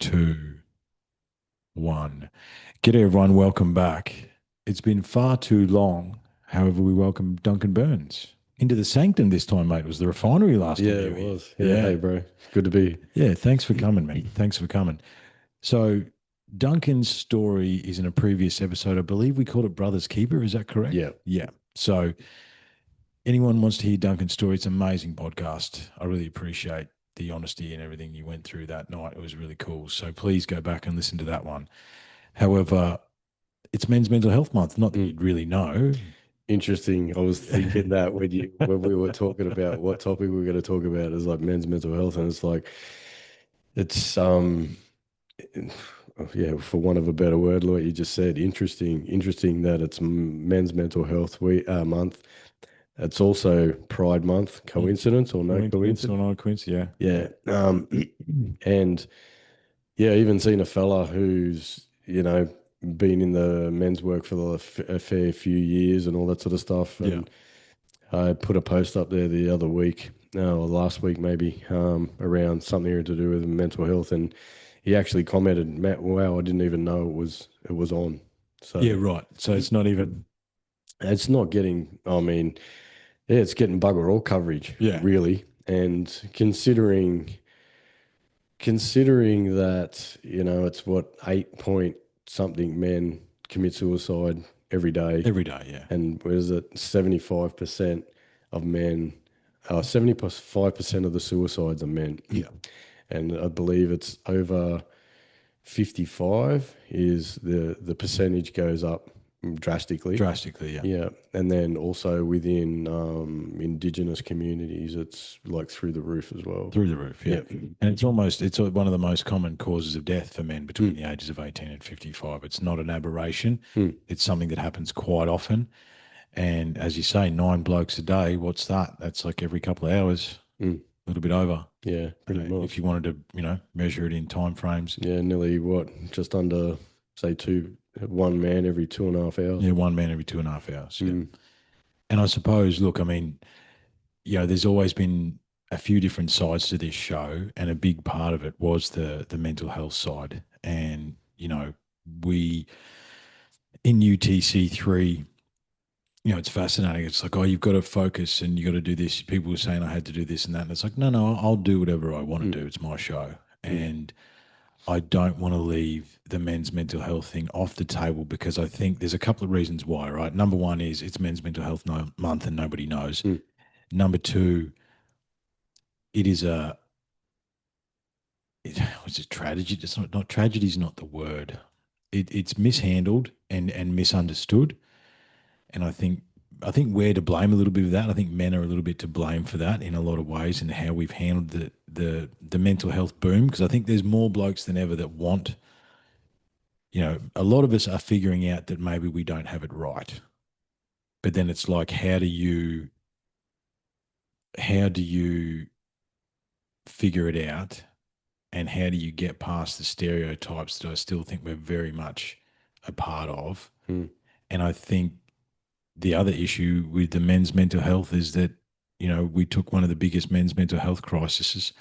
two, one. G'day, everyone. Welcome back. It's been far too long. However, we welcome Duncan Burns into the sanctum this time, mate. It was the refinery last time Yeah, you it were here. was. Yeah, Yeah. hey, bro. Good to be. Yeah. Thanks for coming, man. Thanks for coming. So, Duncan's story is in a previous episode. I believe we called it Brotherskeeper. Is that correct? Yeah. Yeah. So, anyone wants to hear Duncan's story, it's an amazing podcast. I really appreciate the honesty and everything you went through that night. It was really cool. So, please go back and listen to that one. However, it's Men's Mental Health Month. Not that Mm. you'd really know. Interesting. I was thinking that when we were talking about what topic we were going to talk about is like men's mental health, and it's like it's yeah, for want of a better word, like you just said, interesting that it's men's mental health month. It's also Pride Month. Coincidence or no Coincidence coincidence? or not coincidence? Yeah. And yeah, I even seen a fella who's, been in the men's work for a fair few years and all that sort of stuff. Yeah. And I put a post up there the other week, or last week maybe, around something to do with mental health. And he actually commented, Matt, wow, I didn't even know it was on. Yeah, So right. So it's not even, it's not getting, I mean, yeah, it's getting bugger all coverage, yeah, really. And considering that, it's what 8 point something men commit suicide every day, every day. Yeah. and what is it, 75% of men, 75% of the suicides are men. Yeah. And I believe it's over 55 is the percentage goes up drastically. Drastically. Yeah. Yeah, and then also within indigenous communities, it's like through the roof as well. Through the roof. Yeah. Yeah. And it's one of the most common causes of death for men between the ages of 18 and 55. It's not an aberration. Mm. It's something that happens quite often. And as you say, 9 blokes a day, what's that? That's like every couple of hours, Mm. a little bit over. Yeah, pretty If much. you wanted to, measure it in time frames. Yeah, nearly what, just under, say, one man every 2.5 hours. Yeah, one man every 2.5 hours. Yeah. Mm. And I suppose, look, I mean, there's always been a few different sides to this show, and a big part of it was the mental health side. And we in UTC3, it's fascinating. It's like, oh, you've got to focus and you got to do this. People were saying I had to do this and that, and it's like, no, no, I'll do whatever I want to Mm. do. It's my show, Mm. and I don't want to leave the men's mental health thing off the table because I think there's a couple of reasons why. Right, number one is it's Men's Mental Health Month and nobody knows. Mm. Number two, it is was it tragedy? It's not tragedy is not the word. It's mishandled and misunderstood. And I think we're to blame a little bit of that. I think men are a little bit to blame for that in a lot of ways and how we've handled the mental health boom. Because I think there's more blokes than ever that want, a lot of us are figuring out that maybe we don't have it right. But then it's like, how do you figure it out, and how do you get past the stereotypes that I still think we're very much a part of? Mm. And I think the other issue with the men's mental health is that, we took one of the biggest men's mental health crises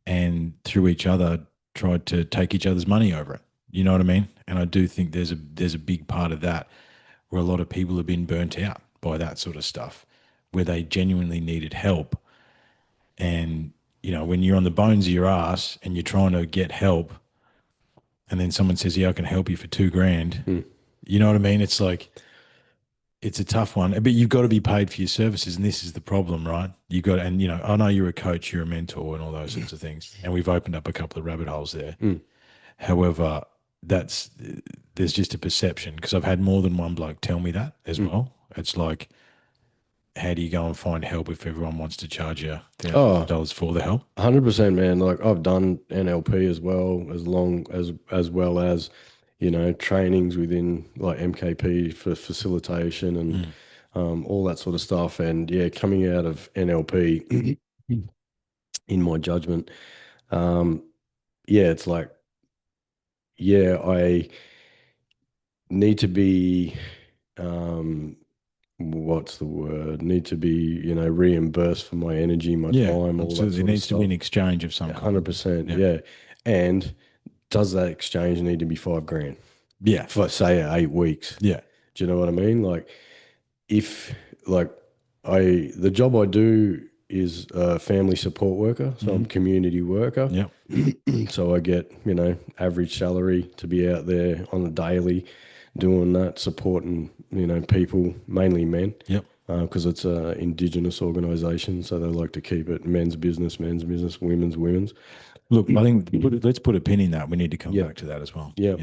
and through each other tried to take each other's money over it. You know what I mean? And I do think there's a big part of that where a lot of people have been burnt out by that sort of stuff, where they genuinely needed help. And, when you're on the bones of your ass and you're trying to get help, and then someone says, yeah, I can help you for 2 grand. Mm. You know what I mean? It's like, it's a tough one, but you've got to be paid for your services. And this is the problem, right? You got, and I know you're a coach, you're a mentor and all those sorts of things. And we've opened up a couple of rabbit holes there. Mm. However, there's just a perception because I've had more than one bloke tell me that as Mm. well. It's like, how do you go and find help if everyone wants to charge you thousands of Oh, dollars for the help? 100%, man. Like I've done NLP as well, as well as, trainings within like MKP for facilitation and Mm. all that sort of stuff. And yeah, coming out of NLP, in my judgment, um, yeah, it's like, yeah, I need to be, um, what's the word? Need to be, reimbursed for my energy, my Yeah, time, all that absolutely. There sort of needs to be an stuff. exchange of some kind. 100%, Yeah. yeah. And does that exchange need to be 5 grand Yeah. for say 8 weeks? Yeah. Do you know what I mean? Like if like the job I do is a family support worker, so I'm Hmm. community worker. Yep. So I get, average salary to be out there on a daily doing that, supporting, people, mainly men, Yep. because it's a indigenous organisation, so they like to keep it men's business, women's. Look, I think let's put a pin in that. We need to come Yeah, back to that as well. yeah.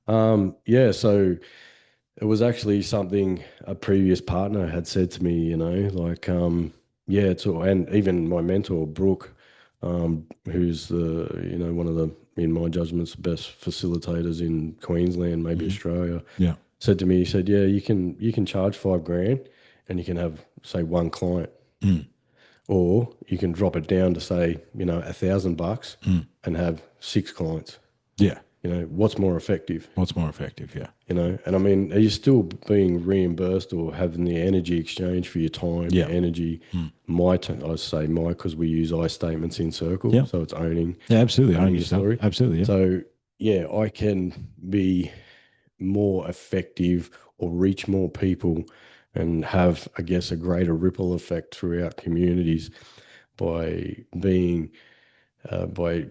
Yeah. Yeah, so it was actually something a previous partner had said to me, like, yeah, it's all, and even my mentor, Brooke, who's one of the, in my judgments, best facilitators in Queensland, maybe Hmm. Australia, Yeah. said to me, he said, yeah, you can charge 5 grand and you can have, say, one client, Mm. or you can drop it down to say, $1,000 Mm. and have 6 clients. Yeah. What's more effective? What's more effective? Yeah. And I mean, are you still being reimbursed or having the energy exchange for your time, your Yeah. energy? Mm. I say my because we use I statements in Circle, Yeah. so it's Yeah. Absolutely. Own owning your your stuff. story. Absolutely. Yeah. So yeah, I can be more effective or reach more people and have, I guess, a greater ripple effect throughout communities by being by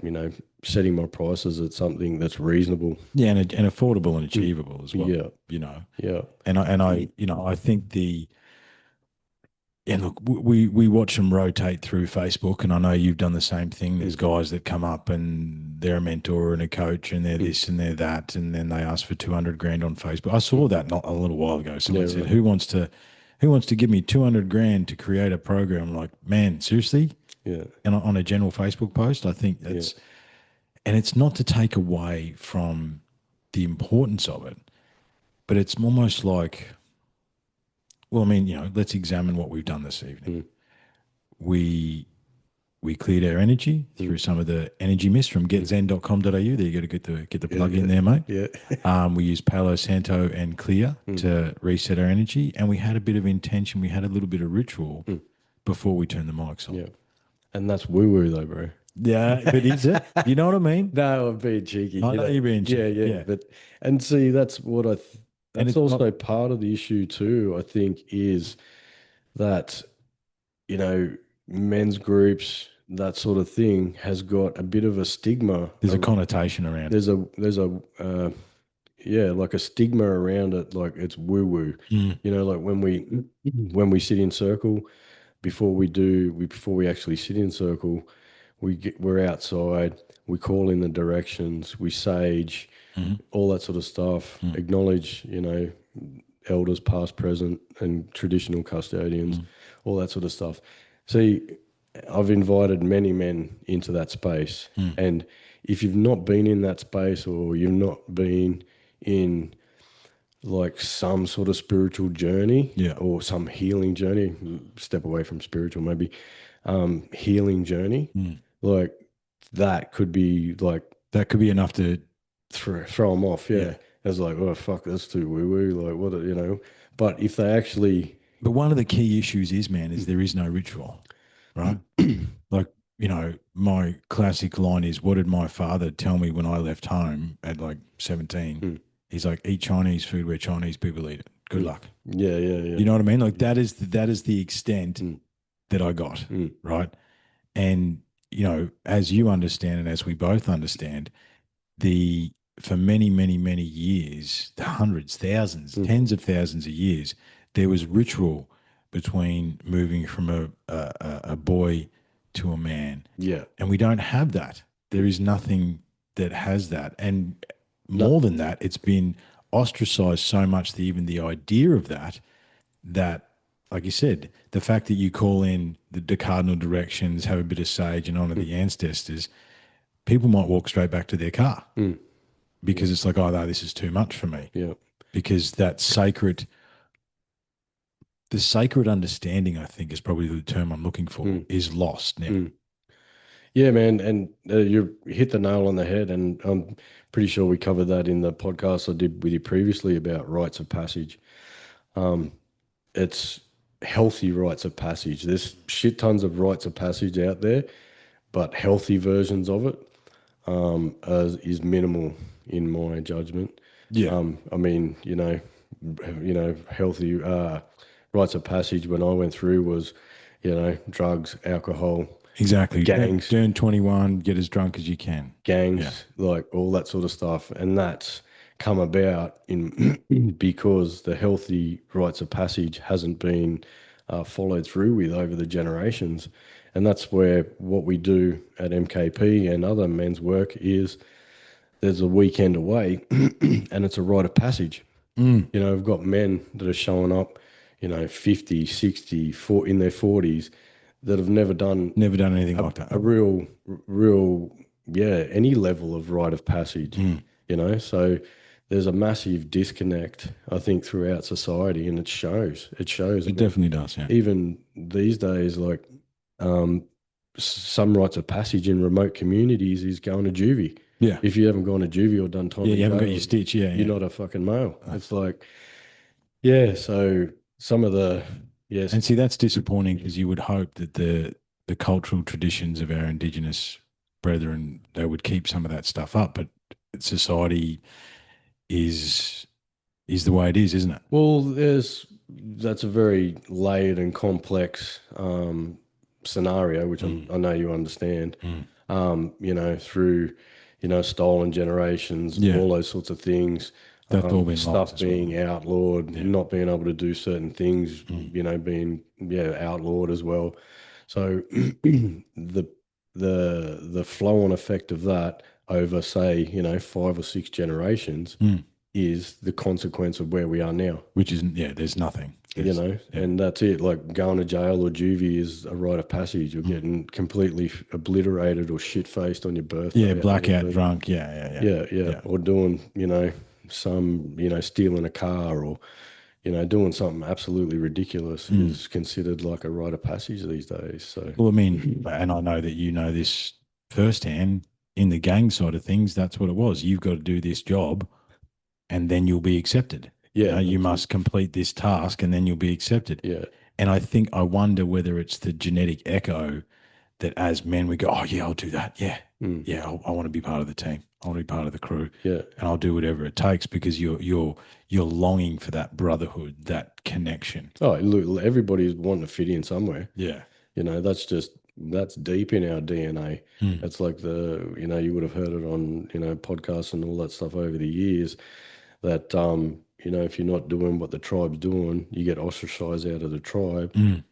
setting my prices at something that's reasonable. Yeah. And affordable and Mm. achievable as well. Yeah, You know, yeah. I think and look, we watch them rotate through Facebook, and I know you've done the same thing. There's Mm. guys that come up and they're a mentor and a coach, and they're Mm. this and they're that, and then they ask for 200 grand on Facebook. I saw that not a little while ago. Yeah, Someone said, right. "Who wants to give me 200 grand to create a program?" I'm like, man, seriously? Yeah, And on a general Facebook post, I think yeah. and it's not to take away from the importance of it, but it's almost like, well, I mean, let's examine what we've done this evening. Mm. We we cleared our energy Mm. through some of the energy mist from Mm. getzen.com.au. There you go to get the Yeah, plug in yeah, there, mate. yeah. We used Palo Santo and Clear Mm. to reset our energy, and we had a bit of intention. We had a little bit of ritual Mm. before we turned the mics on. Yeah. And that's woo woo though, bro. Yeah, but is it? You know what I mean? No, I'm being cheeky. I know you're being Yeah, cheeky. yeah. Yeah, But and see, and that's it's not. also part of the issue too, I think, is that, you know, men's groups, that sort of thing, has got a bit of a stigma. There's a connotation around it. There's a yeah, like a stigma around it, like it's woo woo. Mm. Like when we sit in circle, before we actually sit in circle, we're outside, we call in the directions, we sage, Mm. all that sort of stuff, Mm. acknowledge, elders past, present, and traditional custodians, Mm. all that sort of stuff. See, I've invited many men into that space, Mm. and if you've not been in that space or you've not been in like some sort of spiritual journey Yeah, or some healing journey, step away from spiritual maybe, healing journey, mm. like that could be like That could be enough to. throw them off. Yeah. Yeah, It's like, oh, fuck, that's too woo woo. Like, but if they actually, but one of the key issues is, man, is there is no ritual, right? Like, my classic line is, what did my father tell me when I left home at like 17? Mm. He's like, eat Chinese food where Chinese people eat it. Good Mm. luck. Yeah, yeah, yeah. You know what I mean? Like that is the extent Mm. that I got, Mm. right? And, as you understand and as we both understand, the for many, many, many years, hundreds, thousands, Mm. tens of thousands of years, there was ritual between moving from a boy to a man. Yeah. And we don't have that. There is nothing that has that. And No. more than that, it's been ostracized so much that even the idea of that, like you said, the fact that you call in the cardinal directions, have a bit of sage and honor Mm. the ancestors, people might walk straight back to their car Mm. because it's like, oh no, this is too much for me. Yeah. Because the sacred understanding, I think, is probably the term I'm looking for, Mm. is lost now. Mm. Yeah, man, and you hit the nail on the head, and I'm pretty sure we covered that in the podcast I did with you previously about rites of passage. It's healthy rites of passage. There's shit tons of rites of passage out there, but healthy versions of it. is minimal in my judgment. Yeah, I mean, healthy rites of passage when I went through was, drugs, alcohol, exactly. gangs, Turn 21, get as drunk as you can. Yeah. like all that sort of stuff. And that's come about in because the healthy rites of passage hasn't been followed through with over the generations. And that's where what we do at MKP and other men's work is there's a weekend away and it's a rite of passage. Mm. We've got men that are showing up, 50, 60, 40, in their 40s that have never done Never done anything like that. a real, yeah, any level of rite of passage, Mm. So there's a massive disconnect, I think, throughout society, and it shows. It shows. I It mean, definitely does. Yeah. even these days, like um, some rites of passage in remote communities is going to juvie. Yeah. If you haven't gone to juvie or done time Yeah. in You haven't got your jail, stitch. Yeah. you're Yeah. not a fucking male. It's like, yeah. So some of the, yes, And see, that's disappointing because you would hope that the cultural traditions of our Indigenous brethren, they would keep some of that stuff up, but society is is the way it is, isn't it? well, that's a very layered and complex scenario, which Mm. I know you understand. Mm. Through stolen generations, Yeah. all those sorts of things, That's all been lost stuff as well. being outlawed, Yeah. not being able to do certain things, Mm. being outlawed as well. So the flow on effect of that over, say, 5 or 6 generations Mm. is the consequence of where we are now. Which is, yeah, there's nothing. Yeah. And that's it. Like going to jail or juvie is a rite of passage. You're Mm. getting completely obliterated or shit faced on your Yeah. birthday at Blackout 18. drunk. Yeah. Yeah. Yeah. Yeah, yeah. Yeah. Or doing, some, stealing a car or, doing something absolutely ridiculous Mm. is considered like a rite of passage these days. So, Well, I mean, and I know that you know this firsthand in the gang side of things. That's what it was. You've got to do this job and then you'll be accepted. yeah, You that's it. must complete this task and then you'll be accepted. Yeah. And I wonder whether it's the genetic echo that as men we go, oh yeah, I'll do that. Yeah, Mm, yeah, I want to be part of the team. I want to be part of the crew, yeah. and I'll do whatever it takes because you're longing for that brotherhood, that connection. Oh, look, everybody's wanting to fit in somewhere. Yeah. That's deep in our DNA. Mm. It's like you would have heard it on, podcasts and all that stuff over the years that, if you're not doing what the tribe's doing, you get ostracized out of the tribe. Mm.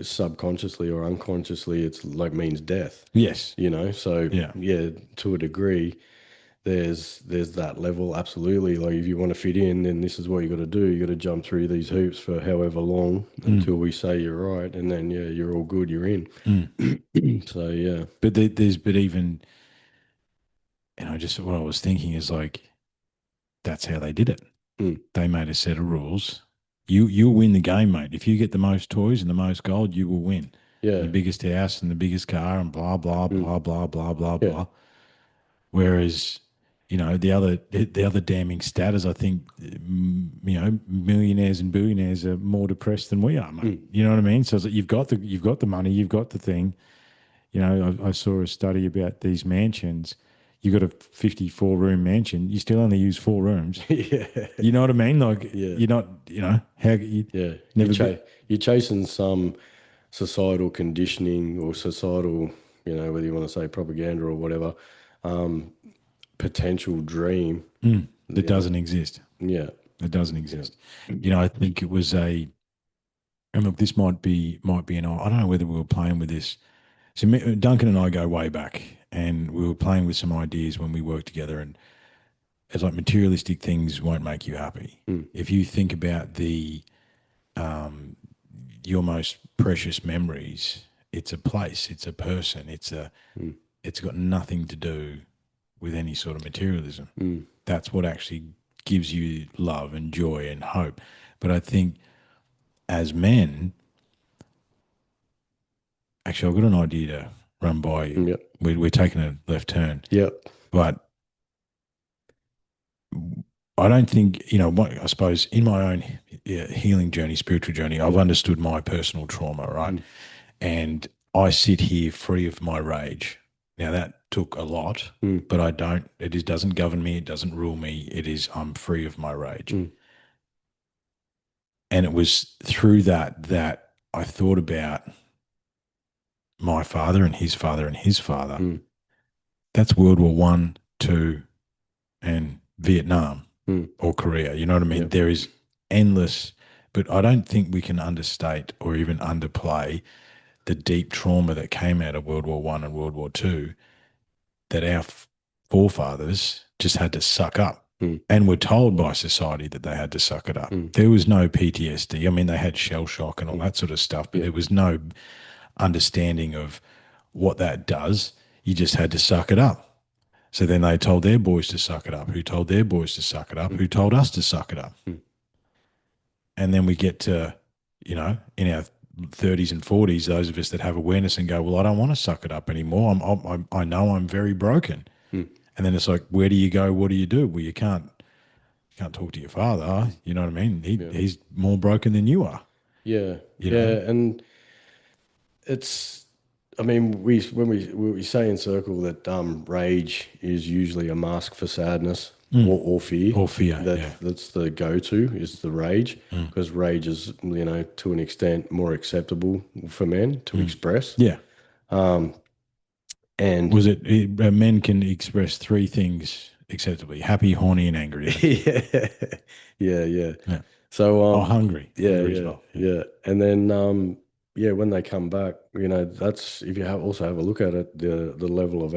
Subconsciously or unconsciously, it's like means death, Yes. So Yeah. yeah, to a degree, there's that level. Absolutely. Like if you want to fit in, then this is what you got to do. You got to jump through these hoops for however long Mm. until we say you're right, and then yeah, you're all good. You're in. Mm. So yeah. But even, just what I was thinking is like, that's how they did it. Mm. They made a set of rules. You'll win the game, mate. If you get the most toys and the most gold, you will win. Yeah. The biggest house and the biggest car and blah blah Mm. blah blah blah blah Yeah. blah. Whereas, the other damning stat is I think millionaires and billionaires are more depressed than we are, mate. Mm. You know what I mean? So it's like you've got the money, you've got the thing. I saw a study about these mansions. You got a 54-room mansion, you still only use 4 rooms. Yeah. You know what I mean? Like Yeah. you're not, how you Yeah. never You're chasing some societal conditioning or societal, whether you want to say propaganda or whatever, um, potential dream. that doesn't exist. Yeah. It doesn't Yeah. exist. I think it was and look, this might be I don't know whether we were playing with this. So Duncan and I go way back, and we were playing with some ideas when we worked together, and it's like materialistic things won't make you happy. Mm. If you think about um, your most precious memories, it's a place, it's a person, Mm. it's got nothing to do with any sort of materialism. Mm. That's what actually gives you love and joy and hope. But I think as men, actually, I've got an idea to run by you. Yep. We're taking a left turn, Yep. but I don't think, I suppose in my own healing journey, spiritual journey, I've understood my personal trauma, right? Mm. And I sit here free of my rage. Now, that took a lot, mm, but I don't. Doesn't govern me. It doesn't rule me. It is I'm free of my rage. mm, And it was through that I thought about my father and his father and his father. mm, That's World War One, two, and Vietnam mm. or Korea. You know what I mean? Yeah. There is endless, but I don't think we can understate or even underplay the deep trauma that came out of World War One and World War Two that our forefathers just had to suck up Mm, and were told by society that they had to suck it up. mm, There was no PTSD. I mean, they had shell shock and all mm. that sort of stuff, but Yeah. there was no understanding of what that does. You just had to suck it up. So then they told their boys to suck it up, who told their boys to suck it up, Mm, who told us to suck it up. mm, And then we get to, in our 30s and 40s, those of us that have awareness and go, well, I don't want to suck it up anymore. I know I'm very broken. mm, And then it's like, where do you go? What do you do? Well, you can't talk to your father. mm. You know what I mean? Yeah. He's more broken than you are. Yeah. You Yeah. know. And it's, I mean, we say in circle that rage is usually a mask for sadness Mm. or fear. Or fear. Yeah. That's the go-to is the rage Mm. because rage is, to an extent more acceptable for men to Mm. express. Yeah. Um, and Was men can express three things acceptably: happy, horny, and angry. I think. yeah, yeah, yeah. Yeah. So Oh, hungry, yeah, hungry as yeah, well. Yeah. yeah. And then yeah, when they come back, that's if you also have a look at it, the level of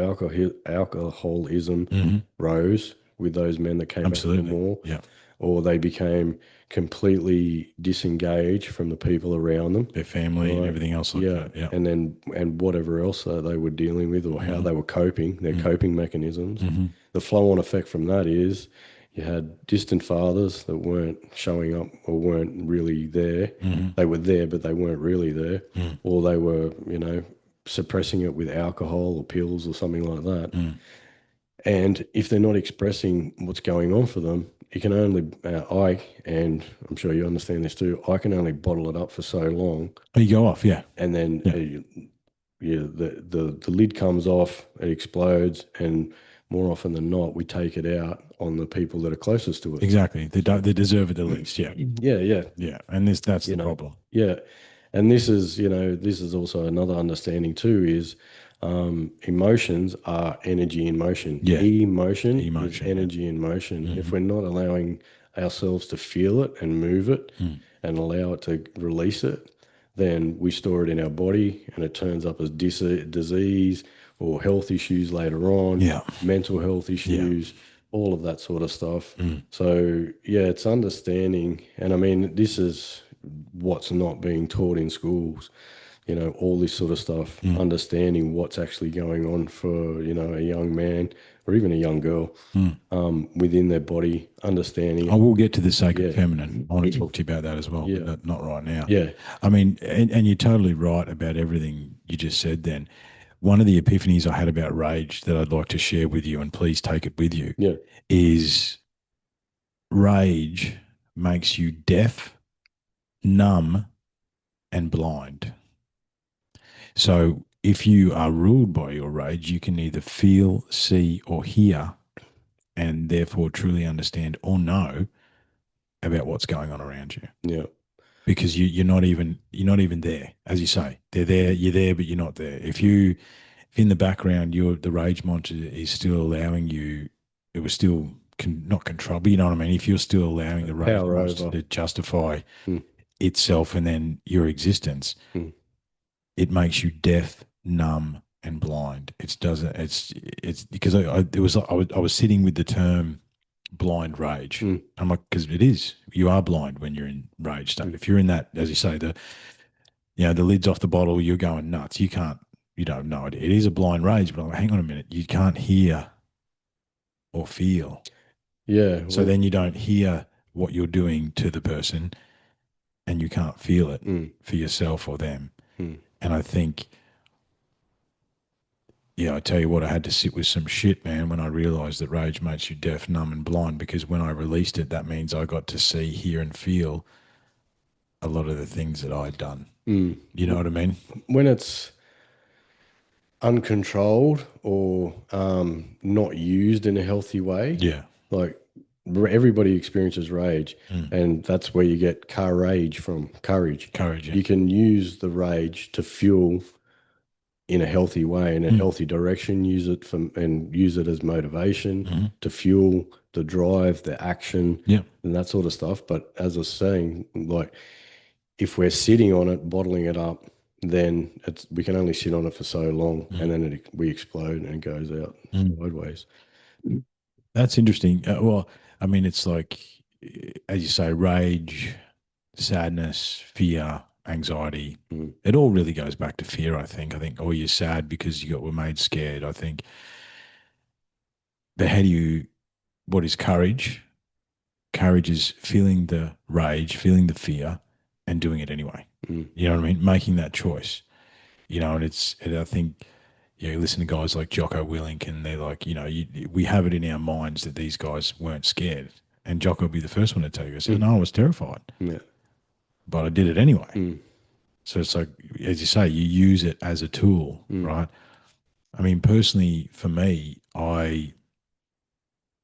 alcoholism Hmm. rose with those men that came back from Absolutely. war, Yeah. or they became completely disengaged from the people around them, Their family and right? everything else like Yeah, that. Yeah. and whatever else that they were dealing with or how Hmm. they were coping, their Mm. coping mechanisms. Hmm. The flow-on effect from that is you had distant fathers that weren't showing up or weren't really there. Hmm. They were there, but they weren't really there, Mm. or they were, suppressing it with alcohol or pills or something like that. Mm. And if they're not expressing what's going on for them, it can only, and I'm sure you understand this too, I can only bottle it up for so long. Oh, you go off. Yeah. And then, Yeah. yeah, the lid comes off, it explodes. And more often than not, we take it out on the people that are closest to us. Exactly. They deserve it the least. Yeah. Yeah, yeah, Yeah. And that's you the know, problem. yeah. And this is also another understanding too is emotions are energy in motion. Yeah. Emotion is Emotion. Yeah. energy in motion. If Hmm. we're not allowing ourselves to feel it and move it Mm. and allow it to release it, then we store it in our body and it turns up as disease or health issues later on, Yeah. mental health Yeah. issues, all of that sort of stuff. Mm. So, yeah, it's understanding. And I mean, this is what's not being taught in schools, all this sort of stuff, Mm. understanding what's actually going on for, a young man or even a young girl Mm. within their body, understanding I it. will get to the sacred Yeah. feminine. I want to talk to you about that as well, but Yeah. not right now. Yeah. I mean, and you're totally right about everything you just said then. One of the epiphanies I had about rage that I'd like to share with you, and please take it with you, Yeah. is rage makes you deaf, numb, and blind. So if you are ruled by your rage, you can either feel, see, or hear, and therefore truly understand or know about what's going on around you. Yeah. Because you're not even there, as you say. They're there, you're there, but you're not there. If in the background the rage monitor is still allowing you, it was still not control, but you know what I mean. If you're still allowing the rage Power monster over. to justify Mm, itself and then your existence, mm, it makes you deaf, numb, and blind. It doesn't. It's because I was sitting with the term blind rage. mm, I'm like, because it is. You are blind when you're in rage state. mm. If you're in that, as you say, the lid's off the bottle, you're going nuts. You don't know it. It is a blind rage, but I'm like, hang on a minute, you can't hear or feel. Yeah. So Well, then you don't hear what you're doing to the person, and you can't feel it mm, for yourself or them. mm. And I think, yeah, I tell you what, I had to sit with some shit, man, when I realized that rage makes you deaf, numb, and blind. Because when I released it, that means I got to see, hear, and feel a lot of the things that I'd done. Mm. You know what I mean? When it's uncontrolled or not used in a healthy way. Yeah. Like everybody experiences rage, Mm. and that's where you get car rage from courage. Courage. Yeah. You can use the rage to fuel in a healthy way, in a Mm. healthy direction, use it for and use it as motivation Hmm. to fuel the drive, the action, Yeah. and that sort of stuff. But as I was saying, like if we're sitting on it, bottling it up, then we can only sit on it for so long, and Mm. then we explode and it goes out Mm. sideways. That's interesting. Well, I mean, it's like, as you say, rage, sadness, fear, anxiety. Mm, It all really goes back to fear, I think. Or you're sad because were made scared. I think. But what is courage? Courage is feeling the rage, feeling the fear, and doing it anyway. mm, You know what I mean? Making that choice. I think, you listen to guys like Jocko Willink, and they're like, we have it in our minds that these guys weren't scared. And Jocko would be the first one to tell you, I said, mm, no, I was terrified, yeah, but I did it anyway. mm, So it's like, as you say, you use it as a tool, mm, right? I mean, personally, for me,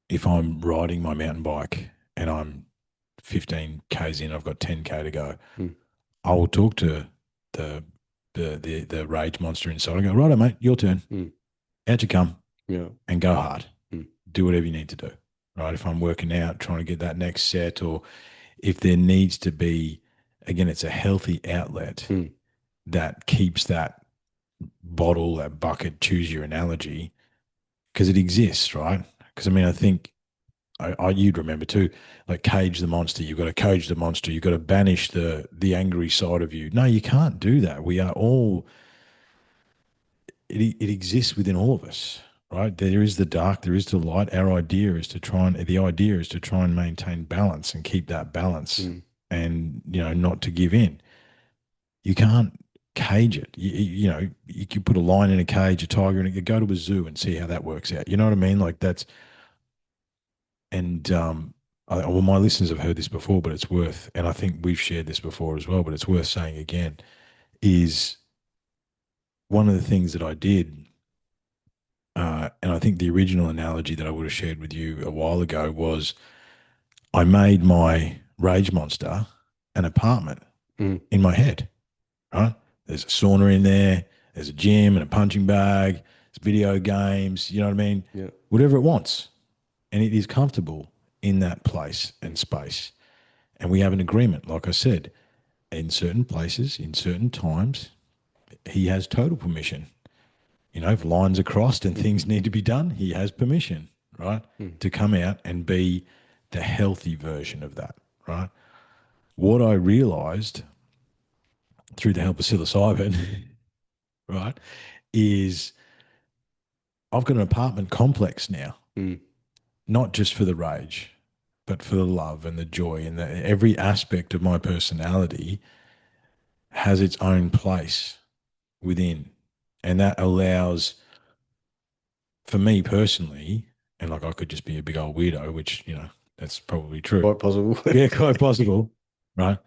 if I'm riding my mountain bike and I'm 15 Ks in, I've got 10K to go, mm, I will talk to the the rage monster inside. I go, righto, mate, your turn. mm, Out you come, yeah, and go hard. mm, Do whatever you need to do. Right. If I'm working out, trying to get that next set, or if there needs to be, again, it's a healthy outlet mm. that keeps that bottle, that bucket, choose your analogy, because it exists, right? Because I mean, I think you'd remember too, like cage the monster. You've got to cage the monster. You've got to banish the angry side of you. No, you can't do that. We are all. It exists within all of us, right? There is the dark, there is the light. The idea is to try and maintain balance and keep that balance, Mm, and not to give in. You can't cage it. You can put a lion in a cage, a tiger in it. You go to a zoo and see how that works out. You know what I mean? Like that's and well, my listeners have heard this before, but it's worth, and I think we've shared this before as well, but it's worth saying again, is one of the things that I did, and I think the original analogy that I would have shared with you a while ago was I made my rage monster an apartment mm, in my head, right? There's a sauna in there, there's a gym and a punching bag, there's video games, you know what I mean? yeah, Whatever it wants. And it is comfortable in that place and space. And we have an agreement, like I said, in certain places, in certain times, he has total permission. If lines are crossed and mm, things need to be done, he has permission, right, mm, to come out and be the healthy version of that, right? What I realized through the help of psilocybin, right, is I've got an apartment complex now, mm, not just for the rage, but for the love and the joy, and every aspect of my personality has its own place within. And that allows, for me personally, and like I could just be a big old weirdo, which, that's probably true. quite possible. Yeah, quite possible. Right.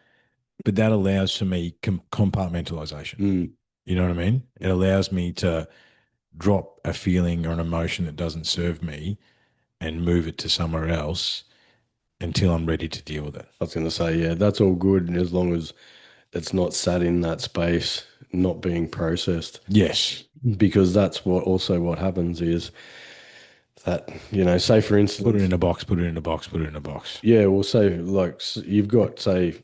But that allows for me compartmentalization. Mm, You know what I mean? It allows me to drop a feeling or an emotion that doesn't serve me and move it to somewhere else until I'm ready to deal with it. I was going to say, yeah, that's all good as long as it's not sat in that space, not being processed, Yes. because that's what happens is that, say for Put it instance, in a box, put it in a box, put it in a box. yeah, we'll say like you've got, say,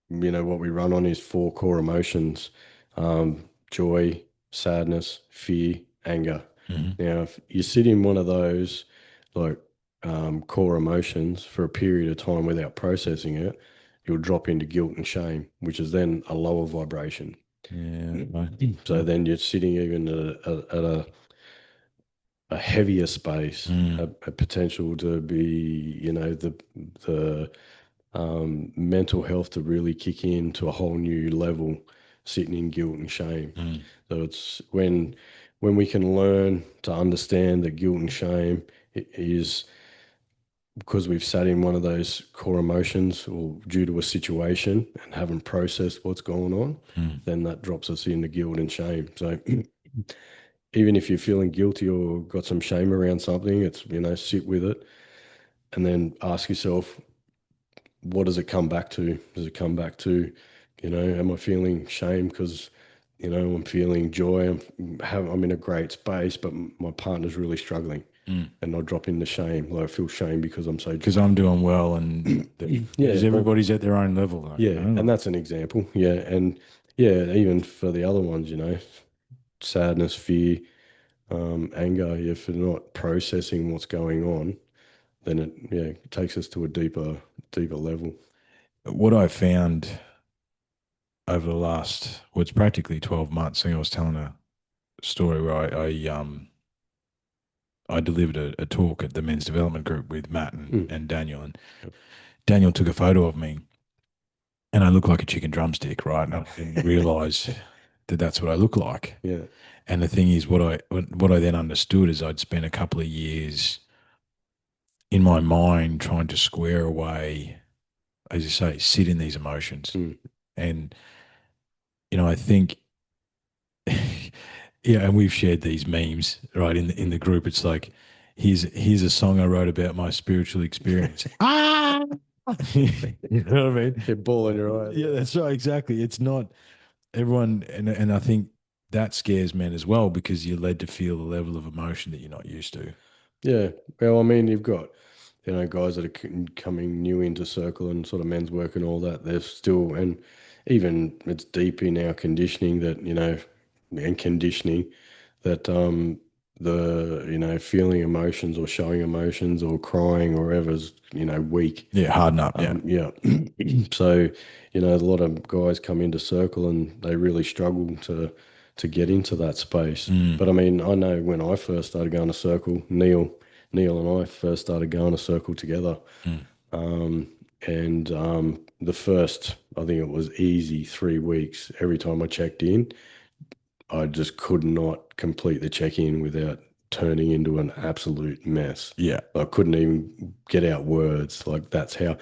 what we run on is four core emotions: joy, sadness, fear, anger. Hmm. Now, if you sit in one of those like core emotions for a period of time without processing it, you'll drop into guilt and shame, which is then a lower vibration. Yeah. So then you're sitting even at a heavier space, Mm, a potential to be, the mental health to really kick in to a whole new level, sitting in guilt and shame. mm, So it's when we can learn to understand that guilt and shame is because we've sat in one of those core emotions or due to a situation and haven't processed what's going on, mm. then that drops us into guilt and shame. So even if you're feeling guilty or got some shame around something, it's, sit with it and then ask yourself, what does it come back to? Does it come back to, am I feeling shame because, I'm feeling joy, I'm in a great space, but my partner's really struggling, Mm. and I drop into shame. Like I feel shame because I'm so Because I'm doing well, and because yeah, well, everybody's at their own level, though, you yeah, know. and Like, that's an example. Yeah, and yeah, even for the other ones, sadness, fear, anger. If you're not processing what's going on, then it takes us to a deeper level. what I found over the last, well, it's practically 12 months. I think I was telling a story where I delivered a talk at the men's development group with Matt Mm. and Daniel, and Daniel took a photo of me, and I look like a chicken drumstick, right? And I didn't realize that that's what I look like. Yeah. And the thing is, what I then understood is I'd spent a couple of years in my mind trying to square away, as you say, sit in these emotions. Mm. And, I think, yeah, and we've shared these memes, right, in the Mm. group. It's like, here's a song I wrote about my spiritual experience. Ah, you know what I mean? Keep ball in your eyes. Yeah, that's right, exactly. It's not everyone, and I think that scares men as well because you're led to feel a level of emotion that you're not used to. Yeah. Well, I mean, you've got, guys that are coming new into circle and sort of men's work and all that. They're still, and even it's deep in our conditioning that, and conditioning that feeling emotions or showing emotions or crying or whatever's, weak. Yeah, harden up. Yeah. Yeah. So, a lot of guys come into circle and they really struggle to get into that space. Mm, But I mean, I know when I first started going to circle, Neil and I first started going to circle together. mm. Um, and the first, I think it was easy 3 weeks. Every time I checked in, I just could not complete the check-in without turning into an absolute mess. Yeah. I couldn't even get out words. Like that's how,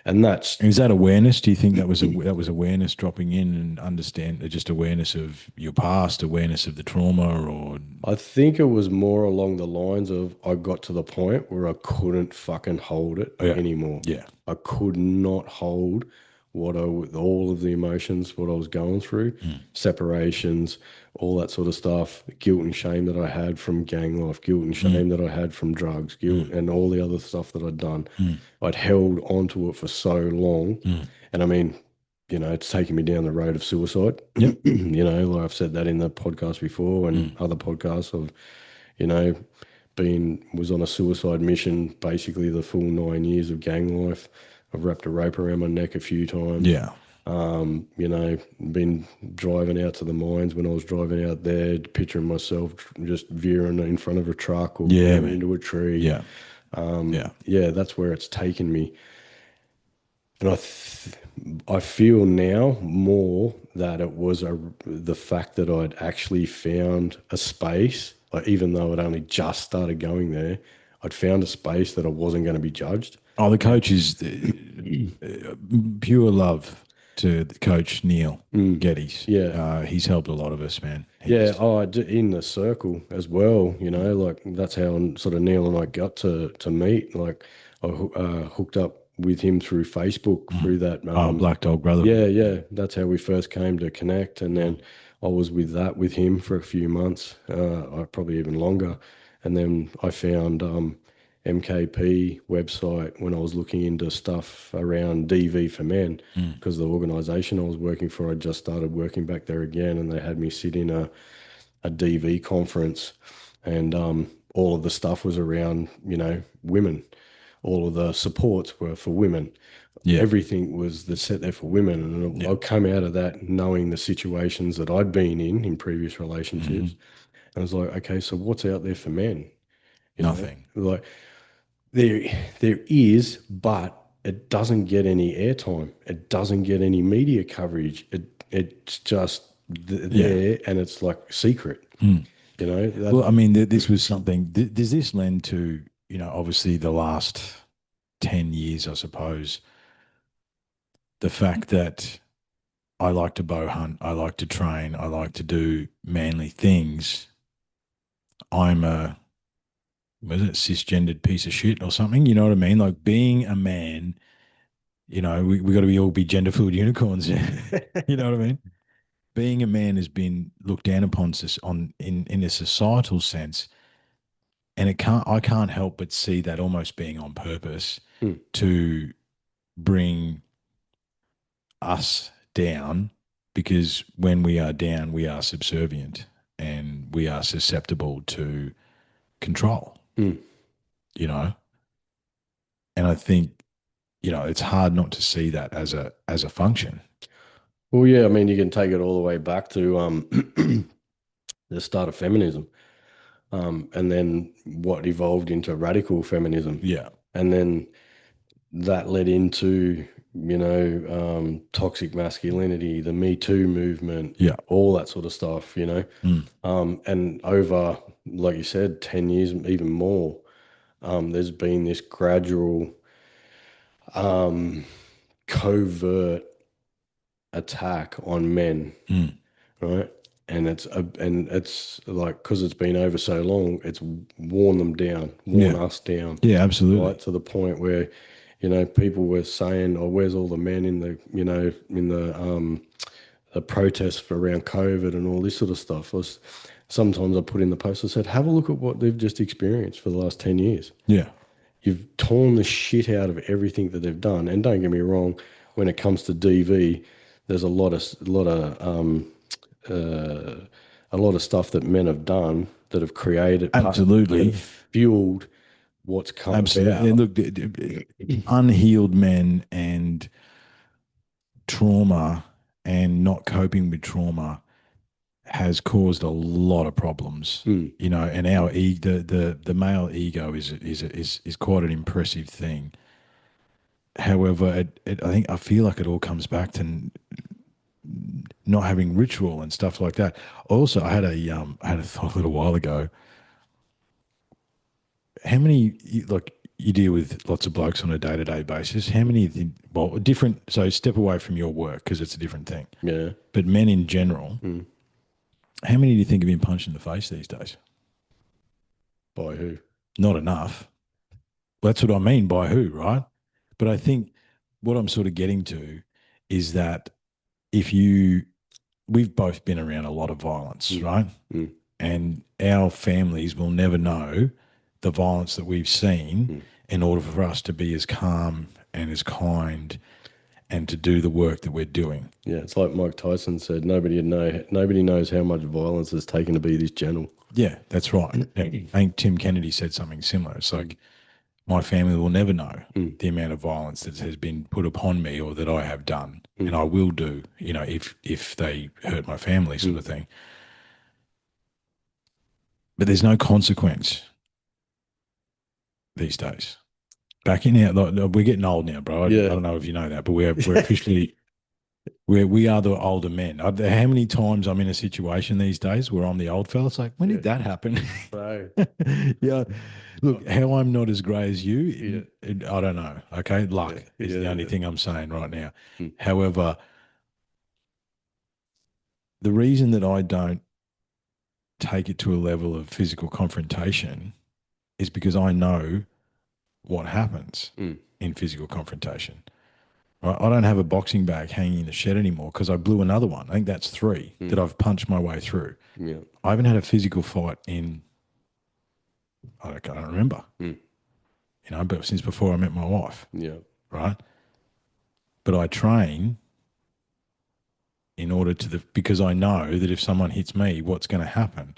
and that's Is that awareness? Do you think that was awareness dropping in and understand just awareness of your past, awareness of the trauma, or I think it was more along the lines of I got to the point where I couldn't fucking hold it oh, yeah, anymore. yeah, I could not hold all of the emotions, what I was going through, mm, separations, all that sort of stuff, guilt and shame that I had from gang life, guilt and mm, shame that I had from drugs, guilt mm, and all the other stuff that I'd done. mm, I'd held onto it for so long. mm. And I mean, it's taken me down the road of suicide. Yep, Like I've said that in the podcast before and mm, other podcasts of, you know, was on a suicide mission basically the full 9 years of gang life. I've wrapped a rope around my neck a few times. yeah, Been driving out to the mines when I was driving out there, picturing myself just veering in front of a truck or yeah, veering man, into a tree. yeah, yeah, Yeah, that's where it's taken me. And I feel now more that it was the fact that I'd actually found a space, like even though I'd only just started going there, I'd found a space that I wasn't going to be judged. Oh, the And coach is pure love to the coach Neil mm, Geddes. yeah, He's helped a lot of us, man. yeah. He's Oh, in the circle as well, like that's how sort of Neil and I got to meet. Like I hooked up with him through Facebook mm. through that. Oh, Black Dog Yeah, Brotherhood. Yeah, yeah. That's how we first came to connect. And mm, then I was with him for a few months, probably even longer. And then I found MKP website when I was looking into stuff around DV for men mm. because the organization I was working for, I just started working back there again and they had me sit in a DV conference and all of the stuff was around, women. All of the supports were for women, Yeah, everything was set there for women. And yeah, I come out of that knowing the situations that I'd been in previous relationships. hmm. And I was like, okay, so what's out there for men? Nothing. Like there, there is, but it doesn't get any airtime. It doesn't get any media coverage. It's just Yeah. there and it's like secret, Mm. that. Well, I mean, this was something. Does this lend to obviously the last 10 years, I suppose, the fact that I like to bow hunt, I like to train, I like to do manly things. I'm a, was it cisgendered piece of shit or something? You know what I mean? Like being a man, we got to be all be gender fluid unicorns. You know what I mean? Being a man has been looked down upon on in a societal sense, and I can't help but see that almost being on purpose Mm, to bring us down, because when we are down, we are subservient and we are susceptible to control, mm. you know? And I think, it's hard not to see that as a function. Well, yeah, I mean, you can take it all the way back to the start of feminism, and then what evolved into radical feminism, Yeah. and then that led into, toxic masculinity, the Me Too movement, Yeah. all that sort of stuff. Mm. And over, like you said, 10 years, even more, there's been this gradual, um, covert attack on men, Mm. right? And it's like, because it's been over so long, it's worn them down, worn Yeah. us down, Yeah, right? absolutely. To the point where, people were saying, "Oh, where's all the men in the protests for around COVID and all this sort of stuff?" Sometimes I put in the post, I said, "Have a look at what they've just experienced for the last 10 years. Yeah. You've torn the shit out of everything that they've done." And don't get me wrong, when it comes to DV, there's uh, a lot of stuff that men have done that have created that have Absolutely. fueled what's come Absolutely. And about. look, unhealed men and trauma and not coping with trauma has caused a lot of problems, Mm, and our the male ego is quite an impressive thing. However, I feel like it all comes back to not having ritual and stuff like that. Also, I had a thought a little while ago. How many like you deal with lots of blokes on a day to day basis? How many of the, well, different? So step away from your work because it's a different thing. yeah. But men in general, Mm. how many do you think have been punched in the face these days? By who? Not enough. That's what I mean by who, right? But I think what I'm sort of getting to is that if you, we've both been around a lot of violence, Mm, right? mm, And our families will never know the violence that we've seen mm. in order for us to be as calm and as kind and to do the work that we're doing. Yeah, it's like Mike Tyson said, nobody knows how much violence it's taken to be this gentle. Yeah, that's right. Yeah. I think Tim Kennedy said something similar. It's like, my family will never know Mm, the amount of violence that has been put upon me or that I have done, and mm, I will do, if they hurt my family, sort mm. of thing. But there's no consequence these days. Back in now, like, we're getting old now, bro. I Yeah. don't know if you know that, but we're officially we are the older men. How many times I'm in a situation these days where I'm the old fella? It's like, when Yeah. did that happen? Bro. Yeah. Look, how I'm not as grey as Yeah. you, I don't know. Okay. Yeah. Luck is the only Yeah. thing I'm saying right now. Mm, However, the reason that I don't take it to a level of physical confrontation is because I know what happens mm, in physical confrontation. Right? I don't have a boxing bag hanging in the shed anymore because I blew another one. I think that's three that mm. I've punched my way through. Yeah. I haven't had a physical fight in, I can't remember, Mm, but since before I met my wife, yeah. right? But I train in order because I know that if someone hits me, what's going to happen?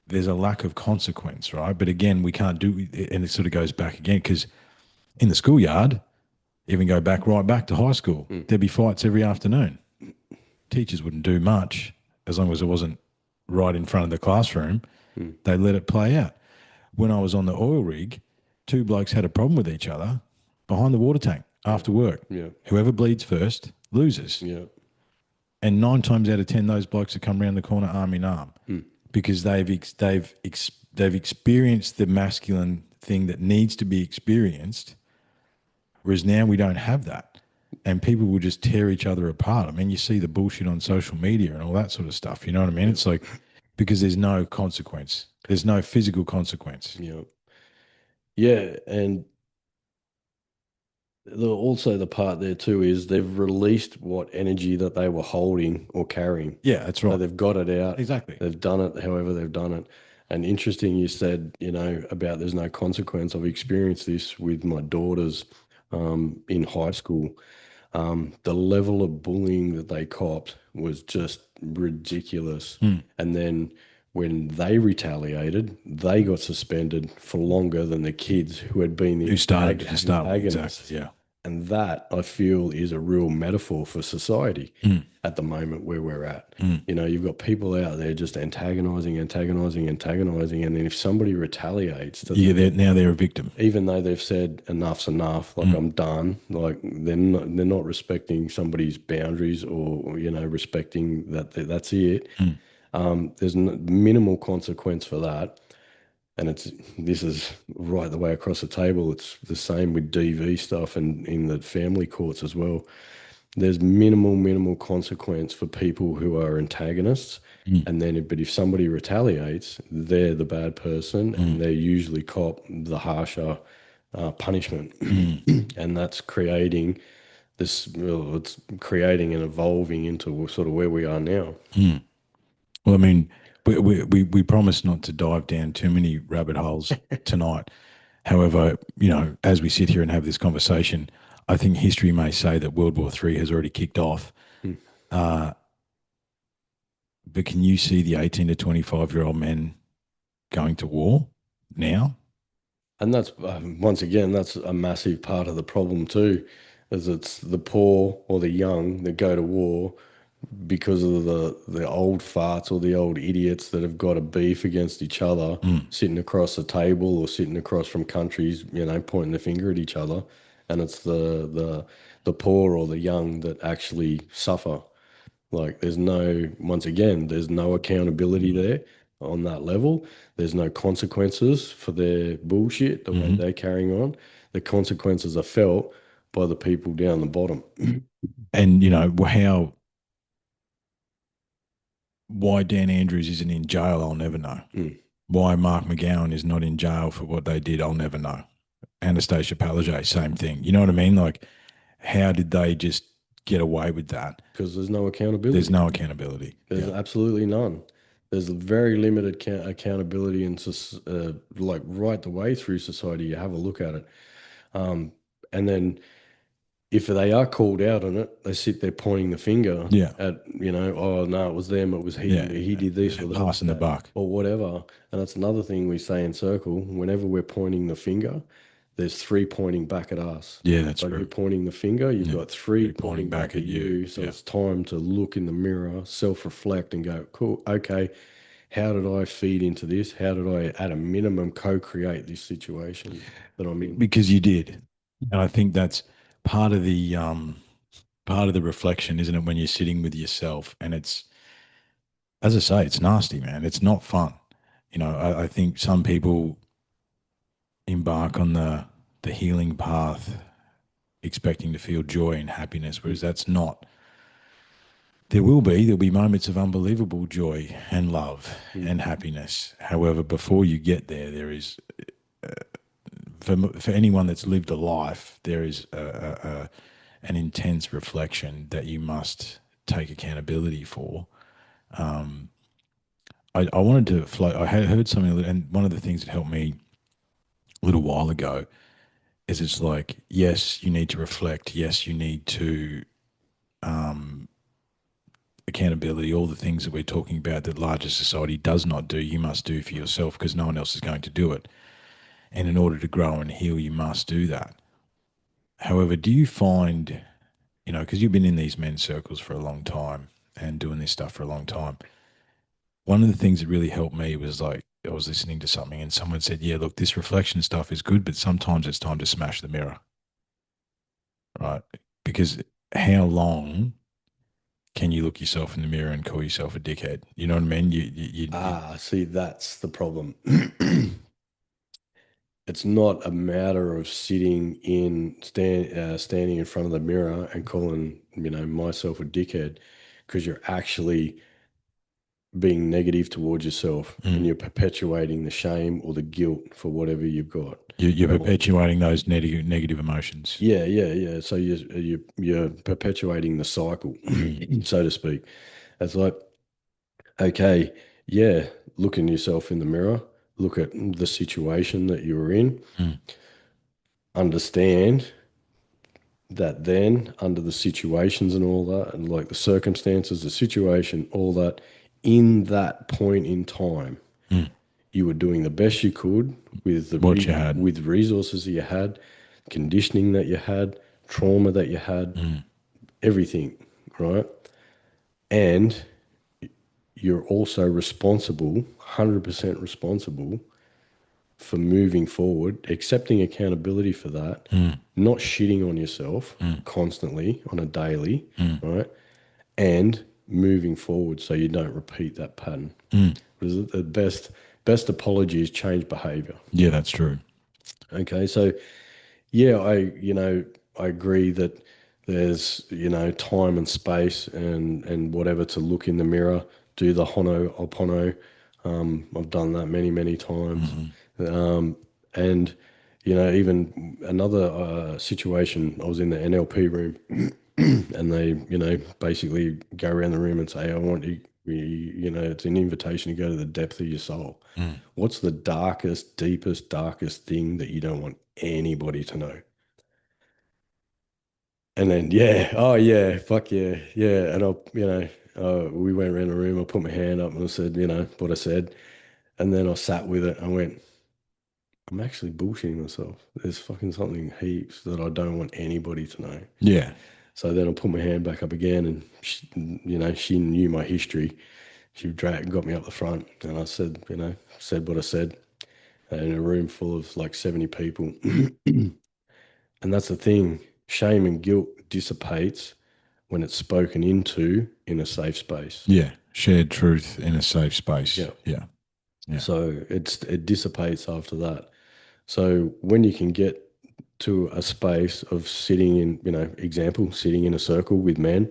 There's a lack of consequence, right? But again, we can't do, and it sort of goes back again because in the schoolyard, even go back right back to high school, Mm, there'd be fights every afternoon. Teachers wouldn't do much as long as it wasn't right in front of the classroom. mm. They let it play out. When I was on the oil rig, two blokes had a problem with each other behind the water tank Yeah. after work. Yeah. Whoever bleeds first loses. Yeah. And 9 times out of 10, those blokes have come around the corner arm in arm Mm, because they've experienced the masculine thing that needs to be experienced, whereas now we don't have that. And people will just tear each other apart. I mean, you see the bullshit on social media and all that sort of stuff. You know what I mean? yeah. It's like, because there's no consequence. There's no physical consequence. You know, yeah, and also the part there too is they've released what energy that they were holding or carrying. Yeah, that's So right. they've got it out. Exactly. They've done it however they've done it. And interesting, you said, about there's no consequence. I've experienced this with my daughters in high school. The level of bullying that they copped was just ridiculous. Mm. And then when they retaliated, they got suspended for longer than the kids who had been the Who started to start with? Exactly. antagonists. Yeah. And that I feel is a real metaphor for society Mm. at the moment where we're at. Mm. You've got people out there just antagonizing, antagonizing, antagonizing. And then if somebody retaliates to Yeah, them, now they're a victim. even though they've said enough's enough, like Mm. I'm done, like they're not respecting somebody's boundaries or respecting that that's it. Mm. There's minimal consequence for that, and this is right the way across the table. It's the same with DV stuff and in the family courts as well. There's minimal consequence for people who are antagonists. Mm. And then, but if somebody retaliates, they're the bad person, and Mm. they usually cop the harsher punishment. Mm. And that's creating this, well, it's creating and evolving into sort of where we are now. Mm. Well, I mean, we promise not to dive down too many rabbit holes tonight. However, as we sit here and have this conversation, I think history may say that World War III has already kicked off. Hmm. Uh, but can you see the 18 to 25-year-old men going to war now? And that's once again, that's a massive part of the problem too, is it's the poor or the young that go to war because of the old farts or the old idiots that have got a beef against each other, Mm. sitting across the table or sitting across from countries, pointing the finger at each other, and it's the poor or the young that actually suffer. Like once again, there's no accountability there on that level. There's no consequences for their bullshit, the way Hmm. they're carrying on. The consequences are felt by the people down the bottom. And why Dan Andrews isn't in jail, I'll never know. Mm. Why Mark McGowan is not in jail for what they did, I'll never know. Anastasia Palaszczuk, same thing. You know what I mean? Like, how did they just get away with that? Because there's no There's accountability. no accountability. There's Yeah. absolutely none. There's very limited accountability and like right the way through society. You have a look at it, and then if they are called out on it, they sit there pointing the finger Yeah. at, oh no, it was them, it was Yeah. he did this Yeah. or that, Passing the buck. or whatever. And that's another thing we say in circle. Whenever we're pointing the finger, there's three pointing back at us. Yeah, that's So if you're true. pointing the finger, you've Yeah. got three Three pointing pointing back back at at you. you. So Yeah. it's time to look in the mirror, self-reflect, and go, cool, okay, how did I feed into this? How did I, at a minimum, co-create this situation that I'm in? Because you did. And I think that's part of the part of the reflection, isn't it, when you're sitting with yourself and it's, as I say, it's nasty, man. It's not fun. I think some people embark on the healing path expecting to feel joy and happiness, whereas that's not. There'll be moments of unbelievable joy and love Mm. and happiness. However, before you get there, there is for anyone that's lived a life, there is an intense reflection that you must take accountability for. I wanted to float. I had heard something, and one of the things that helped me a little while ago is it's like, yes, you need to reflect. Yes, you need to accountability, all the things that we're talking about that larger society does not do, you must do for yourself because no one else is going to do it. And in order to grow and heal, you must do that. However, do you find, because you've been in these men's circles for a long time and doing this stuff for a long time, one of the things that really helped me was like, I was listening to something and someone said, yeah, look, this reflection stuff is good, but sometimes it's time to smash the mirror, right? Because how long can you look yourself in the mirror and call yourself a dickhead? You know what I mean? See, that's the problem. It's not a matter of standing in front of the mirror and calling, myself a dickhead, because you're actually being negative towards yourself, and Mm. you're perpetuating the shame or the guilt for whatever you've got. You're Right? perpetuating those negative emotions. Yeah, yeah, yeah. So you're perpetuating the cycle, Mm. so to speak. It's like, okay, yeah, look in yourself in the mirror, look at the situation that you were in, Mm. understand that then under the situations and all that, and like the circumstances, the situation, all that, in that point in time, Mm. you were doing the best you could with What you had. with resources that you had, conditioning that you had, trauma that you had, Mm. everything, right? And you're also responsible, 100% responsible for moving forward, accepting accountability for that, Mm. not shitting on yourself Mm. constantly on a daily, Mm. right? And moving forward so you don't repeat that pattern. Mm. Because the best apology is change behavior. Yeah, that's true. Okay, so yeah, I agree that there's time and space and whatever to look in the mirror, do the hono opono. I've done that many times, Mm. um, and even another situation. I was in the NLP room, and they basically go around the room and say, "I want you." It's an invitation to go to the depth of your soul. Mm. What's the darkest, deepest, darkest thing that you don't want anybody to know? And then, yeah, oh yeah, fuck yeah, yeah. And we went around the room. I put my hand up and I said, what I said. And then I sat with it. I went, I'm actually bullshitting myself. There's fucking something heaps that I don't want anybody to know. Yeah. So then I put my hand back up again, and she knew my history. She got me up the front, and I said what I said in a room full of like 70 people. And that's the thing. Shame and guilt dissipates when it's spoken into in a safe space. Yeah. Shared truth in a safe space. Yeah. Yeah. Yeah. So it dissipates after that. So when you can get to a space of sitting in, example, sitting in a circle with men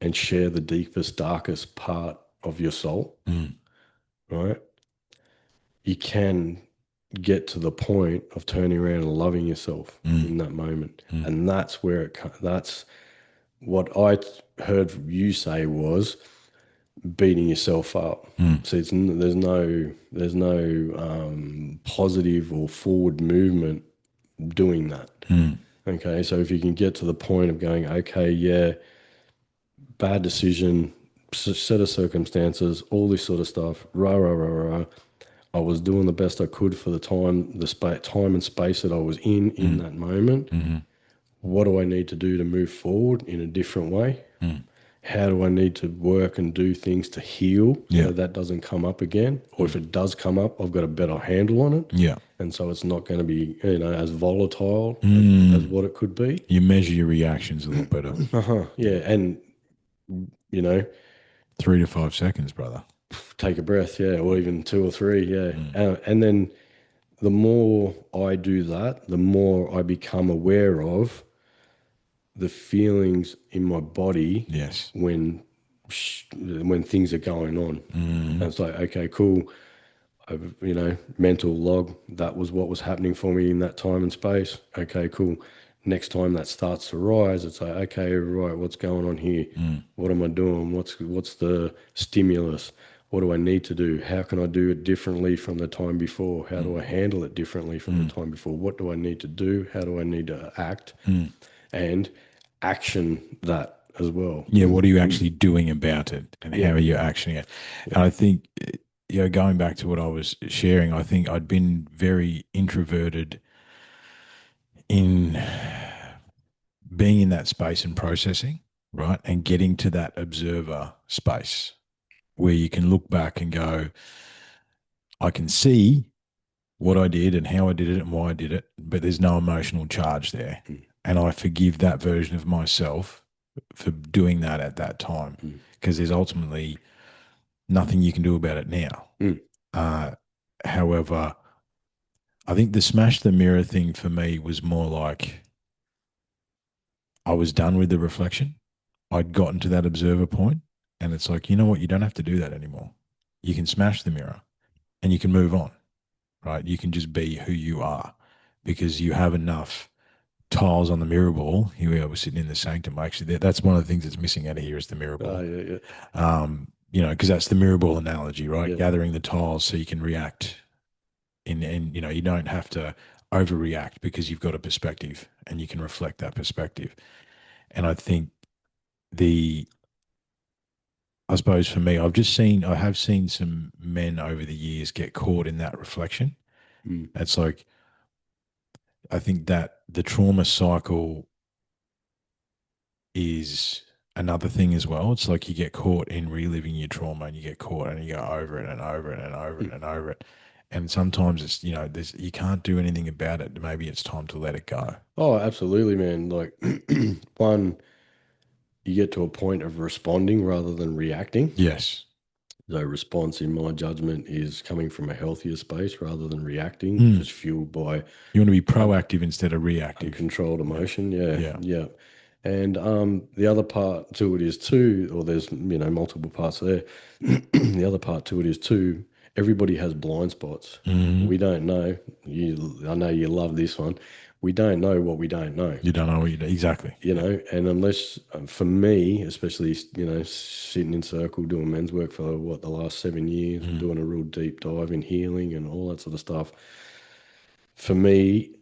and share the deepest, darkest part of your soul, Mm. right? You can get to the point of turning around and loving yourself Mm. in that moment. Mm. And that's where that's what I heard you say was beating yourself up. Mm. So there's no positive or forward movement doing that. Mm. Okay, so if you can get to the point of going, okay, yeah, bad decision, set of circumstances, all this sort of stuff, rah rah rah rah. I was doing the best I could for the time and space that I was in Mm. that moment. Mm. What do I need to do to move forward in a different way? Mm. How do I need to work and do things to heal Yeah. so that doesn't come up again? Or if it does come up, I've got a better handle on it. Yeah. And so it's not going to be, as volatile as Mm. what it could be. You measure your reactions a lot better. Uh-huh. Yeah. Yeah. And, you know, 3 to 5 seconds, brother. take a breath. Yeah. Or even two or three. Yeah. Mm. And then the more I do that, the more I become aware of the feelings in my body Yes. when things are going on. And Mm. it's like, okay, cool. I've, mental log. That was what was happening for me in that time and space. Okay, cool. Next time that starts to rise, it's like, okay, right, what's going on here? Mm. What am I doing? What's the stimulus? What do I need to do? How can I do it differently from the time before? How do I handle it differently from the Mm. time before? What do I need to do? How do I need to act? Mm. And action that as well. Yeah, what are you actually doing about it and how Yeah. are you actioning it? Yeah. And I think, going back to what I was sharing, I think I'd been very introverted in being in that space and processing, right? And getting to that observer space where you can look back and go, I can see what I did and how I did it and why I did it, but there's no emotional charge there. Mm, And I forgive that version of myself for doing that at that time mm, because there's ultimately nothing you can do about it now. mm, Uh, however, I think the smash the mirror thing for me was more like I was done with the reflection. I'd gotten to that observer point And it's like, you know what? You don't have to do that anymore. You can smash the mirror and you can move on, right? You can just be who you are because you have enough tiles on the mirror ball. Here we are, we're sitting in the sanctum. Actually, that's one of the things that's missing out of here is the mirror Oh, ball. yeah, yeah, Because that's the mirror ball analogy, right? yeah. Gathering the tiles so you can react and you don't have to overreact because you've got a perspective and you can reflect that perspective. And I think the I suppose for me, I have seen some men over the years get caught in that reflection. Mm, It's like, I think that the trauma cycle is another thing as well. It's like you get caught in reliving your trauma and you get caught and you go over it and over it and over it mm. and over it. And sometimes it's, you can't do anything about it. Maybe it's time to let it go. Oh, absolutely, man. Like, one, you get to a point of responding rather than reacting. Yes. So response, in my judgment, is coming from a healthier space rather than reacting, Mm. just fueled by You want to be un proactive instead of reactive. uncontrolled Yeah. emotion. Yeah, Yeah. yeah. And the other part to it is too, or there's multiple parts there. The other part to it is too, everybody has blind spots. Hmm. We don't know. I know you love this one. We don't know what we don't know. You don't know what you do. Exactly. Yeah. And unless for me, especially, sitting in circle doing men's work for what, the last 7 years and Mm. doing a real deep dive in healing and all that sort of stuff, for me,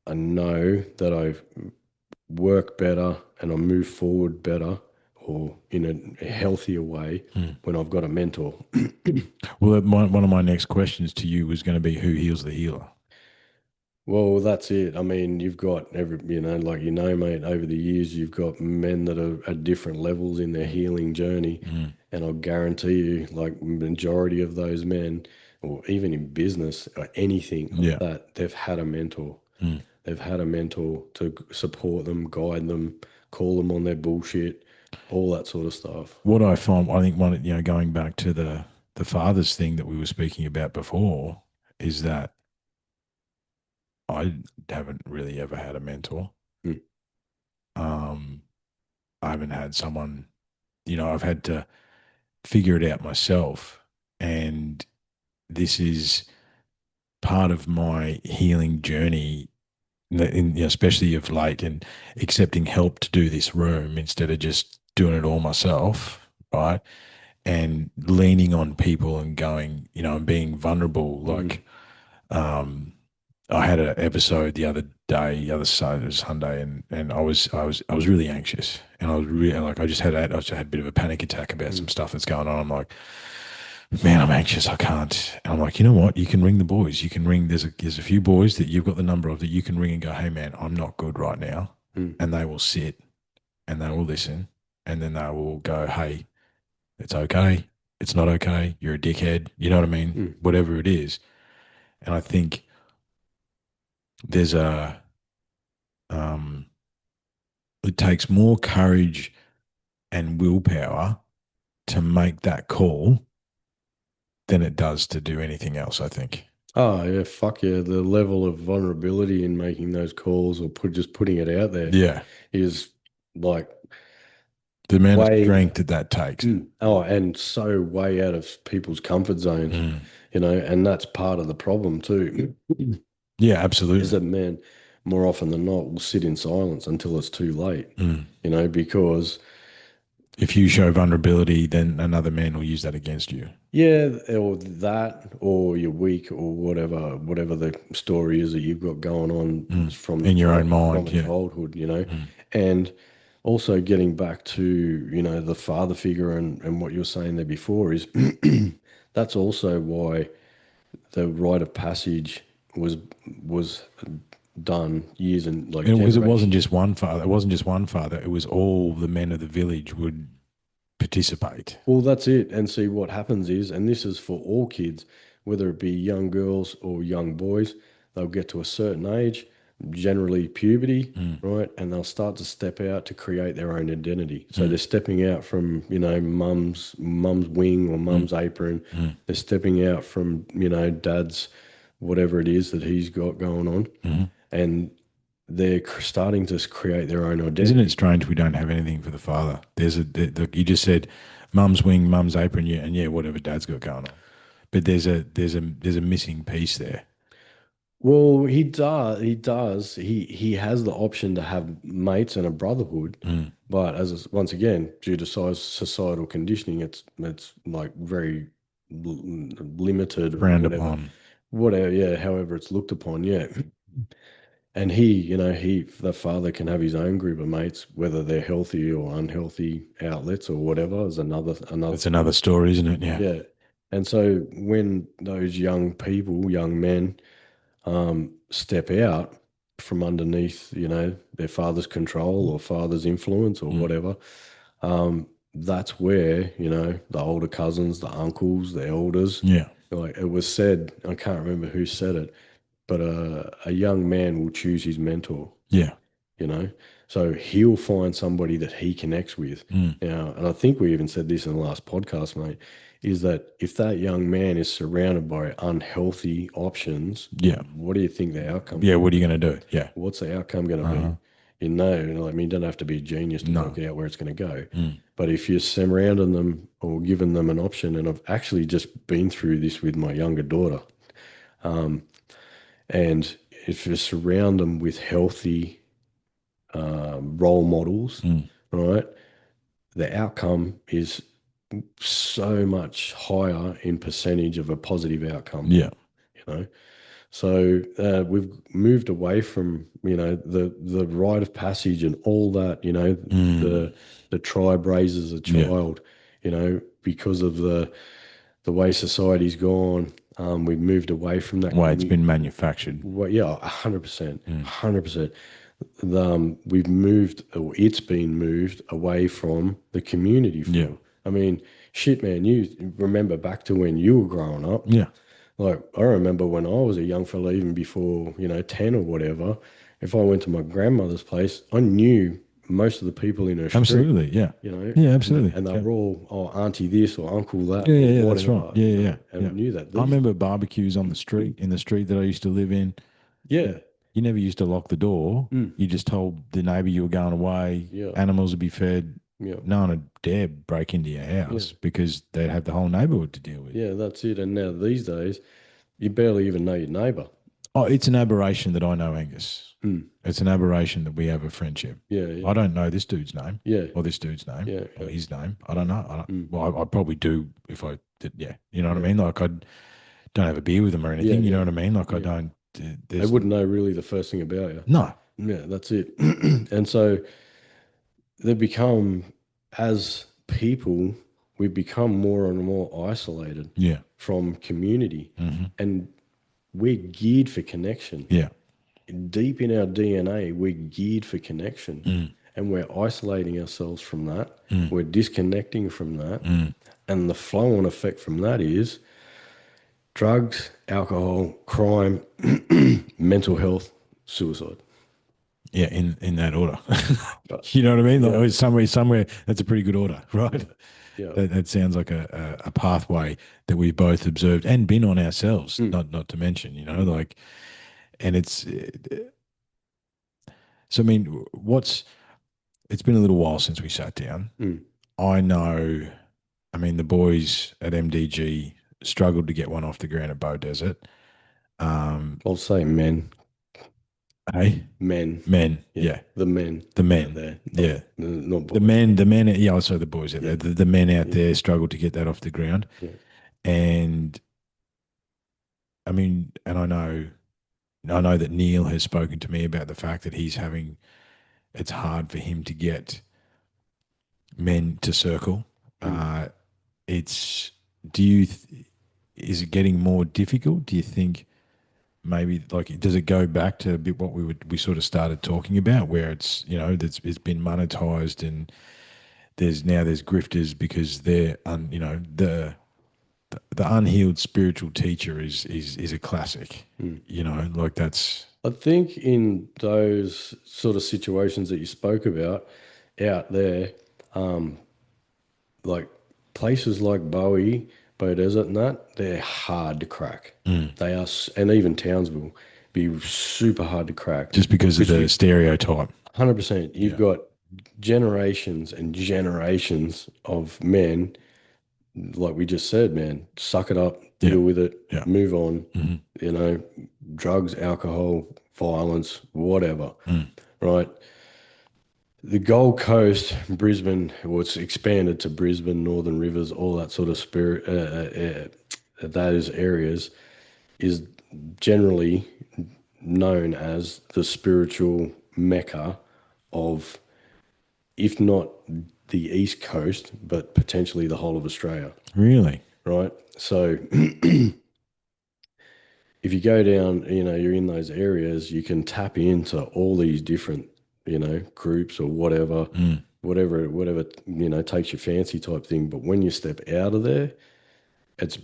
I know that I work better and I move forward better or in a healthier way Mm. when I've got a mentor. Well, one of my next questions to you was going to be who heals the healer. Well, that's it. I mean, you've got like, mate, over the years, you've got men that are at different levels in their Mm. healing journey. Mm. And I'll guarantee you, like, majority of those men, or even in business or anything like Yeah. that, they've had a mentor. Mm. They've had a mentor to support them, guide them, call them on their bullshit, all that sort of stuff. What I find, I think going back to the father's thing that we were speaking about before, is that I haven't really ever had a mentor. Mm. Um, I haven't had someone, I've had to figure it out myself. And this is part of my healing journey, especially of late, and accepting help to do this room instead of just doing it all myself, right? And leaning on people and going, and being vulnerable. Mm. Like, I had an episode the other day, the other Sunday, and I was really anxious, and I was really like, I just had a bit of a panic attack about Mm. some stuff that's going on. I'm like, man, I'm anxious. I can't. And I'm like, you know what? You can ring the boys. You can ring. There's a few boys that you've got the number of that you can ring and go, hey man, I'm not good right now, Mm. and they will sit and they will listen, and then they will go, hey, it's okay. It's not okay. You're a dickhead. You know what I mean? Mm. Whatever it is. And I think there's um, it takes more courage and willpower to make that call than it does to do anything else, I think. Oh yeah, fuck yeah. The level of vulnerability in making those calls or just putting it out there Yeah. is like The amount of way strength that takes. and so way out of people's comfort zones, Mm. and that's part of the problem too, Yeah, is absolutely. that men more often than not will sit in silence until it's too late, Mm. because If you show vulnerability, then another man will use that against you. yeah, or that, or you're weak, or whatever the story is that you've got going on Mm. from the In your own from mind. a Yeah. childhood, Mm. and also getting back to the father figure and what you were saying there before is that's also why the rite of passage was done years and like Because it generations. wasn't just one father. It wasn't just one father. It was all the men of the village would participate. Well, that's it. And see what happens is, and this is for all kids, whether it be young girls or young boys, they'll get to a certain age, generally puberty, Mm. right? And they'll start to step out to create their own identity. So Mm. they're stepping out from, mum's wing or Mm. mum's apron. Mm. They're stepping out from, dad's whatever it is that he's got going on. Mm. And they're starting to create their own Isn't it identity. strange we don't have anything for the father? You just said mum's wing, mum's apron, yeah, and yeah, whatever dad's got going on. But there's a missing piece there. Well, he does. He does. He has the option to have mates and a brotherhood, Mm. but once again, due to societal conditioning, it's like very limited or Frowned whatever, upon. whatever. Yeah, however it's looked upon. Yeah, and the father can have his own group of mates, whether they're healthy or unhealthy outlets or whatever, is another That's another thing. story, isn't it? Yeah. Yeah, and so when those young people, young men step out from underneath, their father's control or father's influence or Mm. whatever, that's where, the older cousins, the uncles, the elders, Yeah. like it was said, I can't remember who said it, but a young man will choose his mentor, Yeah. you know. So he'll find somebody that he connects with. Mm. Now, and I think we even said this in the last podcast, mate, is that if that young man is surrounded by unhealthy options, Yeah. what do you think the outcome's Yeah. going to What are you be? going to do? Yeah. What's the outcome going to Uh-huh. be? I mean, you don't have to be a genius to No. work out where it's going to go. Mm. But if you're surrounding them or giving them an option, and I've actually just been through this with my younger daughter, and if you surround them with healthy role models, Mm. right, the outcome is so much higher in percentage of a positive outcome, Yeah. you know. So we've moved away from, the rite of passage and all that, Mm. the tribe raises a Yeah. child, because of the way society's gone. We've moved away from that. Way it's been manufactured. Well, yeah, 100%, Mm. 100%. We've moved, or it's been moved away from the community Yeah. feel. I mean, shit, man, you remember back to when you were growing up. Yeah. Like, I remember when I was a young fella, even before, 10 or whatever, if I went to my grandmother's place, I knew most of the people in her street, Absolutely. Yeah. you know, Yeah. and Absolutely. and they Yeah. were all, oh, auntie this or uncle that Yeah. or Yeah. Yeah. That's right. whatever, Yeah. Yeah. Yeah. and Yeah. knew that. I These, remember barbecues on the street, in the street that I used to live in. yeah, You never used to lock the door. mm, You just told the neighbour you were going away. yeah, Animals would be fed. yeah, No one would dare break into your yeah. house because they'd have the whole neighbourhood to deal with. Yeah, that's it. And now these days, you barely even know your neighbor. Oh, it's an aberration that I know Angus. Mm. It's an aberration that we have a friendship. Yeah, I yeah, don't know this dude's name yeah, or this dude's name yeah, or yeah. his name. I don't know. Mm. Well, I probably do if I did. Yeah, you know what I Yeah, mean. Like I don't have a beer with him or yeah, anything. You know yeah, what I mean. Like I yeah. don't. They There's wouldn't know really the first thing about you. no. Yeah, that's it. And so they become, as people, we become more and more isolated Yeah. from community. Hmm. And we're geared for connection. Yeah. Deep in our DNA, we're geared for connection. Mm. And we're isolating ourselves from that. Mm. We're disconnecting from that. Mm. And the flow on effect from that is drugs, alcohol, crime, mental health, suicide. Yeah, in that order. But You know what I mean? Like yeah, oh, somewhere that's a pretty good order, right? yeah, That sounds like a pathway that we both observed and been on ourselves. mm, Not to mention, like, and it's so. I mean, it's been a little while since we sat down. mm. I know. I mean, the boys at MDG struggled to get one off the ground at Bow Desert. Um, I'll say men, hey, men, men, yeah, yeah, the men the out men, there, yeah. not The boys. men, the men, yeah, also the boys out Yeah, there. The men out yeah, there struggled to get that off the ground. yeah, And I mean, and I know that Neil has spoken to me about the fact that it's hard for him to get men to circle. mm. Uh, it's, do you, is it getting more difficult? Do you think maybe like, does it go back to a bit what we sort of started talking about where it's been monetized and there's grifters because the unhealed spiritual teacher is a classic. Mm. Like that's I think in those sort of situations that you spoke about out there, um, like places like Bow Desert and that, they're hard to crack. They are, and even Townsville, be super hard to crack just because of because the stereotype. 100%, you've Yeah. got generations and generations of men like we just said, man, suck it up, Yeah. deal with it, Yeah. move on. Hmm. You know, drugs, alcohol, violence, whatever, Mm. right? The Gold Coast, Brisbane, well, it's expanded to Brisbane, Northern Rivers, all that sort of spirit, those areas is generally known as the spiritual mecca of, if not the East Coast, but potentially the whole of Australia, Really? right? So if you go down, you're in those areas, you can tap into all these different, groups or whatever, Mm. whatever, takes your fancy type thing. But when you step out of there, it's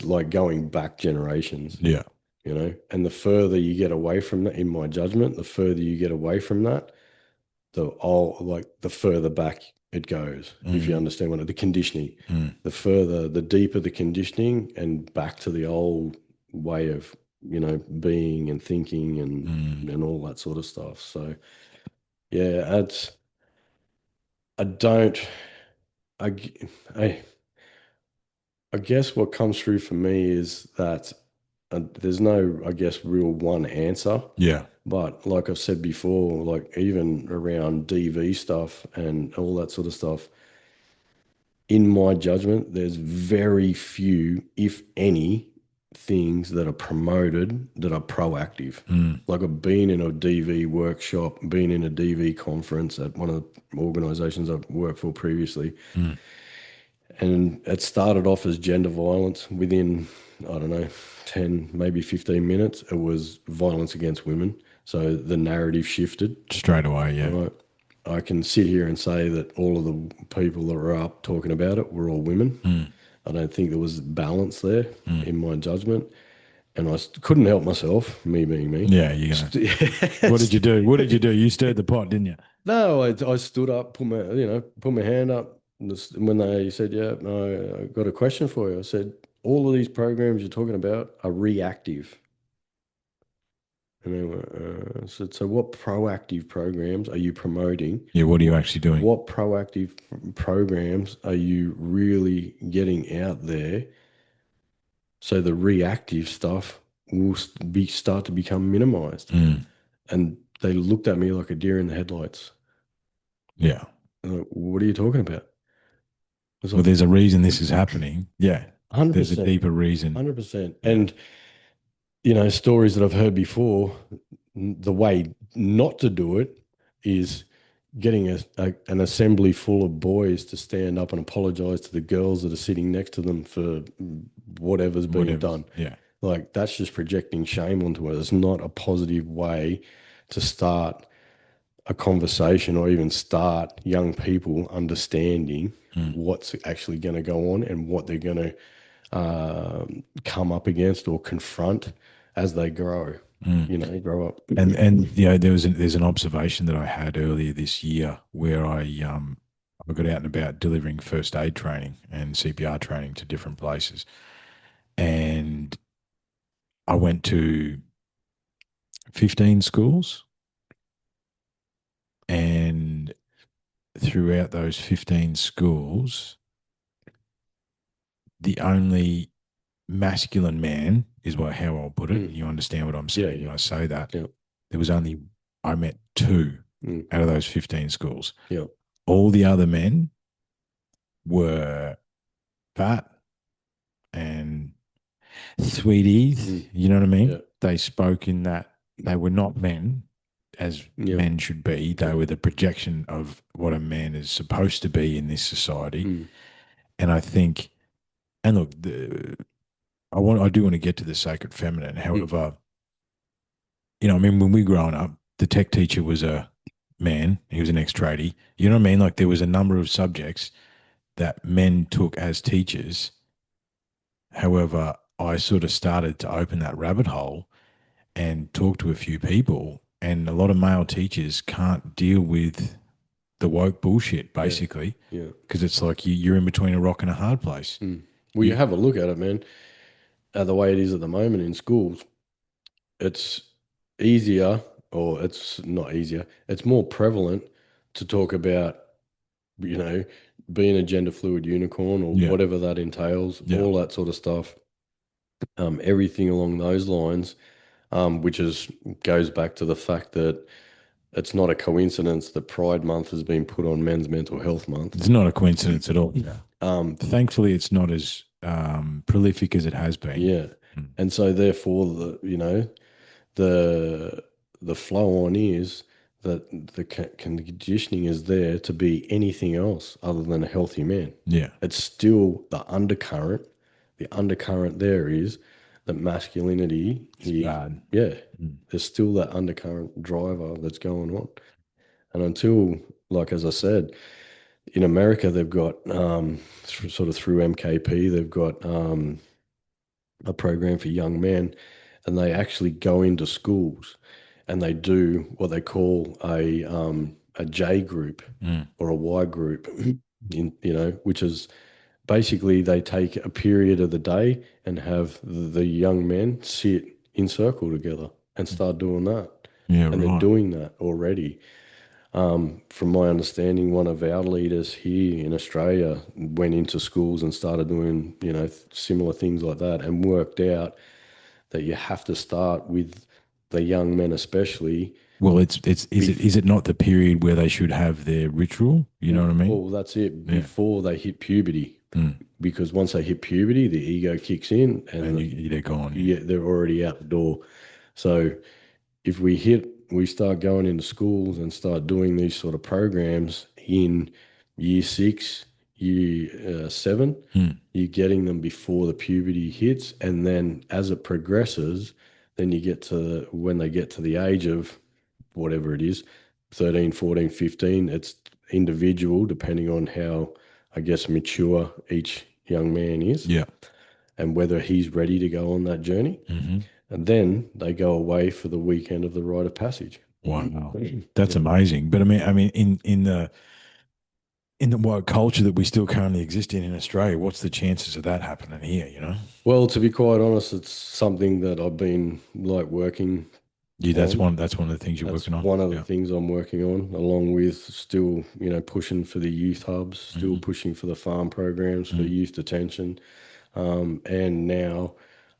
like going back generations, Yeah. and the further you get away from that, in my judgment, the further you get away from that, the further back it goes, if you Mm. understand the conditioning, Mm. the deeper the conditioning and back to the old way of, being and thinking Mm. and all that sort of stuff. So yeah, I don't, I, g- I guess what comes through for me is that there's no, I guess, real one answer. Yeah. But like I've said before, like even around DV stuff and all that sort of stuff, in my judgment, there's very few, if any, things that are promoted that are proactive. Mm. Like I've been in a DV workshop, been in a DV conference at one of the organizations I've worked for previously, Mm. and it started off as gender violence. Within, I don't know, 10, maybe 15 minutes, it was violence against women. So the narrative shifted, Straight away. Yeah. right? I can sit here and say that all of the people that were up talking about it were all women. Mm. I don't think there was balance there Mm. in my judgment. And couldn't help myself, me being me. Yeah. You're gonna. What did you do? What did you do? You stirred the pot, didn't you? No, I stood up, put my hand up. When they said, "Yeah, no, I got a question for you," I said, "All of these programs you're talking about are reactive." And they were, I said, "So what proactive programs are you promoting? Yeah. What are you What, actually doing? what proactive programs are you really getting out there so the reactive stuff will start to become minimized?" Mm. And they looked at me like a deer in the headlights. Yeah. Like, what are you talking about? I was Well, like, there's a reason this is happening. Yeah. There's a 100%, deeper reason. 100%. Yeah. And, stories that I've heard before, the way not to do it is getting an assembly full of boys to stand up and apologize to the girls that are sitting next to them for whatever's being Whatever's. done. Yeah. Like, that's just projecting shame onto it. It's not a positive way to start a conversation or even start young people understanding Mm. what's actually going to go on and what they're going to come up against or confront as they grow, Mm. grow up. And there's an observation that I had earlier this year where I got out and about delivering first aid training and CPR training to different places, and I went to 15 schools, and throughout those 15 schools, the only masculine man is how I'll put it. Mm. You understand what I'm Yeah, saying yeah, when I say that. yeah. There was only I met two Mm. out of those 15 schools. Yeah. All the other men were fat and sweeties. Mm. You know what I Yeah. mean? They spoke in that they were not men as Yeah. men should be. They Yeah. were the projection of what a man is supposed to be in this society. Mm. And I think, and look, I do want to get to the sacred feminine. Mm. However, I mean, when we growing up, the tech teacher was a man. He was an ex-tradie. You know what I mean? Like there was a number of subjects that men took as teachers. However, I sort of started to open that rabbit hole and talk to a few people, and a lot of male teachers can't deal with the woke bullshit, Yeah. basically, Yeah. because it's like you're in between a rock and a hard place. Mm. Well, you You, have a look at it, man. The way it is at the moment in schools, it's easier, or it's not easier, it's more prevalent to talk about you know, being a gender fluid unicorn or Yeah. whatever that entails, Yeah. all that sort of stuff, everything along those lines, which is goes back to the fact that it's not a coincidence that Pride Month has been put on Men's Mental Health Month. It's not a coincidence at all. Yeah. Um, Thankfully, it's not as prolific as it has been. yeah, Mm. and so therefore the the flow on is that the conditioning is there to be anything else other than a healthy man. Yeah. It's still the undercurrent. The undercurrent there is that masculinity. It's bad. Yeah, Mm. there's still that undercurrent driver that's going on. And until, like as I said, in America they've got sort of through MKP they've got a program for young men, and they actually go into schools and they do what they call a J group Mm. or a Y group, which is basically they take a period of the day and have the young men sit in circle together and start doing that. Yeah. And they're Right. doing that already. From my understanding, one of our leaders here in Australia went into schools and started doing, similar things like that and worked out that you have to start with the young men, especially. Well, it's is it not the period where they should have their ritual? You know what I mean? Well, that's it Yeah. before they hit puberty, Mm. because once they hit puberty, the ego kicks in And and they're gone. Yeah. they're already out the door. So if we start going into schools and start doing these sort of programs in year six, year seven, Mm. you're getting them before the puberty hits. And then as it progresses, then you get to when they get to the age of whatever it is, 13, 14, 15, it's individual depending on how, I guess, mature each young man is Yeah. and whether he's ready to go on that journey. Hmm. And then they go away for the weekend of the rite of passage. Wow. You That's know? amazing. But I mean, in the woke culture that we still currently exist in Australia, what's the chances of that happening here? You know? Well, to be quite honest, it's something that I've been like working Yeah. That's on. one. That's one of the things you're That's working on. one of the Yeah. things I'm working on, along with still, pushing for the youth hubs, still Hmm. pushing for the farm programs for Mm. youth detention, and now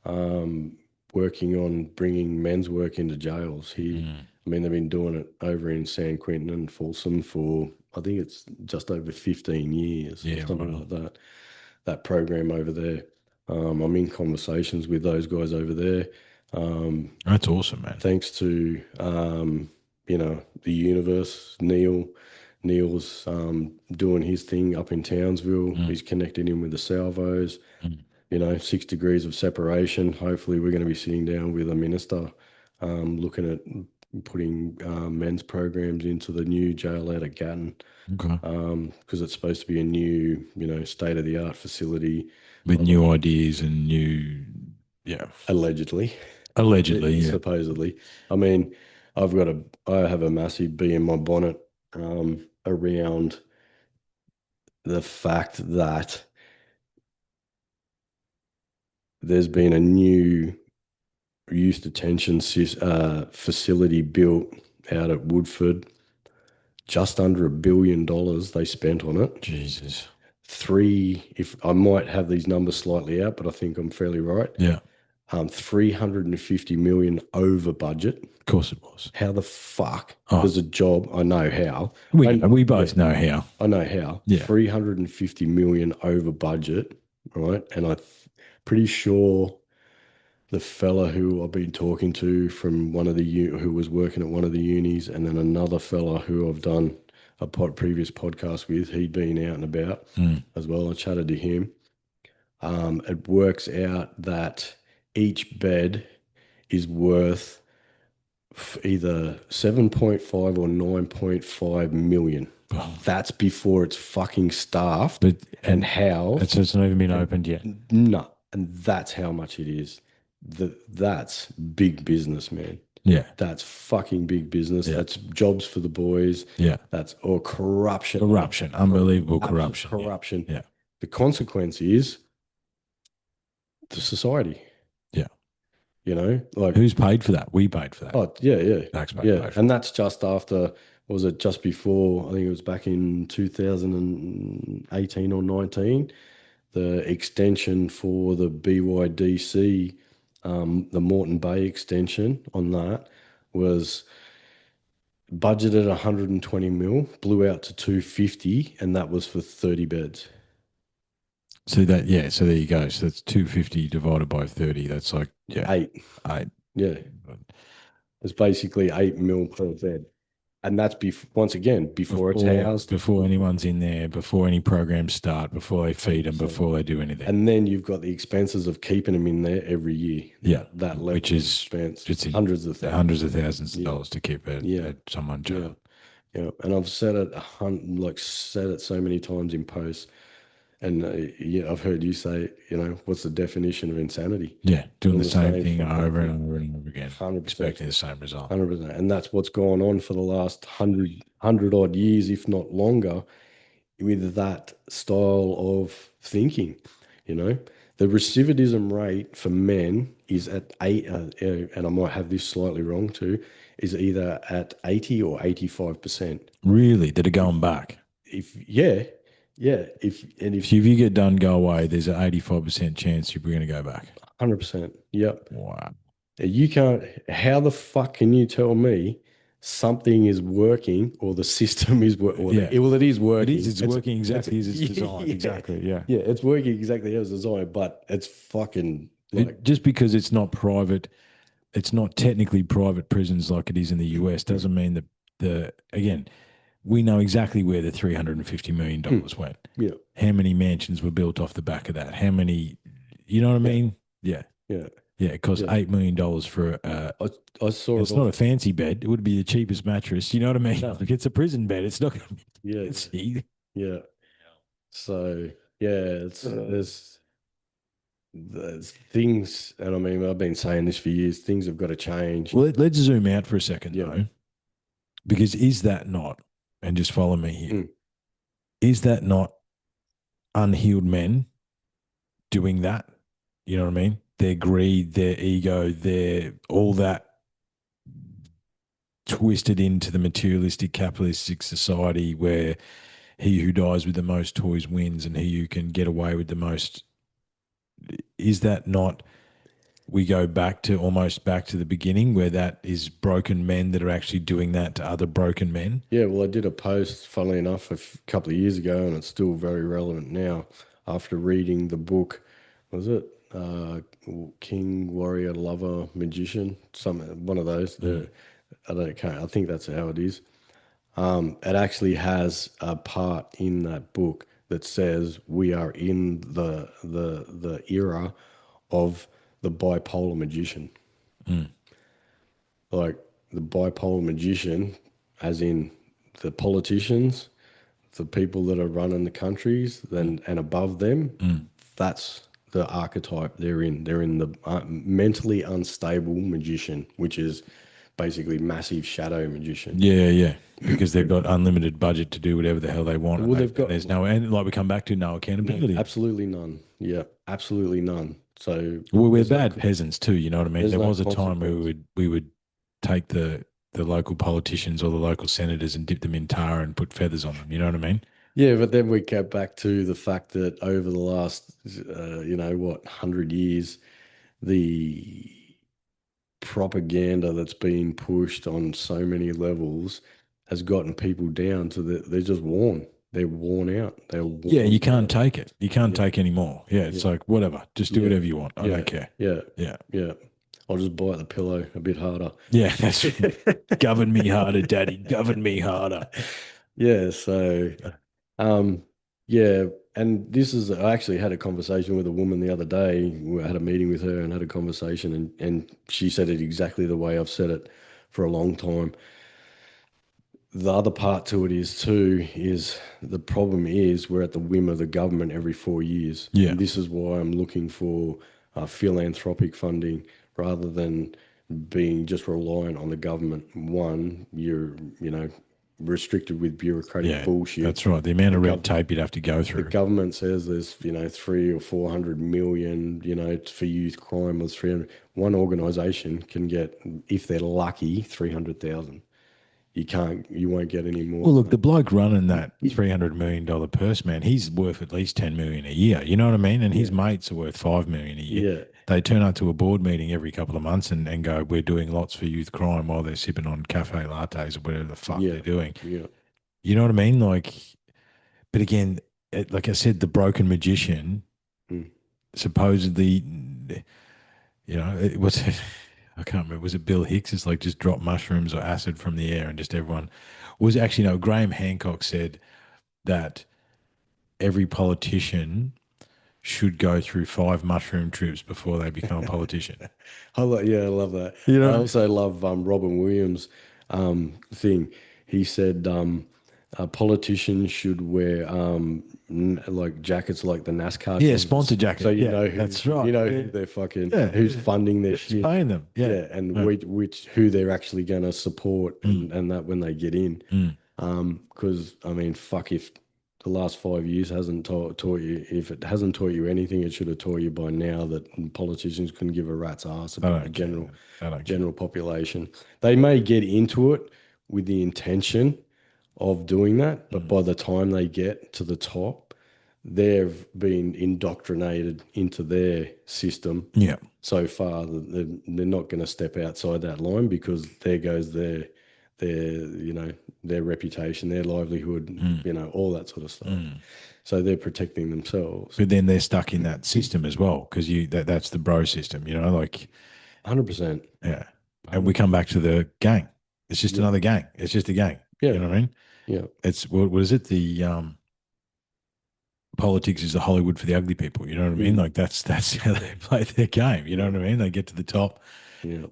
um, working on bringing men's work into jails here. Mm. I mean, they've been doing it over in San Quentin and Folsom for, I think it's just over 15 years or Yeah. something Wow. like that, that program over there. I'm in conversations with those guys over there. Um, That's awesome, man. Thanks to, the universe, Neil. Neil's doing his thing up in Townsville. Mm. He's connected in with the Salvos. Mm. 6 degrees of separation. Hopefully, we're going to be sitting down with a minister, looking at putting men's programs into the new jail out at Gatton, Okay. because it's supposed to be a new, state of the art facility, With new ideas and new, yeah, allegedly, allegedly, yeah. supposedly. I mean, I have a massive bee in my bonnet around the fact that there's been a new youth detention facility built out at Woodford. Just under $1 billion they spent on it. Jesus. If I might have these numbers slightly out, but I think I'm fairly right. Yeah. 350 million over budget. Of course it was. How the fuck Oh, does a job? I know how. we Yeah, both know how. I know how. Yeah. 350 million over budget, right? And pretty sure the fella who I've been talking to from one of who was working at one of the unis, and then another fella who I've done a previous podcast with, he'd been out and about Mm. as well. I chatted to him. It works out that each bed is worth either 7.5 or 9.5 million. Oh, That's before it's fucking staffed but and and housed. it's not even been And opened yet. no, and that's how much it is. That's big business, man. Yeah. That's fucking big business. Yeah. That's jobs for the boys. Yeah. That's or corruption. Corruption. Unbelievable Absolute corruption. Yeah. corruption. Yeah. The consequence is the society. Yeah. Like Who's paid for that? We paid for that. oh yeah, yeah, Taxpayer yeah, paid for and that. that's just after was it just before, I think it was back in 2018 or 19, the extension for the BYDC, the Moreton Bay extension on that was budgeted 120 mil, blew out to 250, and that was for 30 beds. So that, yeah, so there you go. So that's 250 divided by 30. That's like, yeah, Eight. eight. Yeah. It's basically 8 mil per bed. And that's once again before it's housed. Before anyone's in there, before any programs start, before they feed them, 100%. before they do anything. And then you've got the expenses of keeping them in there every year. Yeah, That level which of is expense. just Hundreds of thousands of Yeah. dollars to keep Yeah. someone Yeah. jail. Yeah. And I've said it like said it so many times in posts. And yeah, I've heard you say, what's the definition of insanity? Yeah, doing the same thing fucking over and thing. over and over again, 100%. expecting the same result. 100%. And that's what's gone on for the last hundred odd years, if not longer, with that style of thinking. You know, the recidivism rate for men is at eight, and I might have this slightly wrong too, is either at 80 or 85%. Really, that are going back. If yeah, yeah, if So if you get done, go away, there's an 85% chance you're going to go back. 100%, yep. Wow. You can't, how the fuck can you tell me something is working or the system is working? Yeah. Well, it is It working. is. It's working exactly as it's designed. Yeah, Exactly. Yeah. yeah, it's working exactly as designed, but it's fucking like, Just because it's not private, it's not technically private prisons like it is in the US, doesn't mean that again, we know exactly where the $350 million went. yeah, How many mansions were built off the back of that? How many, you know what I yeah, mean? Yeah. yeah, Yeah. It cost yeah. $8 million for I saw it's it not a off. fancy bed. It would be the cheapest mattress. You know what I mean? No, Like it's a prison bed. It's not going to be yeah, fancy. yeah. So yeah, there's things, and I mean, I've been saying this for years. Things have got to change. Well, let's zoom out for a second, Yeah. though, because is that not, and just follow me here, Mm. is that not unhealed men doing that? You know what I mean? Their greed, their ego, their all that twisted into the materialistic capitalistic society where he who dies with the most toys wins and he who can get away with the most. Is that not, we go back to almost back to the beginning where that is broken men that are actually doing that to other broken men? Yeah, well, I did a post, funnily enough, a couple of years ago, and it's still very relevant now after reading the book. Was it King, Warrior, Lover, Magician? One of those. I don't can't. I think that's how it is. It actually has a part in that book that says we are in the era of the bipolar magician. Like the bipolar magician, as in the politicians, the people that are running the countries, and above them, that's the archetype they're in. They're in the mentally unstable magician, which is basically massive shadow magician. Yeah, yeah. Because they've got unlimited budget to do whatever the hell they want. Well, they've got there's no, and like we come back to, no accountability. absolutely none. Yeah, absolutely none. So Well, we're there's no, bad peasants too. You know what I mean? there's There no was a time where consequence. we would take the local politicians or the local senators and dip them in tar and put feathers on them. You know what I mean? Yeah, but then we get back to the fact that over the last, 100 years, the propaganda that's been pushed on so many levels has gotten people down to they're just worn. They're worn out. They're Yeah, worn you can't down. take it. You can't Yeah, take any more. Yeah, it's yeah, like whatever. Just do yeah, whatever you want. I yeah, don't care. yeah, Yeah. yeah. I'll just bite the pillow a bit harder. Yeah, that's govern me harder, daddy. Govern me harder. Yeah, so um yeah, and this is I actually had a conversation with a woman the other day. We had a meeting with her and had a conversation, and she said it exactly the way I've said it for a long time. The other part to it is too is the problem is we're at the whim of the government every 4 years. Yeah. And this is why I'm looking for philanthropic funding rather than being just reliant on the government. One, you're restricted with bureaucratic Yeah, bullshit. that's right. The amount The of red gov tape you'd have to go the through. government says there's 300 or 400 million for youth crime. Was 300. One organisation can get, if they're lucky, 300,000. you won't get any more Well, than look, the that. bloke running that $300 million purse, man, he's worth at least 10 million a year. You know what I mean? And his Yeah, mates are worth 5 million a year. yeah, They turn up to a board meeting every couple of months and go, "We're doing lots for youth crime," while they're sipping on cafe lattes or whatever the fuck yeah, they're doing. yeah. You know what I mean? Like, but again, like I said, the broken magician Mm. supposedly, it was, I can't remember, was it Bill Hicks? It's like just drop mushrooms or acid from the air and just everyone was actually, no, Graham Hancock said that every politician should go through 5 mushroom trips before they become a politician. Yeah, I love that. You I know? also love Robin Williams thing. He said politicians should wear like jackets like the NASCAR Yeah, drivers, sponsor so jacket. you Yeah, know who that's right. Yeah, they're fucking yeah, who's yeah. funding their Who's shit. paying them? Yeah. Yeah, and Yeah. which who they're actually going to support Mm, and that when they get in. mm. Because I mean, fuck, if the last 5 years hasn't taught you, if it hasn't taught you anything, it should have taught you by now that politicians couldn't give a rat's ass I about the don't care, man. I don't care. general population. They may get into it with the intention of doing that, but Mm. by the time they get to the top, they've been indoctrinated into their system Yeah. so far that they're not going to step outside that line because there goes their reputation, their livelihood, Mm, all that sort of stuff. mm. So they're protecting themselves. But then they're stuck in that system as well because that's the bro system, like 100%. yeah. And we come 100%. back to the gang. It's just Yeah. another gang. It's just a gang. You Yeah. know what I mean? Yeah. It's what is it? The politics is the Hollywood for the ugly people. You know what I mean? Mm. Like that's how they play their game. You know Yeah. what I mean? They get to the top. Yeah.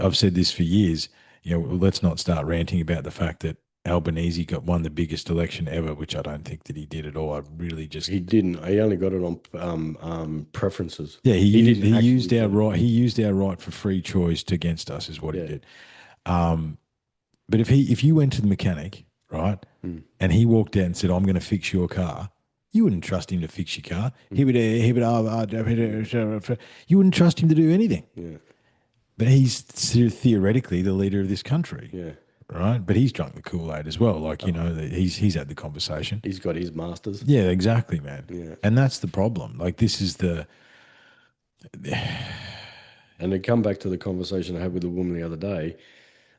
I've said this for years. Let's not start ranting about the fact that Albanese won the biggest election ever, which I don't think that he did at all. I really just He didn't. He only got it on preferences. yeah, He didn't he actually used our get it. right. He used our right for free choice against us, is what he Yeah. did. Um, but if you went to the mechanic, right, Mm. and he walked out and said, "I'm going to fix your car," you wouldn't trust him to fix your car. You wouldn't trust him to do anything. Yeah. But he's theoretically the leader of this country, Yeah. right? But he's drunk the Kool-Aid as well. Like, Oh, he's had the conversation. he's got his masters. Yeah, exactly, man. Yeah. And that's the problem. Like, this is the And to come back to the conversation I had with a woman the other day,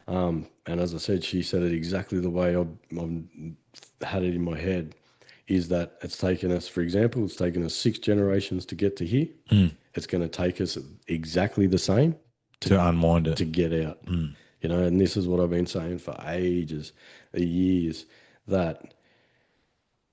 and as I said, she said it exactly the way I've had it in my head, is that it's taken us, for example, it's taken us 6 generations to get to here. mm, It's going to take us exactly the same to unwind it. to get out. Mm, And this is what I've been saying for ages, years, that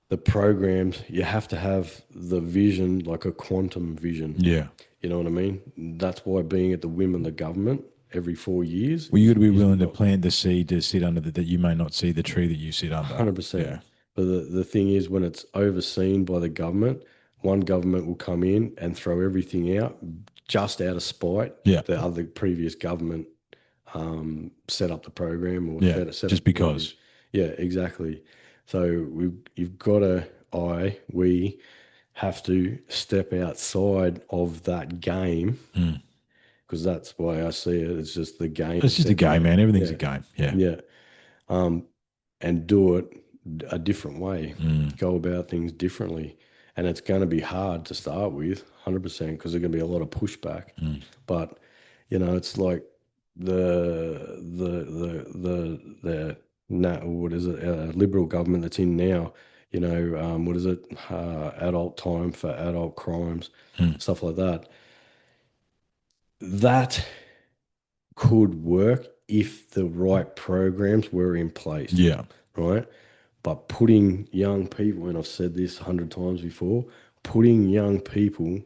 the programs, you have to have the vision, like a quantum vision. yeah. You know what I mean? That's why being at the whim of the government every 4 years Well, you got to be is willing to not plant the seed to sit under that you may not see the tree that you sit under. 100%. Yeah. But the thing is, when it's overseen by the government, one government will come in and throw everything out just out of spite. Yeah. The other previous government set up the program or Yeah. set Just up whatever it is. because. Yeah, exactly. So you've got to, we have to step outside of that game Mm. because that's why I see it. It's just the game. It's just a game, man. Everything's a Yeah, game. Yeah. yeah. Um, and do it a different way. Mm. Go about things differently, and it's going to be hard to start with, 100%, because there's going to be a lot of pushback. Mm. But it's like what is it? Liberal government that's in now. What is it? Adult time for adult crimes, Mm. stuff like that. That could work if the right programs were in place, Yeah. right? But putting young people, and I've said this 100 times before, putting young people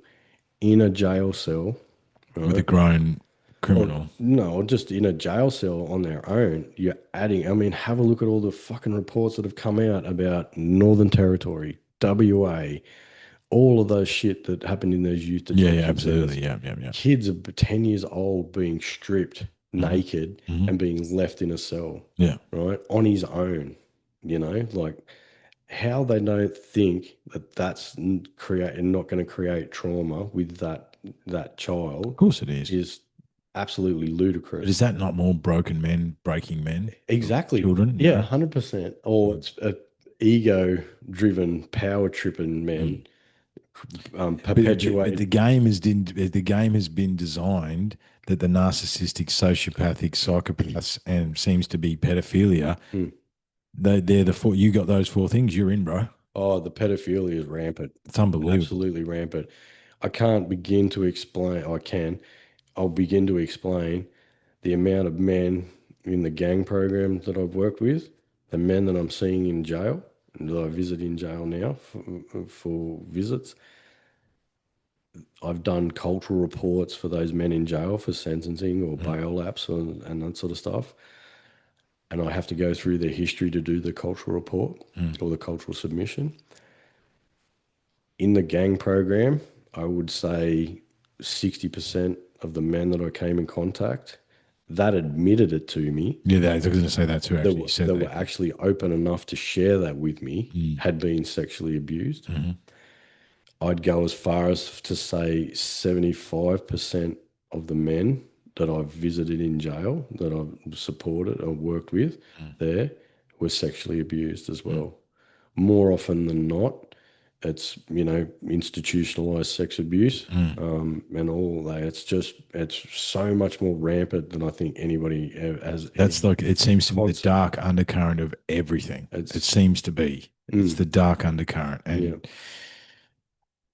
in a jail cell, With a right? grown Or criminal. no, or just in a jail cell on their own, you're adding, I mean, have a look at all the fucking reports that have come out about Northern Territory, WA, all of those shit that happened in those youth Yeah, yeah, detention centers. absolutely. Yeah, yeah, yeah. Kids of 10 years old being stripped naked Mhm. and being left in a cell, Yeah. right? On his own, like how they don't think that that's not going to create trauma with that Of child course it is. is absolutely But is ludicrous. that not more broken men breaking men, Exactly. children? You Yeah, know. 100%. Or Mm. it's a ego-driven, power-tripping Mm. men But perpetuate. the game has been designed that the narcissistic, sociopathic, psychopaths, and seems to be pedophilia. Mm. They're the four. You got those four things. You're in, bro. Oh, the pedophilia is rampant, It's unbelievable. absolutely rampant. I can't begin to explain. I can. I'll begin to explain the amount of men in the gang program that I've worked with, the men that I'm seeing in jail, that I visit in jail now for visits. I've done cultural reports for those men in jail for sentencing or Mm, bail lapse and that sort of stuff. And I have to go through their history to do the cultural report mm. or the cultural submission. In the gang program, I would say 60% of the men that I came in contact that admitted it to me, Yeah, I was going to say that too. that Actually, you were, said that were that. actually open enough to share that with me, Mm, had been sexually abused. mhm, I'd go as far as to say 75% of the men that I've visited in jail, that I've supported or worked with mm, there, were sexually abused as mm, well. More often than not, it's, institutionalized sex abuse, mm. and all that. It's so much more rampant than I think anybody has That's any like it seems to be the concept. dark undercurrent of everything. It It's, seems to be. It's mm, the dark undercurrent, yeah, and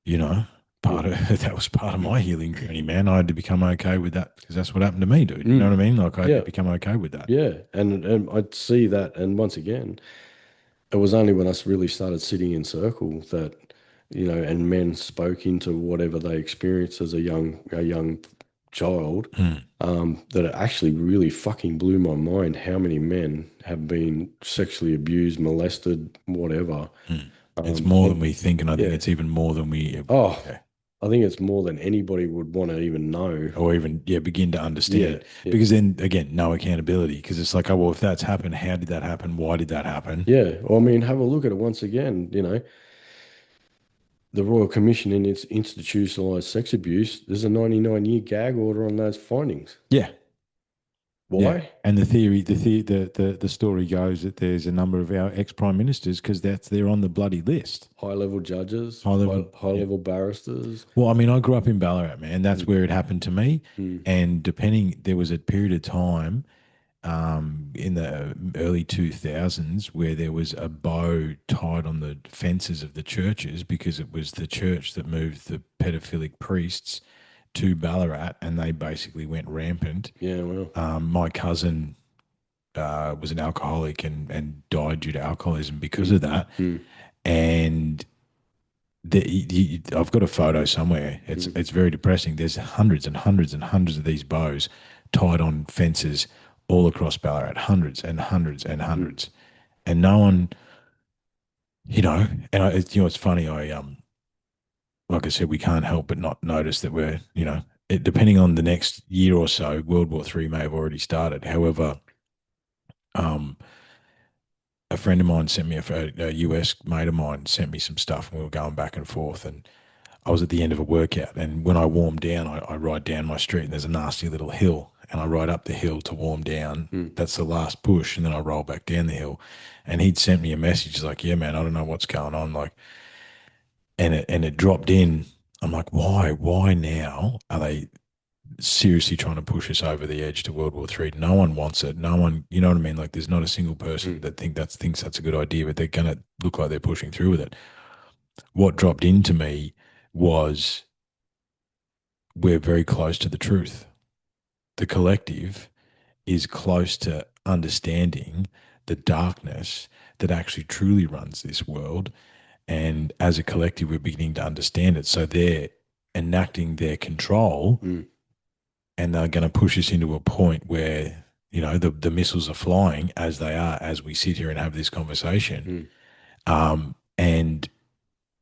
you know, yeah, part of that was part of my healing journey, man. I had to become okay with that because that's what happened to me, dude. You know what mm, I mean? Like I had to yeah, become okay with that. yeah. And I'd see that, and once again, it was only when I really started sitting in circle that, and men spoke into whatever they experienced as a young child, Mm, that it actually really fucking blew my mind how many men have been sexually abused, molested, whatever. mm. It's more than And we think, and I think yeah, it's even more than we, oh, yeah, I think it's more than anybody would want to even know. or even begin to Yeah, understand. yeah, Because then again, no accountability. Because it's like, oh well, if that's happened, how did that happen? Why did that happen? yeah. Well, I mean, have a look at it once again. The Royal Commission in its institutionalized sex abuse, there's a 99-year gag order on those findings. Yeah, yeah. Why? And the story goes that there's a number of our ex prime ministers because they're on the bloody list. High level judges, High high, level, high yeah. level barristers. Well, I mean, I grew up in Ballarat, man. That's Mm, where it happened to me. mm, And there was a period of time in the early 2000s where there was a bow tied on the fences of the churches because it was the church that moved the pedophilic priests to Ballarat and they basically went rampant. yeah, well. My cousin was an alcoholic and died due to alcoholism because Mm, of that. mm, And I've got a photo somewhere. It's mm, it's very depressing. There's hundreds and hundreds and hundreds of these bows tied on fences all across Ballarat, hundreds and hundreds and mm, hundreds, and no one, And it's funny. Like I said, we can't help but not notice that depending on the next year or so, World War III may have already started. However, um, a friend of mine sent me a US mate of mine sent me some stuff, and we were going back and forth, and I was at the end of a workout, and when I warm down, I ride down my street, and there's a nasty little hill, and I ride up the hill to warm down. mm. That's the last push, and then I roll back down the hill. And he'd sent me a message he's like, "Yeah, man, I don't know what's going on." Like, and it dropped in. I'm like, why? Why now are they seriously trying to push us over the edge to World War III? No one wants it. No one, you know what I mean? Like, there's not a single person Mm. that thinks that's a good idea, but they're gonna look like they're pushing through with it. What dropped into me was we're very close to the truth. The collective is close to understanding the darkness that actually truly runs this world. And as a collective, we're beginning to understand it. So they're enacting their control Mm, and they're going to push us into a point where, the missiles are flying as they are, as we sit here and have this conversation. mm. And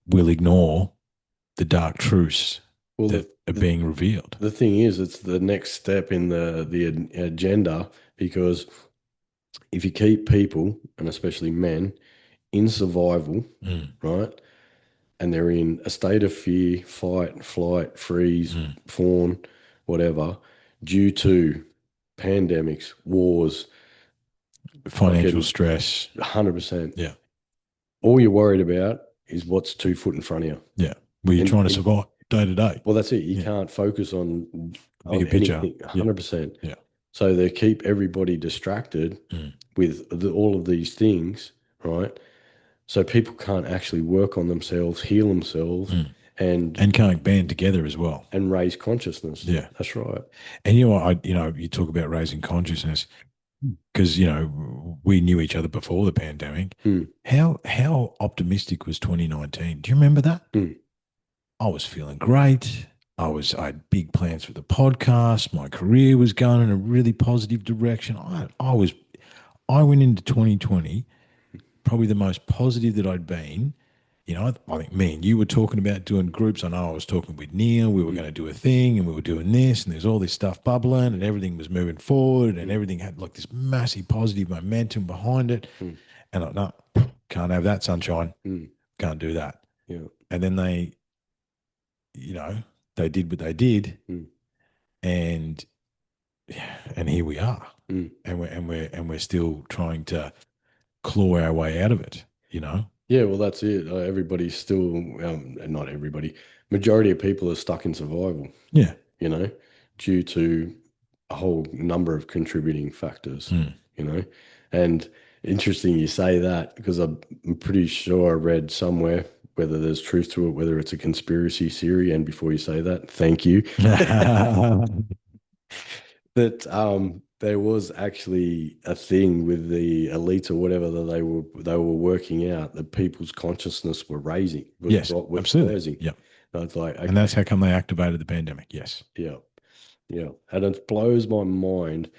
we'll ignore the dark truths Well, that are the being revealed. the thing is, it's the next step in the agenda, because if you keep people, and especially men, in survival, Mm, right, and they're in a state of fear, fight, flight, freeze, mm, fawn, whatever, due to pandemics, wars, Financial fucking stress. 100%. Yeah. All you're worried about is what's 2 foot in front of you. Yeah. Where you're trying to And survive day to day. well, that's it. You Yeah. can't focus on Bigger picture. anything Yeah. 100%. Yeah. So they keep everybody distracted Mm. with all of these things, right? So people can't actually work on themselves, heal themselves, Mm. and And can't band together as well. raise consciousness. Yeah. That's right. And you know, you talk about raising consciousness because we knew each other before the pandemic. Mm, How optimistic was 2019? Do you remember that? mm, I was feeling great. I had big plans for the podcast. My career was going in a really positive direction. I went into 2020 probably the most positive that I'd been. I think me and you were talking about doing groups. I know I was talking with Neil. We were mm, going to do a thing and we were doing this, and there's all this stuff bubbling and everything was moving forward and mm, everything had like this massive positive momentum behind it. mm, And no, can't have that sunshine. mm. Can't do that. Yeah. And then you know, they did what they did, Mm, and here we are, mm. and we're still trying to claw our way out of it. You know? Yeah, well, that's it. Everybody's still, not everybody, majority of people are stuck in survival, Yeah. you know, due to a whole number of contributing factors, Mm. you know. And interesting you say that because I'm pretty sure I read somewhere whether there's truth to it, whether it's a conspiracy theory. And before you say that, thank you. That there was actually a thing with the elites or whatever that they were working out that people's consciousness were raising Yes, was absolutely. rising. Yeah. So it's like, And that's okay, how come they activated the pandemic. Yes. yeah, yeah, and it blows my mind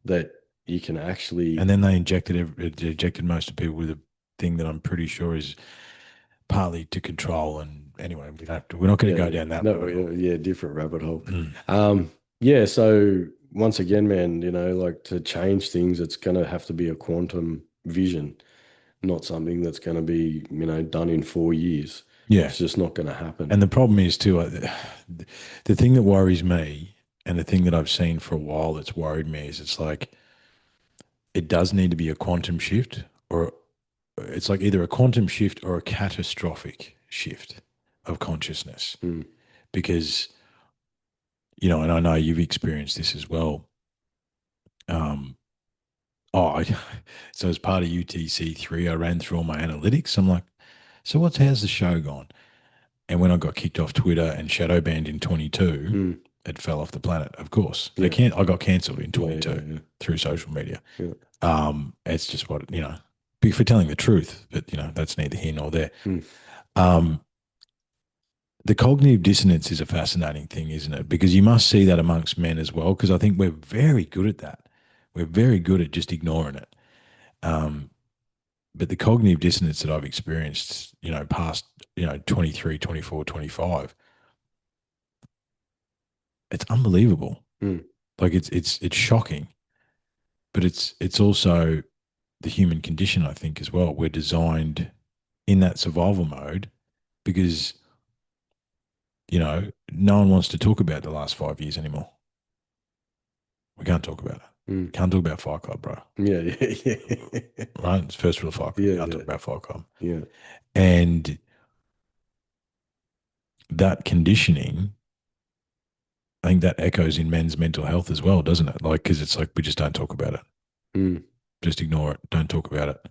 that you can And actually, then they injected most of people with a thing that I'm pretty sure is partly to control. And anyway, we're not going to yeah, go down that no, rabbit hole. yeah, different rabbit hole. Mm. Yeah, so once again, man, like to change things, it's gonna have to be a quantum vision, not something that's going to be, done in 4 years. Yeah. It's just not going to happen. And the problem is too, the thing that worries me, and the thing that I've seen for a while that's worried me is it's like it does need to be a quantum shift, or it's like either a quantum shift or a catastrophic shift of consciousness. Mm, Because, and I know you've experienced this as well. Um, oh, so as part of UTC3, I ran through all my analytics. I'm like, so how's the show gone? And when I got kicked off Twitter and shadow banned in 22, mm, it fell off the planet. Of course, yeah, I got cancelled in yeah, yeah, 22 yeah, through social media. yeah. It's just for telling the truth, but that's neither here nor there. Mm, Um, the cognitive dissonance is a fascinating thing, isn't it? Because you must see that amongst men as well. Because I think we're very good at that. We're very good at just ignoring it. Um, but the cognitive dissonance that I've experienced, past, 23, 24, 25, it's unbelievable. mm, Like it's shocking, but it's also the human condition, I think, as well. We're designed in that survival mode because, no one wants to talk about the last 5 years anymore. We can't talk about it. mm. Can't talk about Fight Club, bro. Yeah, yeah, yeah. Right? It's first rule of Fight Club. Yeah, You can't yeah, talk about Fight Club. yeah. And that conditioning, I think that echoes in men's mental health as well, doesn't it? Like, because it's like we just don't talk about it. Mm, Just ignore it. Don't talk about it.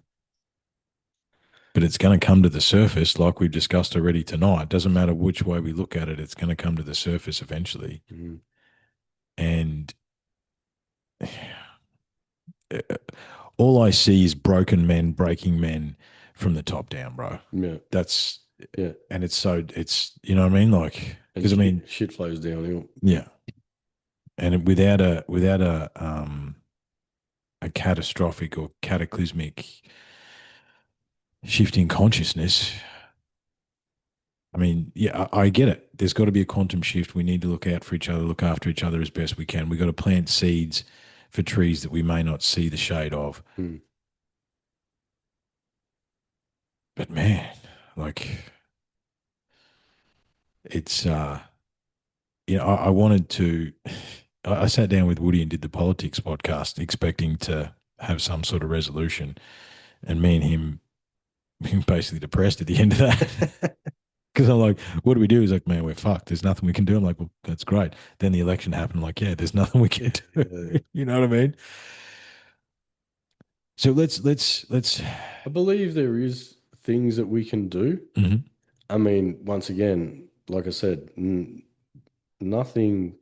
But it's going to come to the surface, like we've discussed already tonight. Doesn't matter which way we look at it, it's going to come to the surface eventually. mm, And all I see is broken men breaking men from the top down, bro. yeah, That's yeah. and it's you know what I mean, like And because I mean shit flows downhill. yeah, and without a catastrophic or cataclysmic shift in consciousness, I mean, yeah, I get it. There's got to be a quantum shift. We need to look out for each other, look after each other as best we can. We've got to plant seeds for trees that we may not see the shade of. Mm, But man, like it's I wanted to I sat down with Woody and did the politics podcast, expecting to have some sort of resolution, and me and him basically depressed at the end of that. Because I'm like, what do we do? He's like, man, we're fucked. There's nothing we can do. I'm like, well, that's great. Then the election happened. I'm like, yeah, there's nothing we can do. Yeah. You know what I mean? So let's. I believe there is things that we can do. Mhm. I mean, once again, like I said, nothing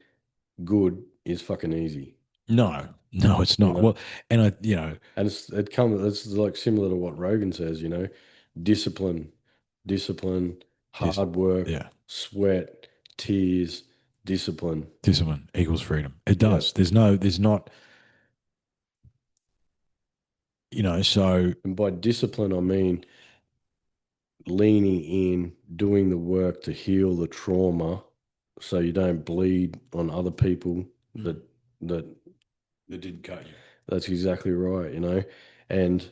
good is fucking easy, No, it's you not. know. Well, and And it's like similar to what Rogan says, discipline, discipline, this, hard work, yeah, sweat, tears, discipline. discipline equals freedom. It Yeah. does. There's not, so And by discipline, I mean leaning in, doing the work to heal the trauma so you don't bleed on other people that mm, that that didn't cut you. that's exactly right. And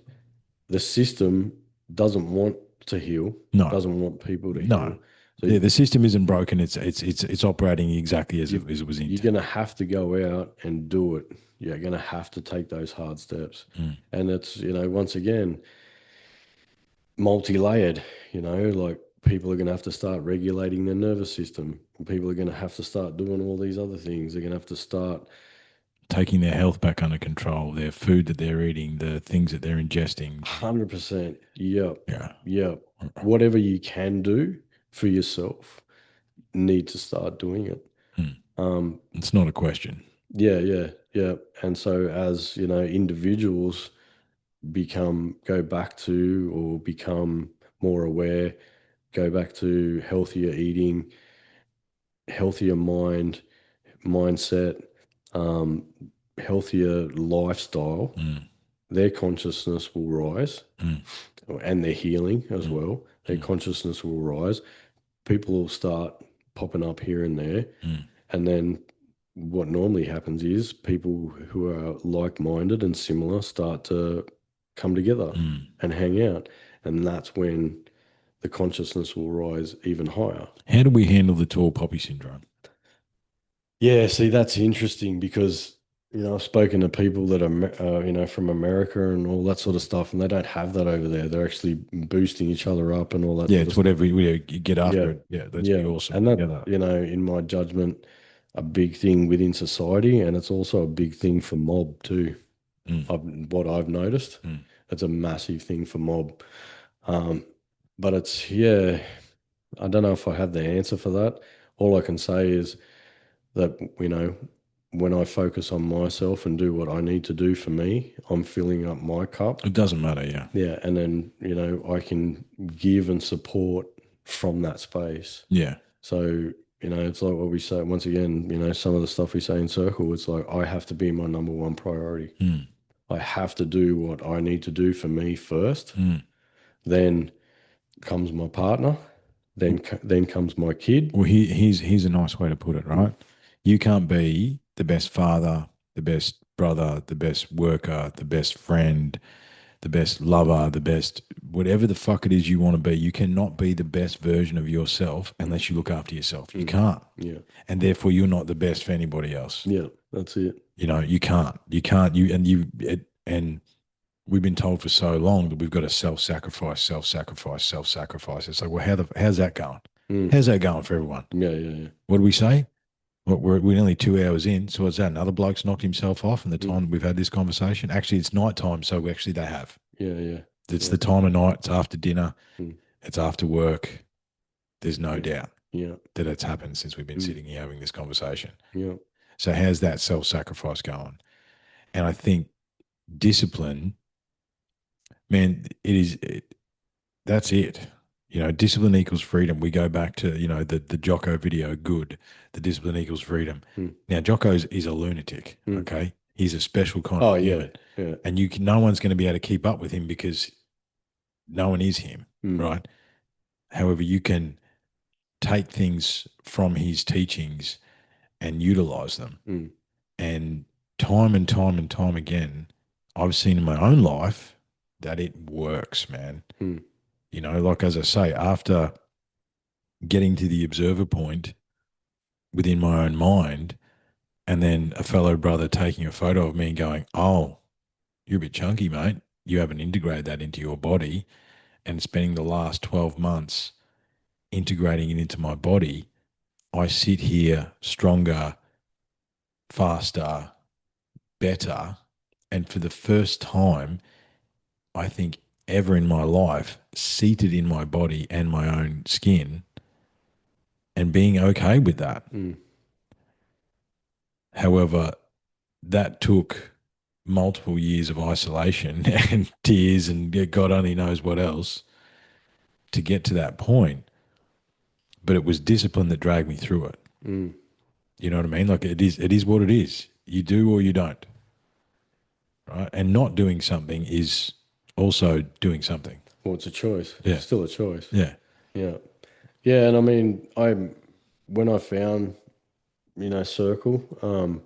the system doesn't want to heal, No, doesn't want people to no. heal. So Yeah, the system isn't broken. It's operating exactly as you've it was you're intended. gonna have to go out and do it. You're gonna have to take those hard steps. Mm, And it's, once again, multi-layered, like people are going to have to start regulating their nervous system. People are going to have to start doing all these other things. They're going to have to start taking their health back under control, their food that they're eating, the things that they're ingesting. 100%. Yep. Yeah. Yep. Whatever you can do for yourself, need to start doing it. Mm. Um, It's not a question. yeah, yeah, yeah. And so as, individuals go back to or become more aware, go back to healthier eating, healthier mindset, um, healthier lifestyle, Mm, their consciousness will rise, mm, and their healing as mm, well. Their mm, consciousness will rise. People will start popping up here and there. mm, And then what normally happens is people who are like minded and similar start to come together mm. and hang out. And that's when the consciousness will rise even higher. How do we handle the tall poppy syndrome? Yeah, see, that's interesting because, I've spoken to people that are, from America and all that sort of stuff, and they don't have that over there. They're actually boosting each other up and all that Yeah, sort of it's stuff. whatever we get Yeah, after it. Yeah, let's be yeah. awesome And that, together. in my judgment, a big thing within society, and it's also a big thing for mob too. Mm, What I've noticed, mm. it's a massive thing for mob. Um, but it's, yeah, I don't know if I have the answer for that. All I can say is that, when I focus on myself and do what I need to do for me, I'm filling up my cup. It doesn't matter. Yeah, Yeah. And then, I can give and support from that space. yeah, So, it's like what we say once again, some of the stuff we say in circle, it's like I have to be my number one priority. mm, I have to do what I need to do for me first. mm. Then comes my partner. Then comes my kid. Well, here's a nice way to put it. Mm, Right, you can't be the best father, the best brother, the best worker, the best friend, the best lover, the best whatever the fuck it is you want to be. You cannot be the best version of yourself unless you look after yourself. You mm, can't. yeah. And therefore you're not the best for anybody else. Yeah. That's it. You can't. You can't. And we've been told for so long that we've got to self-sacrifice, self-sacrifice, self-sacrifice. It's like, well, how's that going? Mm, How's that going for everyone? yeah. Yeah. Yeah. What do we say? Well, we're nearly 2 hours in. So what's that? Another bloke's knocked himself off in the Mm, time we've had this conversation. Actually, it's night time, so actually they have. yeah. Yeah. It's Yeah. the time of night. It's after dinner. Mm, It's after work. There's no yeah. doubt Yeah. that it's happened since we've been Mm, sitting here having this conversation. yeah. So how's that self-sacrifice going? And I think discipline, man, that's it. Discipline equals freedom. We go back to, the Jocko video, good. The discipline equals freedom. Mm, Now, Jocko is a lunatic, mm. okay? He's a special kind Oh of yeah. human. Yeah. And no one's going to be able to keep up with him because no one is him, Mm, right? However, you can take things from his teachings and utilize them. mm, And time and time and time again, I've seen in my own life that it works, man. mm, Like as I say, after getting to the observer point within my own mind and then a fellow brother taking a photo of me and going, "Oh, you're a bit chunky, mate. You haven't integrated that into your body." And spending the last 12 months integrating it into my body, I sit here stronger, faster, better. And for the first time, I think ever in my life, seated in my body and my own skin and being okay with that. Mm. However, that took multiple years of isolation and tears and God only knows what else to get to that point. But it was discipline that dragged me through it. Mm. You know what I mean? Like it is what it is. You do or you don't, right? And not doing something is also doing something. Well, it's a choice. Yeah, It's still a choice. yeah, Yeah. Yeah. And I mean, when I found, Circle,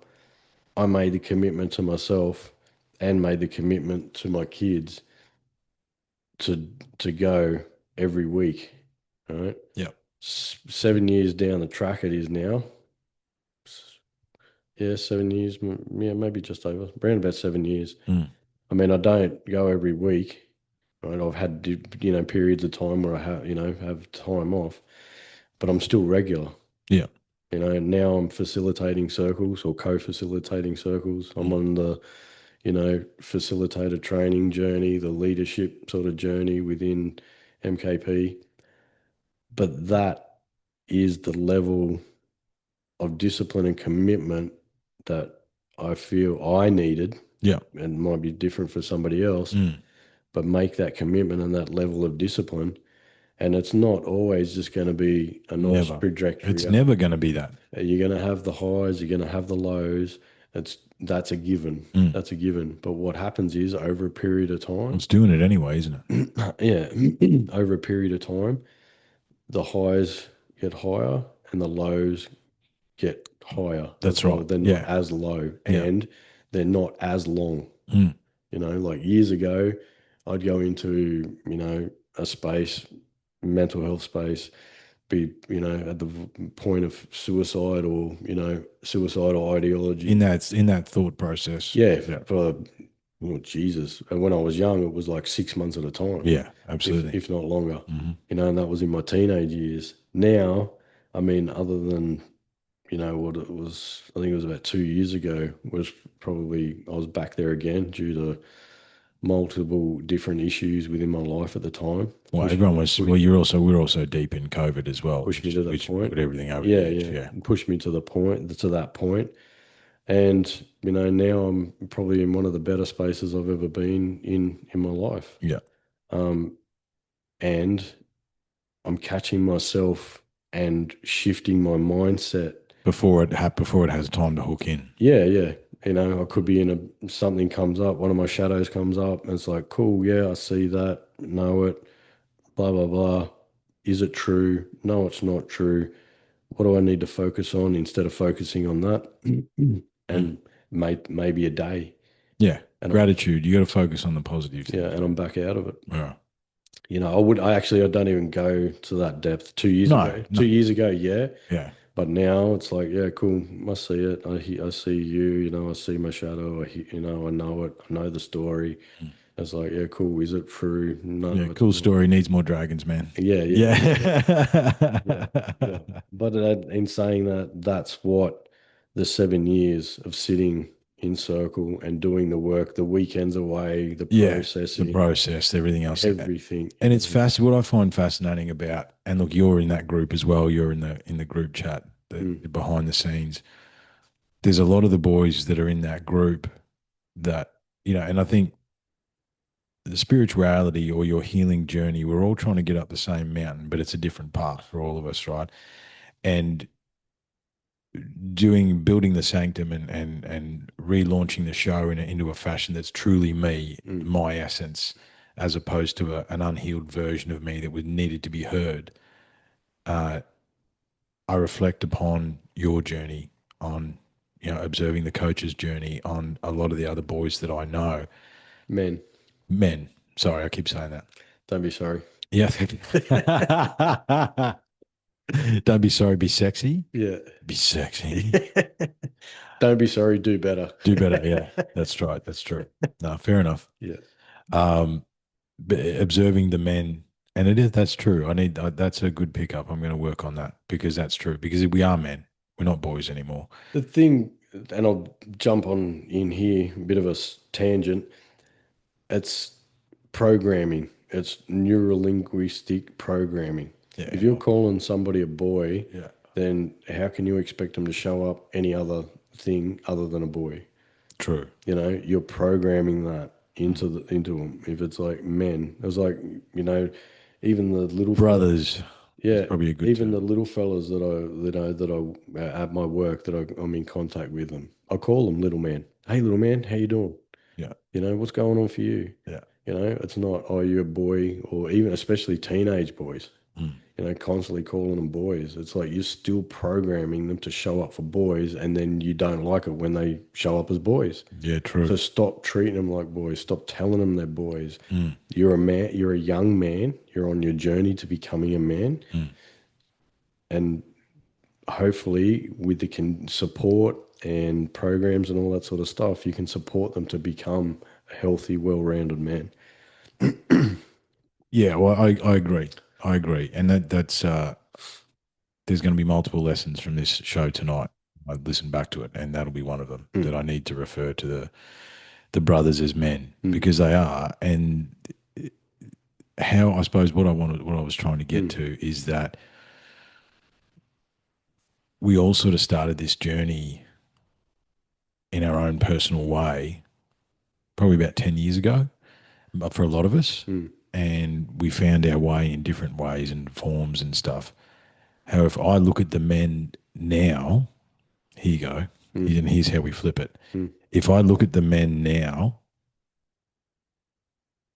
I made the commitment to myself and made the commitment to my kids to go every week. All right. yeah. 7 years down the track it is now. Yeah, 7 years. Yeah, maybe just over. Around about 7 years. Mm, I mean, I don't go every week. Right. I've had periods of time where I have time off, but I'm still regular. yeah, Now I'm facilitating circles or co-facilitating circles. I'm mm, on the facilitator training journey, the leadership sort of journey within MKP. But that is the level of discipline and commitment that I feel I needed, yeah. and might be different for somebody else, Mm, but make that commitment and that level of discipline. And it's not always just going to be a nice never. trajectory It's up. never going to be that. You're going to have the highs, you're going to have the lows. That's a given. Mm. That's a given. But what happens is over a period of time, It's doing it anyway, isn't it? yeah, over a period of time, the highs get higher and the lows get higher That's as well. right. They're not Yeah, as low yeah. and they're not as long. Mm, Like years ago, I'd go into, a space, mental health space, be, at the point of suicide or, suicidal ideology. in that thought process. Yeah, Yeah, for, oh, Jesus. And when I was young, it was like 6 months at a time, yeah, if absolutely. if not longer. Hmm. And that was in my teenage years. Now, I mean, other than, what it was, I think it was about 2 years ago, was probably I was back there again due to multiple different issues within my life at the time. Well, everyone was. Well, we're also deep in COVID as well, Pushed me to that which point. put everything over the Yeah, edge. yeah. Yeah, Pushed me to that point. And, now I'm probably in one of the better spaces I've ever been in my life. yeah. Um, and I'm catching myself and shifting my mindset. Before it has time to hook in. Yeah, yeah. I could be something comes up, one of my shadows comes up, and it's like, cool, yeah, I see that, know it, blah, blah, blah. Is it true? No, it's not true. What do I need to focus on instead of focusing on that? Mm. And maybe a day, Yeah, and gratitude. You got to focus on the positive yeah, things. and I'm back out of it. Yeah. I don't even go to that depth. 2 years No, ago, no. 2 years ago, yeah. Yeah, But now it's like, yeah, cool. I see it. I see you. I see my shadow. I know it. I know the story. mm. It's like, yeah, cool. Is it true? Yeah. No, it's Cool not. story. Needs more dragons, man. Yeah, yeah, yeah, yeah, yeah. Yeah. But in saying that, that's what the 7 years of sitting in circle and doing the work, the weekends away, the Yeah, the processing, process, everything else, everything, and it's everything. fast. What I find fascinating about, and look, you're in that group as well. You're in the group chat, the Mm, behind the scenes. There's a lot of the boys that are in that group that and I think the spirituality or your healing journey, we're all trying to get up the same mountain, but it's a different path for all of us, right? And building the sanctum and relaunching the show into a fashion that's truly me, mm. my essence, as opposed to an unhealed version of me that was needed to be heard. uh, I reflect upon your journey, on observing the coach's journey, on a lot of the other boys that I know. Men, Men, sorry, I keep saying that. don't be sorry. Yeah. Don't be sorry, be sexy. Yeah. Be sexy. Don't be sorry, do better. Do better. Yeah, that's right. That's true. No, fair enough. Yeah. Um, but observing the men, and it is that's true. That's a good pickup. I'm going to work on that because that's true. Because we are men, we're not boys anymore. The thing, and I'll jump on in here, a bit of a tangent. It's programming. It's neurolinguistic programming. If Yeah, you're calling somebody a boy, yeah, then how can you expect them to show up any other thing other than a boy? true. You know, you're programming that Mm. into them. If it's like men, it's like, you know, even the little fella, Brothers is yeah, probably a good even the term. little fellas that I at my work that I'm in contact with them, I call them little man. Hey, little man, how you doing? Yeah, You know, what's going on for you? yeah, You know, it's not, oh, you're a boy, or even especially teenage boys, mm. you know, constantly calling them boys. It's like you're still programming them to show up for boys, and then you don't like it when they show up as boys. Yeah, So true. stop treating them like boys. Stop telling them they're boys. Mm. You're a man, you're a young man. You're on your journey to becoming a man. Mm. And hopefully, with the support and programs and all that sort of stuff, you can support them to become a healthy, well rounded man. Yeah, well, I agree. I agree, and that's there's going to be multiple lessons from this show tonight. I listened back to it, and that'll be one of them that Mm, I need to refer to the brothers as men mm, because they are. And how I suppose what I was trying to get mm, to is that we all sort of started this journey in our own personal way, probably about 10 years ago, but for a lot of us, mm, and we found our way in different ways and forms and stuff. How if I look at the men now, here you go, mm, and here's how we flip it. mm, If I look at the men now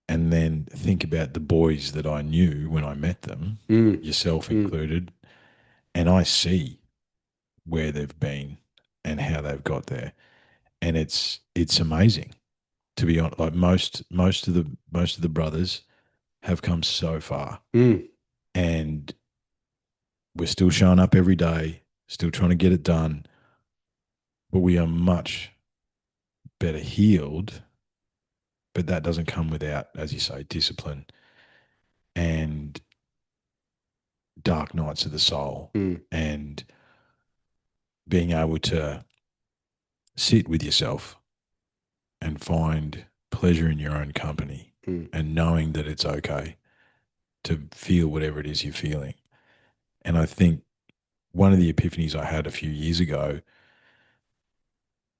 and then think about the boys that I knew when I met them, mm, yourself mm, included, and I see where they've been and how they've got there, and it's amazing to be honest. Like most of the brothers have come so far, mm, and we're still showing up every day, still trying to get it done, but we are much better healed. But that doesn't come without, as you say, discipline and dark nights of the soul mm, and being able to sit with yourself and find pleasure in your own company mm, and knowing that it's okay to feel whatever it is you're feeling. And I think one of the epiphanies I had a few years ago,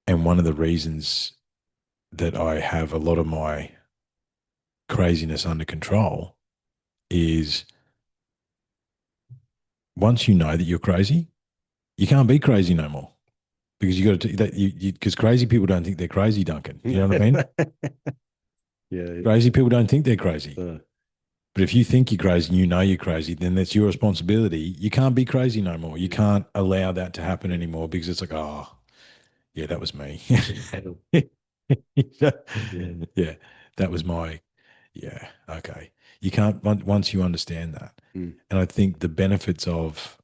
and one of the reasons that I have a lot of my craziness under control is once you know that you're crazy, you can't be crazy no more because you got to that you because crazy people don't think they're crazy, Duncan. You know what I mean? mm. Yeah. Crazy people don't think they're crazy. Uh, But if you think you're crazy and you know you're crazy, then that's your responsibility. You can't be crazy no more. You mm, can't allow that to happen mm, anymore because it's like, oh, yeah, that was me. mm. Yeah, that was my, yeah, okay. You can't, once you understand that. Mm, And I think the benefits of,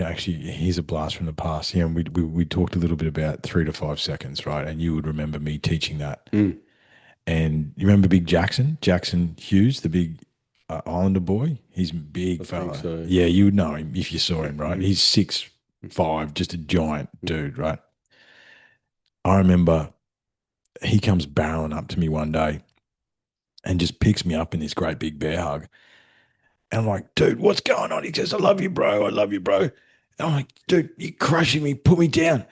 actually, here's a blast from the past. Yeah, and we talked a little bit about 3 to 5 seconds, right? And you would remember me teaching that. mm. And you remember Big Jackson Hughes, the big Islander boy? He's a I big think fella. so. Yeah, you would know him if you saw him, right? Mm, He's 6'5", just a giant mm, dude, right? I remember he comes barreling up to me one day and just picks me up in this great big bear hug. And I'm like, dude, what's going on? He says, I love you, bro. I love you, bro. And I'm like, dude, you're crushing me. Put me down.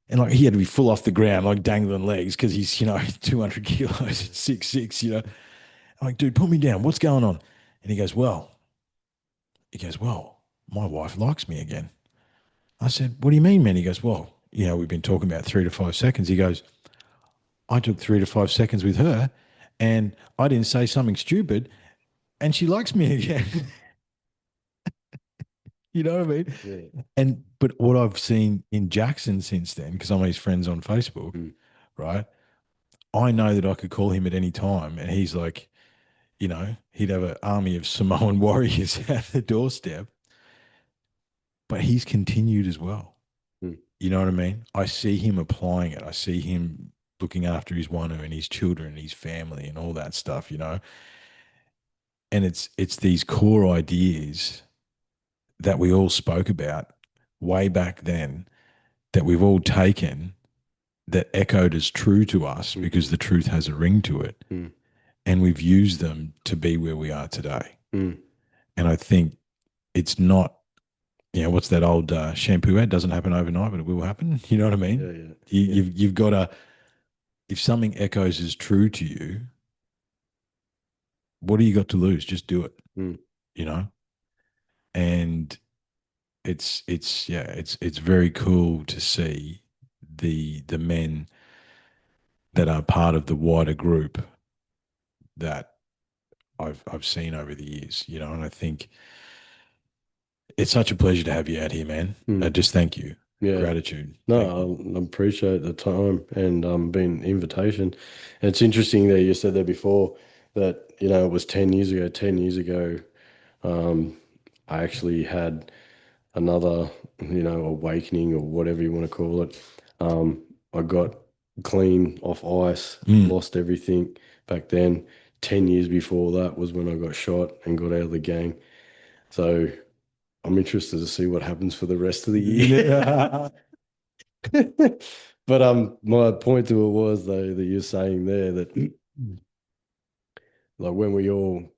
And like he had to be full off the ground, like dangling legs, because he's, 200 kilos and 6'6", I'm like, dude, put me down. What's going on? And he goes, well, my wife likes me again. I said, what do you mean, man? He goes, well, we've been talking about 3 to 5 seconds. He goes, I took 3 to 5 seconds with her and I didn't say something stupid and she likes me again. You know what I mean? yeah. But what I've seen in Jackson since then, because I'm his friends on Facebook, Mm, right? I know that I could call him at any time and he's like, he'd have an army of Samoan warriors at the doorstep, but he's continued as well. mm, You know what I mean? I see him applying it. I see him looking after his wanu and his children and his family and all that stuff. And it's these core ideas that we all spoke about way back then that we've all taken that echoed as true to us mm, because the truth has a ring to it. mm, And we've used them to be where we are today. mm. And I think it's not, what's that old shampoo ad? Doesn't happen overnight, but it will happen. You know what I Yeah, mean? yeah, You, yeah. you've got to, if something echoes as true to you, what do you got to lose? Just do it, Mm, you know? And it's very cool to see the men that are part of the wider group that I've seen over the years. And I think it's such a pleasure to have you out here, man. mm. Just thank you. Yeah. Gratitude. Thank you. No, I appreciate the time and being invitation. And it's interesting that you said that before that, it was 10 years ago. 10 years ago, um, I actually had another, awakening or whatever you want to call it. I got clean off ice, Mm. lost everything back then. 10 years before that was when I got shot and got out of the gang. So I'm interested to see what happens for the rest of the year. But my point to it was though that you're saying there that like when we all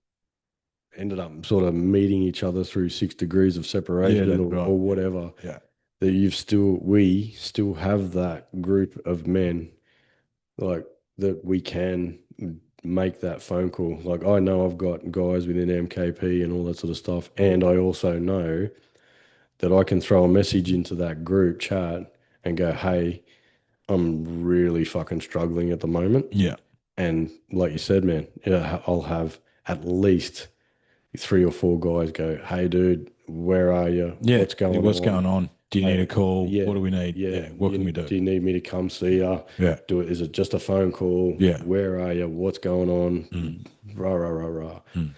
ended up sort of meeting each other through 6 degrees of Yeah, separation that's or, right. or whatever, Yeah. that we still have that group of men like that we can make that phone call. Like I know I've got guys within MKP and all that sort of stuff, and I also know that I can throw a message into that group chat and go, "Hey, I'm really fucking struggling at the moment." Yeah. And like you said, man, yeah, I'll have at least 3 or 4 guys go, "Hey, dude, where are you? Yeah. What's going What's on? going on? Do you need a Hey, call? What yeah, do we need? yeah. Yeah. What can we do? Do you need me to come see you? Yeah. Do it? Is it just a phone call? Yeah. Where are you? What's going on? Mm. Rah, rah, rah, rah." Mm.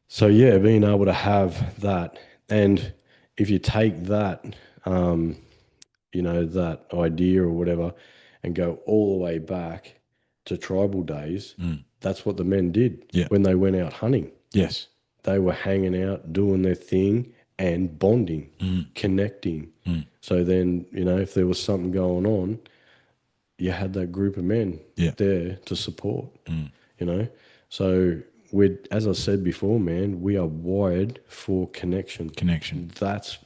So yeah, being able to have that, and if you take that, um, that idea or whatever, and go all the way back to tribal days, Mm. that's what the men did Yeah. when they went out hunting. Yes. They were hanging out, doing their thing, and bonding, Mm. connecting. Mm. So then, if there was something going on, you had that group of men Yeah. there to support, Mm. you know. So as I said before, man, we are wired for connection. Connection. That's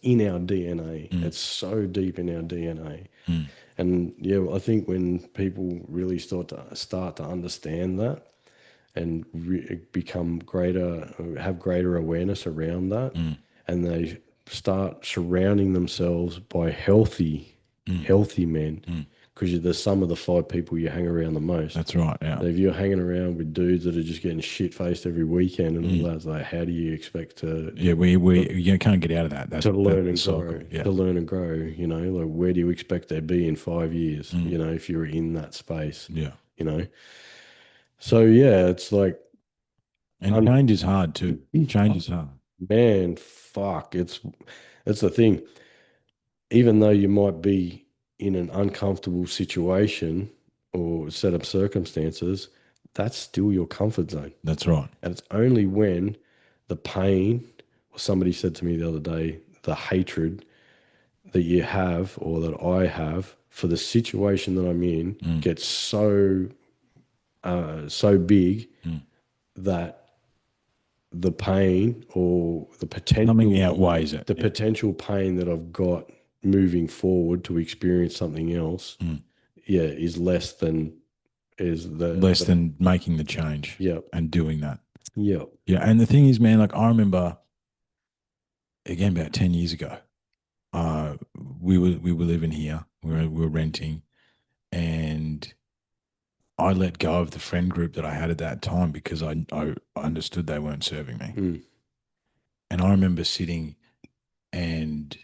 in our DNA. Mm. It's so deep in our DNA. Mm. And yeah, I think when people really start to understand that and become greater, have greater awareness around that, Mm. and they start surrounding themselves by healthy, Mm. healthy men, Mm. because you're the sum of the 5 people you hang around the most. That's right. Yeah. So if you're hanging around with dudes that are just getting shit faced every weekend and all Mm. that, it's like, how do you expect to Yeah. We you can't get out of that. That's learn the and cycle. grow, Yeah. to learn and grow? Like where do you expect to be in 5 years? Mm. If you're in that space, Yeah. you know. So yeah, it's like, And un- change is hard too. Change is hard. man, fuck, it's the thing. Even though you might be in an uncomfortable situation or set of circumstances, that's still your comfort zone. That's right. And it's only when the pain, or somebody said to me the other day, the hatred that you have or that I have for the situation that I'm in Mm. gets so big Mm. that the pain or Something outweighs it. the Yeah. potential pain that I've got moving forward to experience something else, Mm. yeah, is less than is Less the than making the change yeah, and doing that. yeah. Yeah. And the thing is, man, like I remember again about 10 years ago, uh, we were living here. We were renting, and I let go of the friend group that I had at that time because I understood they weren't serving me. Mm, And I remember sitting and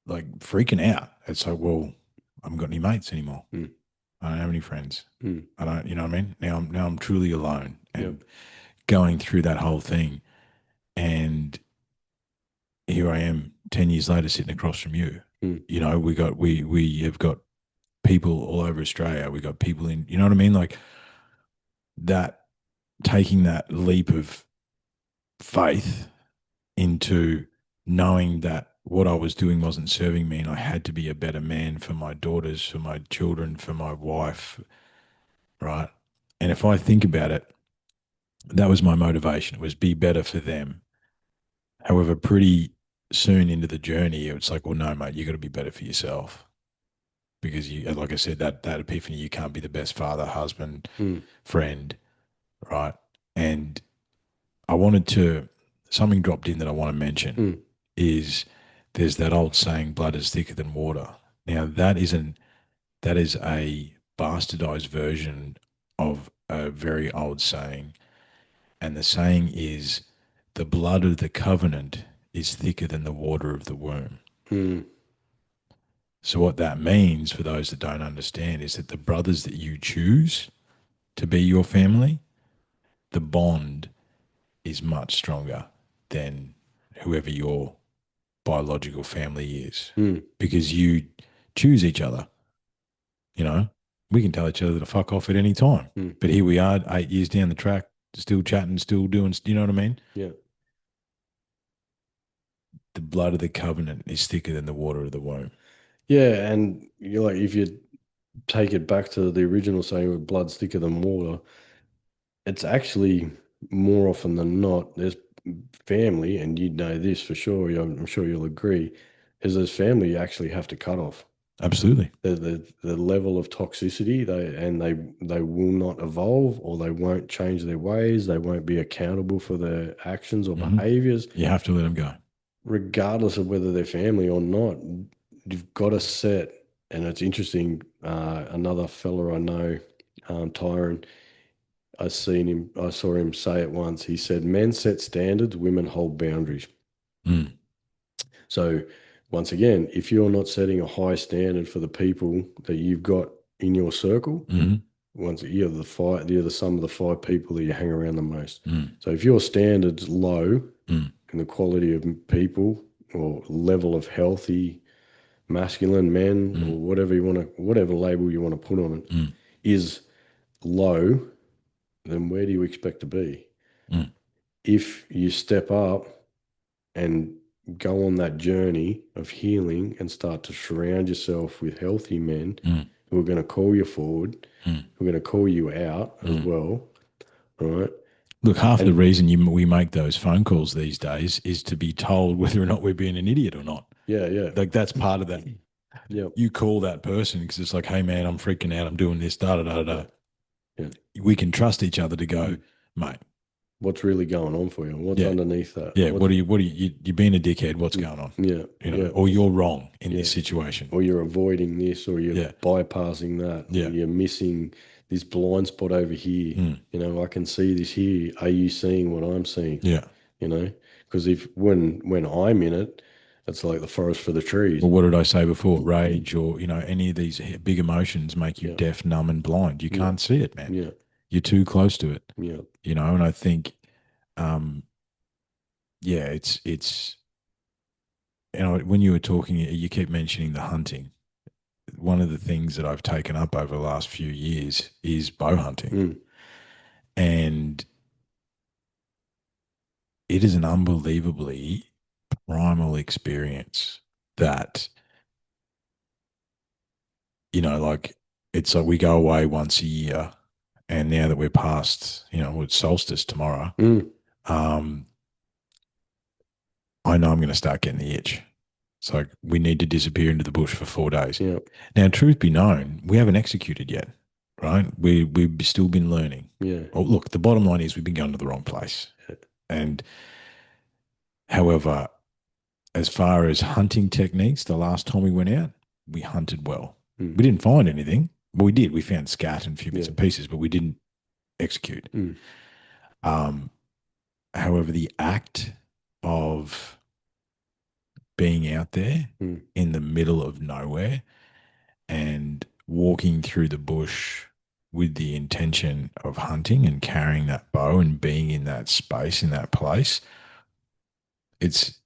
like freaking out. It's like, well, I haven't got any mates anymore. mm, I don't have any friends. Mm. I don't, you know what I mean? Now I'm truly alone Yep. and going through that whole thing. And here I am 10 years later sitting across from you. Mm. You know, we have got people all over Australia. We got people in, you know what I mean? Like that, taking that leap of faith into knowing that what I was doing wasn't serving me and I had to be a better man for my daughters, for my children, for my wife, right? And if I think about it, that was my motivation. It was be better for them. However, pretty soon into the journey, it's like, well, no, mate, you got to be better for yourself because you, like I said, that epiphany, you can't be the best father, husband, Mm. friend, right? And I wanted to, something dropped in that I want to mention Mm. is there's that old saying, blood is thicker than water. Now that is a bastardized version of a very old saying. And the saying is, the blood of the covenant is thicker than the water of the womb. Mm. So what that means for those that don't understand is that the brothers that you choose to be your family, the bond is much stronger than whoever your biological family is Mm. because you choose each other. You know, we can tell each other to fuck off at any time. Mm. But here we are 8 years down the track, still chatting, still doing, you know what I mean? Yeah. The blood of the covenant is thicker than the water of the womb. Yeah, and you're like, if you take it back to the original saying with blood's thicker than water, it's actually more often than not, there's family, and you know this for sure, I'm sure you'll agree, is there's family you actually have to cut off. Absolutely. The level of toxicity, they will not evolve, or they won't change their ways, they won't be accountable for their actions or Hmm. behaviors, You have to let them go. regardless of whether they're family or not. You've got to set, and it's interesting. Another fella I know, Tyron, I saw him say it once. He said, "Men set standards, women hold boundaries." Mm. So, once again, if you're not setting a high standard for the people that you've got in your circle, Hmm. once you're the sum of the five people that you hang around the most. Mm. So, if your standard's low Mm. in the quality of people or level of healthy masculine men, or Mm. whatever label you want to put on it, Mm. is low, then where do you expect to be? Mm. If you step up and go on that journey of healing and start to surround yourself with healthy men Mm. who are going to call you forward, Mm. who are going to call you out as Mm. well, right? Look, half the And reason we make those phone calls these days is to be told whether or not we're being an idiot or not. yeah, yeah, Like that's part of that. yeah, You call that person because it's like, hey man, I'm freaking out. I'm doing this. Da da da yeah, da. yeah. We can trust each other to go, Mm. mate. What's really going on for you? What's Yeah, underneath that? yeah. You're being a dickhead. What's Mm, going on? yeah, You know, yeah, or you're wrong in yeah. this situation. Or you're avoiding this, or you're Yeah, bypassing that, or yeah, you're missing this blind spot over here. mm, I can see this here. Are you seeing what I'm seeing? yeah. You know, because if when I'm in it, it's like the forest for the trees. Well, what did I say before? Rage or, any of these big emotions make you Yeah, deaf, numb, and blind. You yeah, can't see it, man. yeah, You're too close to it, yeah. and I think, um, yeah, it's, when you were talking, you keep mentioning the hunting. One of the things that I've taken up over the last few years is bow hunting. Mm. And it is an unbelievably primal experience that, like, it's like we go away once a year. And now that we're past, it's solstice tomorrow, Mm. um, I know I'm going to start getting the itch. It's like we need to disappear into the bush for 4 days. Yeah, Now, truth be known, we haven't executed yet, right? We've still been learning. yeah, Oh, look, the bottom line is we've been going to the wrong place. And however, as far as hunting techniques, the last time we went out, we hunted well. mm. We didn't find anything. Well, we did. We found scat and a few bits Yeah, and pieces, but we didn't execute. mm. Um, However, the act of being out there Mm. in the middle of nowhere and walking through the bush with the intention of hunting and carrying that bow and being in that space, in that place, it's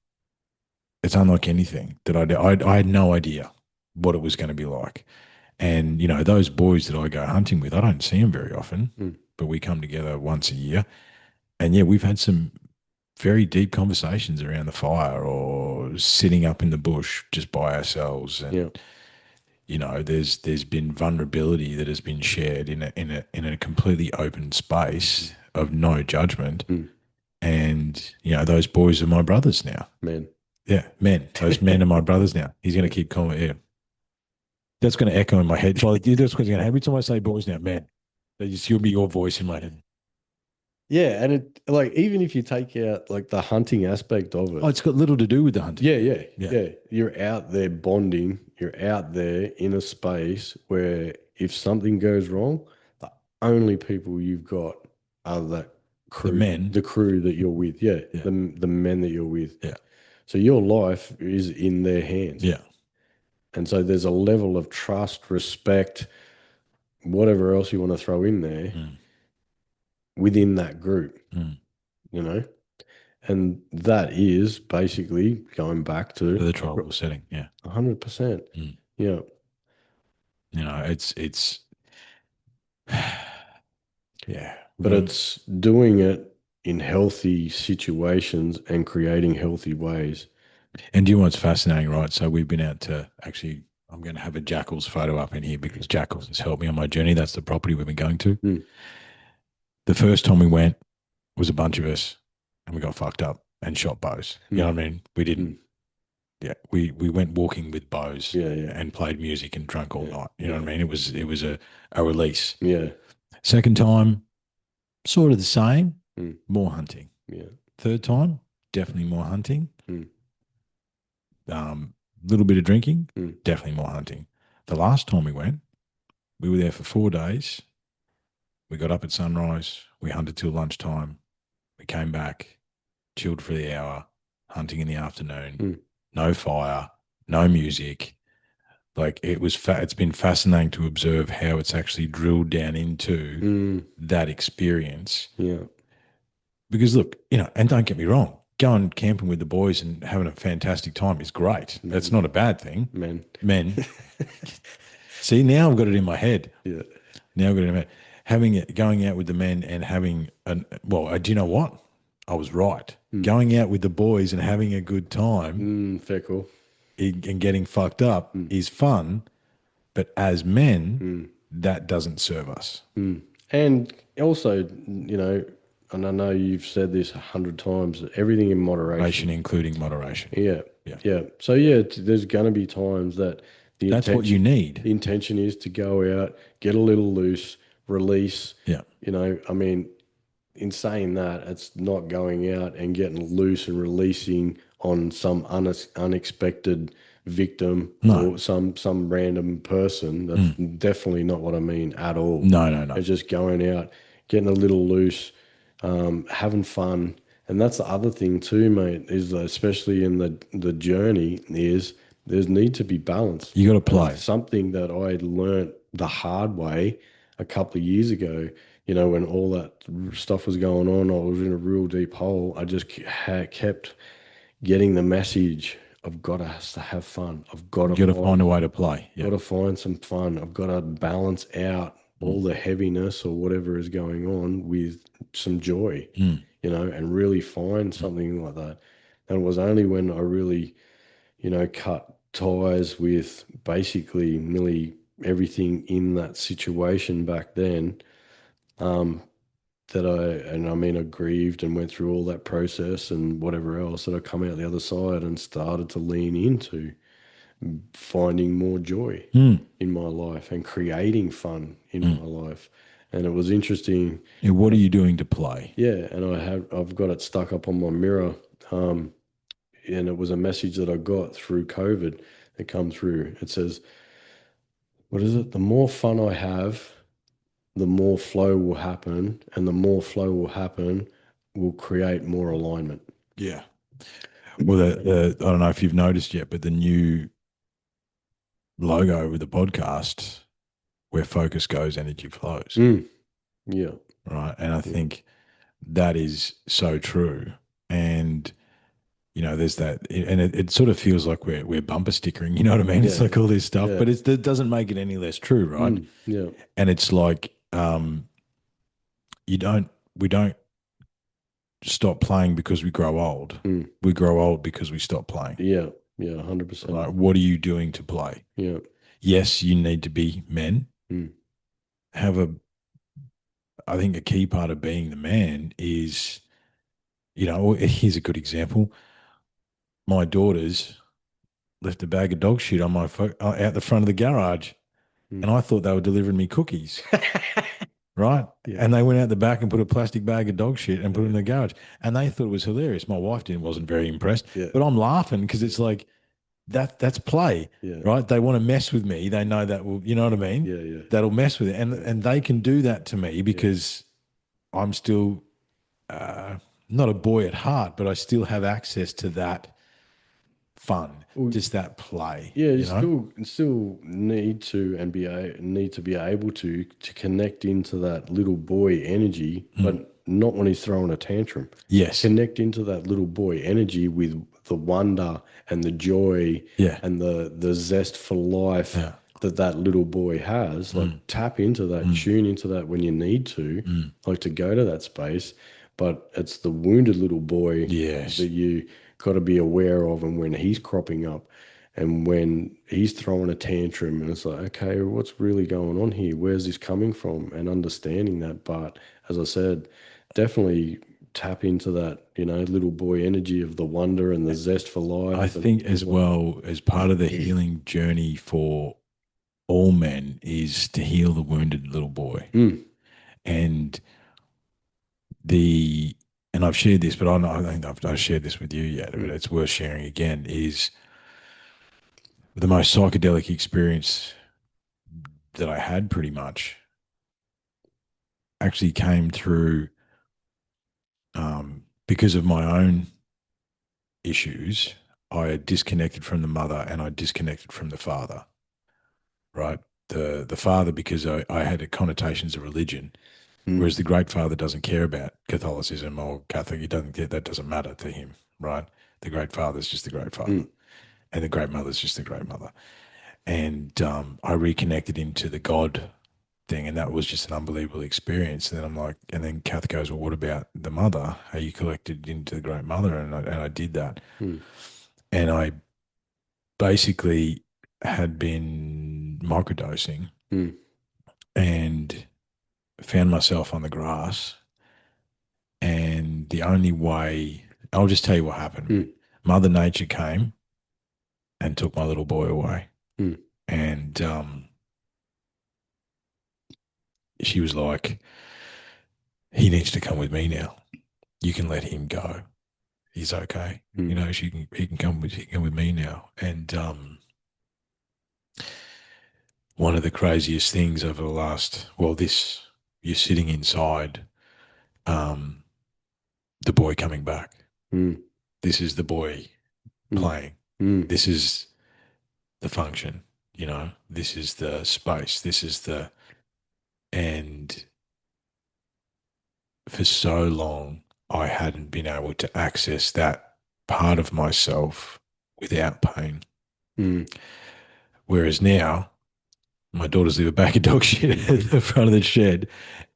it's unlike anything that I did. I had no idea what it was going to be like. And, those boys that I go hunting with, I don't see them very often, Mm. but we come together once a year. And yeah, we've had some very deep conversations around the fire or sitting up in the bush just by ourselves. Yeah. And, there's been vulnerability that has been shared in a completely open space of no judgment. Mm. And, those boys are my brothers now. Man. Yeah, men. Those men are my brothers now. He's going Yeah. to keep calling. Yeah, that's going to echo in my head. Like, that's what's going to every time I say boys now, man. They just he'll be your voice in my head. Yeah, and it like even if you take out like the hunting aspect of Oh, it, it's got little to do with the hunting. yeah, yeah, Yeah, yeah. You're out there bonding, you're out there in a space where if something goes wrong, the only people you've got are that the crew, men. the crew that you're with. Yeah, Yeah, the men that you're with. yeah, So your life is in their hands. yeah, And so there's a level of trust, respect, whatever else you want to throw in there mm, within that group, mm. you know? And that is basically going back For to the tribal setting. Yeah, 100%. mm. Yeah. It's yeah. But it's doing it in healthy situations and creating healthy ways. And do you know what's fascinating, right? So we've been out to actually. I'm going to have a Jackals photo up in here because Jackals has helped me on my journey. That's the property we've been going to. Mm. The first time we went was a bunch of us and we got fucked up and shot bows. You know Mm. what I mean? We didn't. Mm. Yeah, we went walking with bows Yeah, yeah, and played music and drank all yeah, night. You know yeah, what I mean? It was a release. yeah. Second time, sort of the same, Mm. more hunting. Yeah. Third time, definitely more hunting. Mm. Little bit of drinking, Mm. definitely more hunting. The last time we went, we were there for 4 days. We got up at sunrise. We hunted till lunchtime. We came back, chilled for the hour, hunting in the afternoon. Mm. No fire, no music. Like it's been fascinating to observe how it's actually drilled down into Mm. that experience. Yeah. Because look, and don't get me wrong, going camping with the boys and having a fantastic time is great. That's Man. not a bad thing. Man. Men, see, now I've got it in my head. Yeah. Now I've got it in my head. Going out with the men and having do you know what? I was right. Mm. Going out with the boys and having a good time Fair call. and getting fucked up Mm. is fun, but as men, Mm. that doesn't serve us. Mm. And also, and I know you've said this 100 times, everything in Moderation, moderation. including moderation. Yeah. Yeah. Yeah. So yeah, there's going to be times that That's what you need. the intention is to go out, get a little loose, release. Yeah. I mean, in saying that, it's not going out and getting loose and releasing on some unexpected victim No. or some random person. That's definitely not what I mean at all. No, no, no. It's just going out, getting a little loose, having fun. And that's the other thing too, mate, is that especially in the journey is there's need to be balance. You got to And play. it's something that I learnt the hard way a couple of years ago. When all that stuff was going on, I was in a real deep hole. I just kept getting the message, I've got to have fun. I've got You to got to find a way to play. Yeah. got to find some fun. I've got to balance out all the heaviness or whatever is going on with some joy, Mm. and really find something like that. And it was only when I really, cut ties with basically nearly everything in that situation back then, that I mean, I grieved and went through all that process and whatever else, that I come out the other side and started to lean into finding more joy Mm. in my life and creating fun in Mm. my life. And it was interesting. And what are you doing to play? Yeah. And I've got it stuck up on my mirror. And it was a message that I got through COVID that come through. It says, what is it? The more fun I have, the more flow will happen, and the more flow will happen will create more alignment. Yeah. Well, I don't know if you've noticed yet, but the new logo with the podcast where focus goes, energy flows, Mm. Yeah. right? And I Yeah. think that is so true. And there's that, and it sort of feels like we're bumper stickering. You know what I mean? It's Yeah. like all this stuff, Yeah. but it doesn't make it any less true, right? Yeah. And it's like you don't we don't stop playing because we grow old. Mm. We grow old because we stop playing. Yeah. Yeah. 100%. Right? What are you doing to play? Yeah. Yes, you need to be men. Mm. Have a I think a key part of being the man is, here's a good example. My daughters left a bag of dog shit on out the front of the garage, Mm. and I thought they were delivering me cookies, right? Yeah. And they went out the back and put a plastic bag of dog shit and put it Yeah. in the garage, and they thought it was hilarious. My wife didn't wasn't very impressed, Yeah. but I'm laughing because it's like that's play, Yeah. right? They want to mess with me. They know that will, you know what I mean? Yeah. Yeah. That'll mess with it, and Yeah. and they can do that to me Yeah. because I'm still uh, not a boy at heart, but I still have access to that fun, Well, just that play, yeah, you still need to and need to be able to connect into that little boy energy, Mm. but not when he's throwing a tantrum. Yes. Connect into that little boy energy with the wonder and the joy Yeah. and the zest for life Yeah. that that little boy has. Like Mm. tap into that, Mm. tune into that when you need to, Mm. like to go to that space. But it's the wounded little boy that Yes. you got to be aware of, and when he's cropping up and when he's throwing a tantrum, and it's like, okay, what's really going on here? Where's this coming from? And understanding that. But as I said, definitely tap into that, little boy energy of the wonder and the zest for I life and think as as well. well as part of the healing journey for all men is to heal the wounded little boy. Mm, And the and I've shared this, but I don't think I've shared this with you yet, but mm, it's worth sharing again, is the most psychedelic experience that I had pretty much actually came through because of my own issues. I had disconnected from the mother and I disconnected from the father, right? The father because I had connotations of religion, mm, whereas the great father doesn't care about Catholicism or Catholic. He doesn't care, that doesn't matter to him, right? The great father is just the great father, mm, and the great mother is just the great mother. And I reconnected into the God thing, and that was just an unbelievable experience. And then I'm like, and then Kath goes, "Well, what about the mother? Are you collected into the great mother?" And I did that, mm, and I basically had been microdosing mm, and found myself on the grass. And the only way, I'll just tell you what happened, mate. mm, Mother Nature came and took my little boy away. mm, And she was like, he needs to come with me now. You can let him go. He's okay. mm, He can come with me now. And one of the craziest things over the last, well, this, you're sitting inside um, the boy coming back. mm, This is the boy mm, playing. mm, This is the function, this is the space. And for so long, I hadn't been able to access that part of myself without pain. mm, Whereas now, my daughters leave a bag of dog shit at the front of the shed,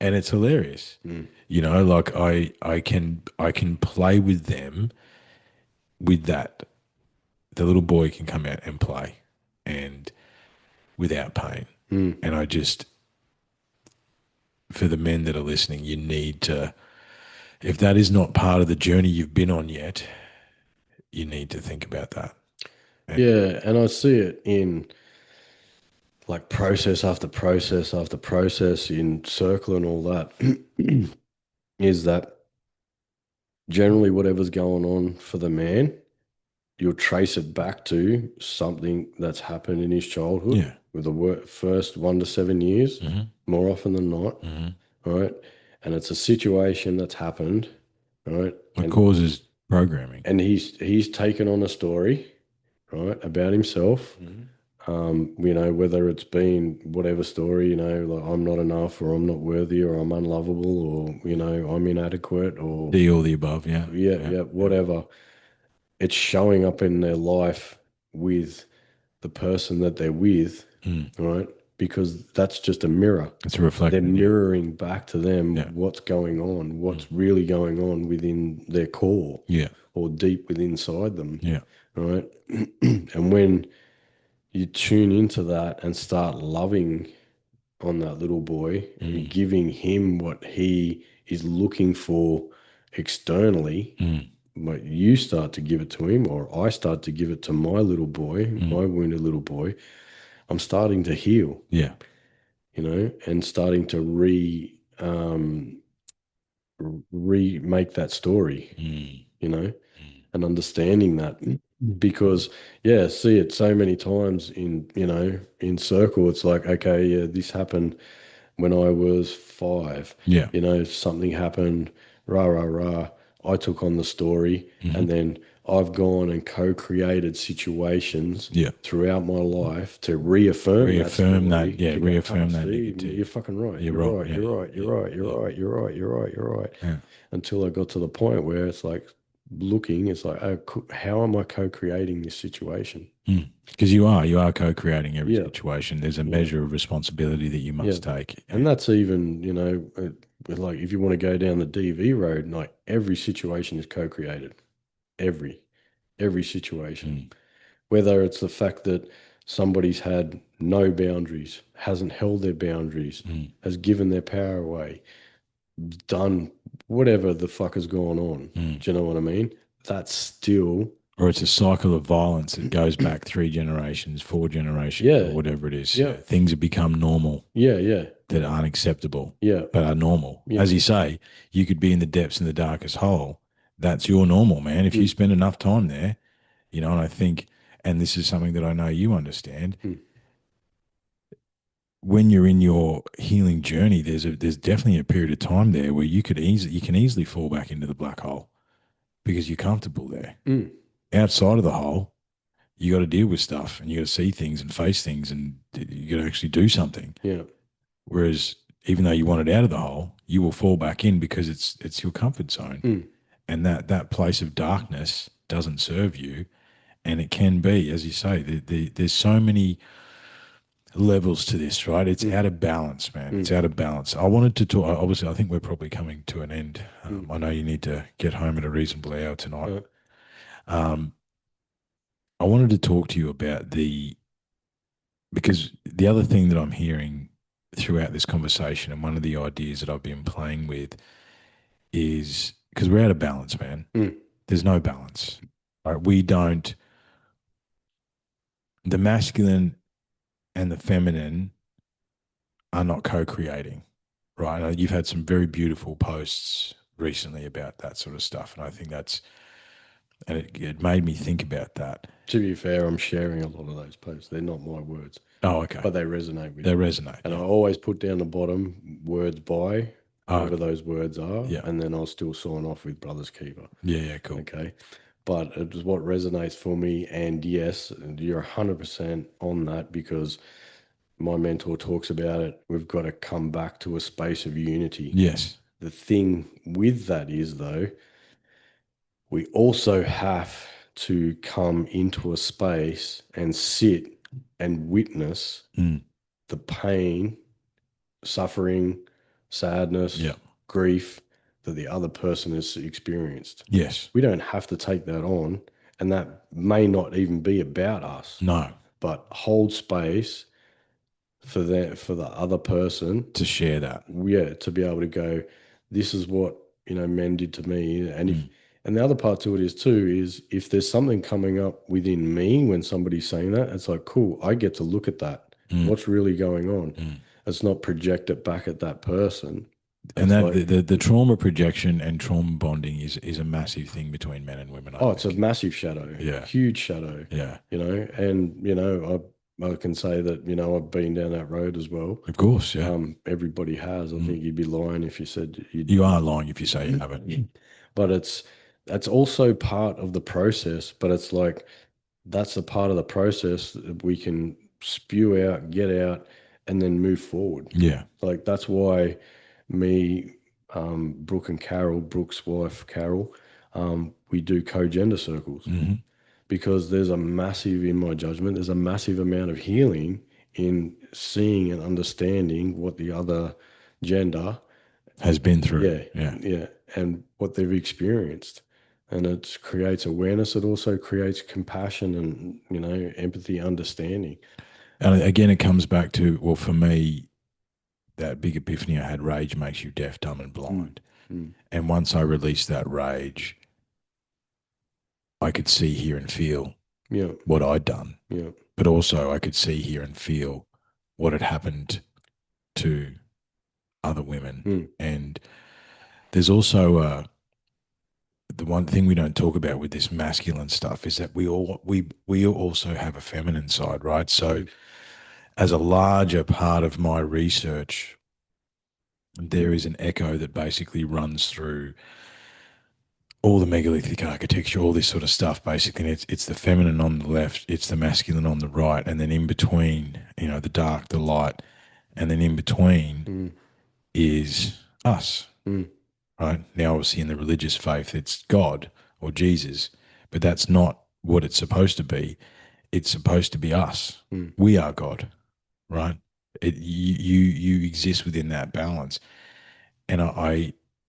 and it's hilarious. mm, Like I can play with them with that. The little boy can come out and play, and without pain. mm. And I just, for the men that are listening, you need to, if that is not part of the journey you've been on yet, you need to think about that. And Yeah, and I see it in like process after process after process in circle and all that is that generally whatever's going on for the man, you'll trace it back to something that's happened in his childhood yeah, with the first 1 to 7 years, hmm more often than not, hmm right? And it's a situation that's happened, right? it causes programming. And he's taken on a story, right, about himself, Hmm Whether it's been whatever story, like I'm not enough or I'm not worthy or I'm unlovable or, I'm inadequate or The all the above. Yeah. yeah, Yeah. yeah, Yeah. whatever. It's showing up in their life with the person that they're with, Mm. right? Because that's just a mirror. It's a They're reflection. Yeah. mirroring back to Yeah. them what's going on, Mm. what's really going on within their core Yeah. or deep within inside them, Yeah. right? And when you tune into that and start loving on that little boy and Mm. giving him what he is looking for externally, Mm. but you start to give it to him, or I start to give it to my little boy, Mm. my wounded little boy, I'm starting to heal, Yeah. and starting to remake that story, Mm. you know, Mm. and understanding that. Because yeah, see it so many times in circle. It's like, okay, yeah, this happened when I was 5. Yeah. Something happened, rah, rah, rah. I took on the story, Hmm. and then I've gone and co-created situations Yeah. throughout my life to reaffirm that Reaffirm that. story, Yeah. to go, Reaffirm that see, you're negative. fucking right. You're You're right. right. Yeah. You're right. Yeah. You're right. You're Yeah. right. You're right. You're right. You're right. Yeah. Until I got to the point where it's like looking, it's like, oh, how am I co-creating this situation? Because you are co-creating every Yeah. situation. There's a Yeah. measure of responsibility that you Yeah. must take. And Yeah. that's even, like if you want to go down the DV road, like every situation is co-created. Every, every situation. Mm. Whether it's the fact that somebody's had no boundaries, hasn't held their boundaries, Mm. has given their power away, done whatever the fuck has gone on. Mm. Do you know what I mean? That's still, Or it's a cycle of violence that goes back 3 generations, 4 generations, or yeah, whatever it is. yeah, Yeah. Things have become normal yeah, yeah, that yeah, aren't acceptable, yeah, but are normal. yeah. As you say, you could be in the depths in the darkest hole. That's your normal, man. If you Mm, spend enough time there, and I think, and this is something that I know you understand, mm, when you're in your healing journey, there's definitely a period of time there where you can easily fall back into the black hole because you're comfortable there. mm, Outside of the hole, you got to deal with stuff and you got to see things and face things and you got to actually do something. yeah, Whereas even though you want it out of the hole, you will fall back in because it's your comfort zone, mm, and that place of darkness doesn't serve you. And it can be, as you say, there's so many levels to this, right? It's mm, out of balance, man. It's mm, out of balance. I wanted to talk. Obviously, I think we're probably coming to an end. mm. I know you need to get home at a reasonable hour tonight. Uh, Um, I wanted to talk to you about because the other thing that I'm hearing throughout this conversation, and one of the ideas that I've been playing with is because we're out of balance, man. mm, There's no balance. Right? We don't. The masculine and the feminine are not co-creating, right? And you've had some very beautiful posts recently about that sort of stuff, and I think and it made me think about that. to be fair, I'm sharing a lot of those posts. They're not my words, Oh, okay, but they resonate with they me. resonate. And I Yeah. always put down the bottom words by Oh, whoever those words are, yeah. and then I'll still sign off with Brotherskeeper. Yeah. Yeah. Cool. Okay. But it is what resonates for me. And yes, you're 100% on that because my mentor talks about it. We've got to come back to a space of unity. Yes. The thing with that is, though, we also have to come into a space and sit and witness Mm. the pain, suffering, Yeah. sadness, grief that the other person has experienced. Yes. We don't have to take that on, and that may not even be about us, No. but hold space for the other person, To share that. yeah, to be able to go, this is what men did to me. And if Mm. and the other part to it is too is if there's something coming up within me when somebody's saying that, it's like, cool, I get to look at that. Mm. What's really going on? Mm. It's not project it back at that person. And It's that like, the trauma projection and trauma bonding is a massive thing between men and women, I oh, it's a think. massive shadow, Yeah. huge shadow, Yeah. and I can say that, I've been down that road as well. Of course. Yeah. Everybody has. I Mm. think you'd be lying if you said you You didn't. are lying if you say you haven't. But that's also part of the process. But it's like that's a part of the process that we can spew out, get out, and then move forward. Yeah. Like that's why me, Brooke and Carol, Brooke's wife, Carol, we do co-gender circles Hmm. because there's a massive, in my judgment, there's a massive amount of healing in seeing and understanding what the other gender, Has been through. yeah, Yeah. yeah, and what they've experienced. And it creates awareness. It also creates compassion and, empathy, understanding. And again, it comes back to, well, for me, that big epiphany I had, rage makes you deaf, dumb, and Mm, blind. mm, And once I released that rage, I could see, hear, and feel yeah, what I'd done. yeah. But also, I could see, hear, and feel what had happened to other women. Mm, And there's also the one thing we don't talk about with this masculine stuff is that we also have a feminine side, right? So, mm, as a larger part of my research, there is an echo that basically runs through all the megalithic architecture, all this sort of stuff, basically. And it's the feminine on the left, it's the masculine on the right, and then in between, the dark, the light, and then in between mm, is us, mm, right? Now, obviously, in the religious faith, it's God or Jesus, but that's not what it's supposed to be. It's supposed to be us. mm. We are God, right? You exist within that balance, and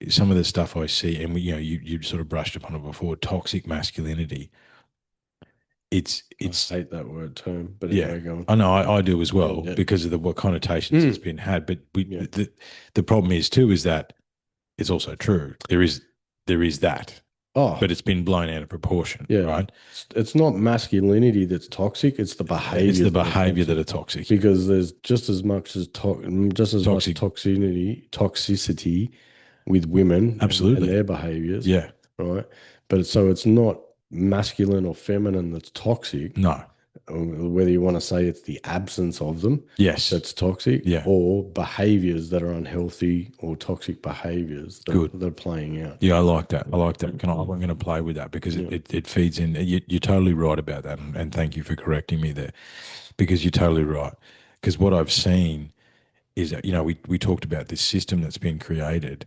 some of the stuff I see, and you sort of brushed upon it before, toxic masculinity. I It's hate that word term, but Yeah, anyway, go on. I know I do as Yeah, well yeah. because of the what connotations it's Mm, been had. But yeah. the problem is too is that it's also true. There is that, Oh, but it's been blown out of proportion, yeah. right? It's not masculinity that's toxic, it's the It's the behaviors that are behavior that toxic. are toxic. Because there's just as much Toxic, toxicity with women and absolutely. their behaviors, Yeah, right? But so it's not masculine or feminine that's toxic, no, whether you want to say it's the absence of them yes, that's toxic yeah, or behaviors that are unhealthy or toxic behaviors good. that are playing out. Yeah, I like that. I like that. I'm going to play with that because Yeah. it feeds in. You're totally right about that, and thank you for correcting me there because you're totally right. Because what I've seen is that we talked about this system that's been created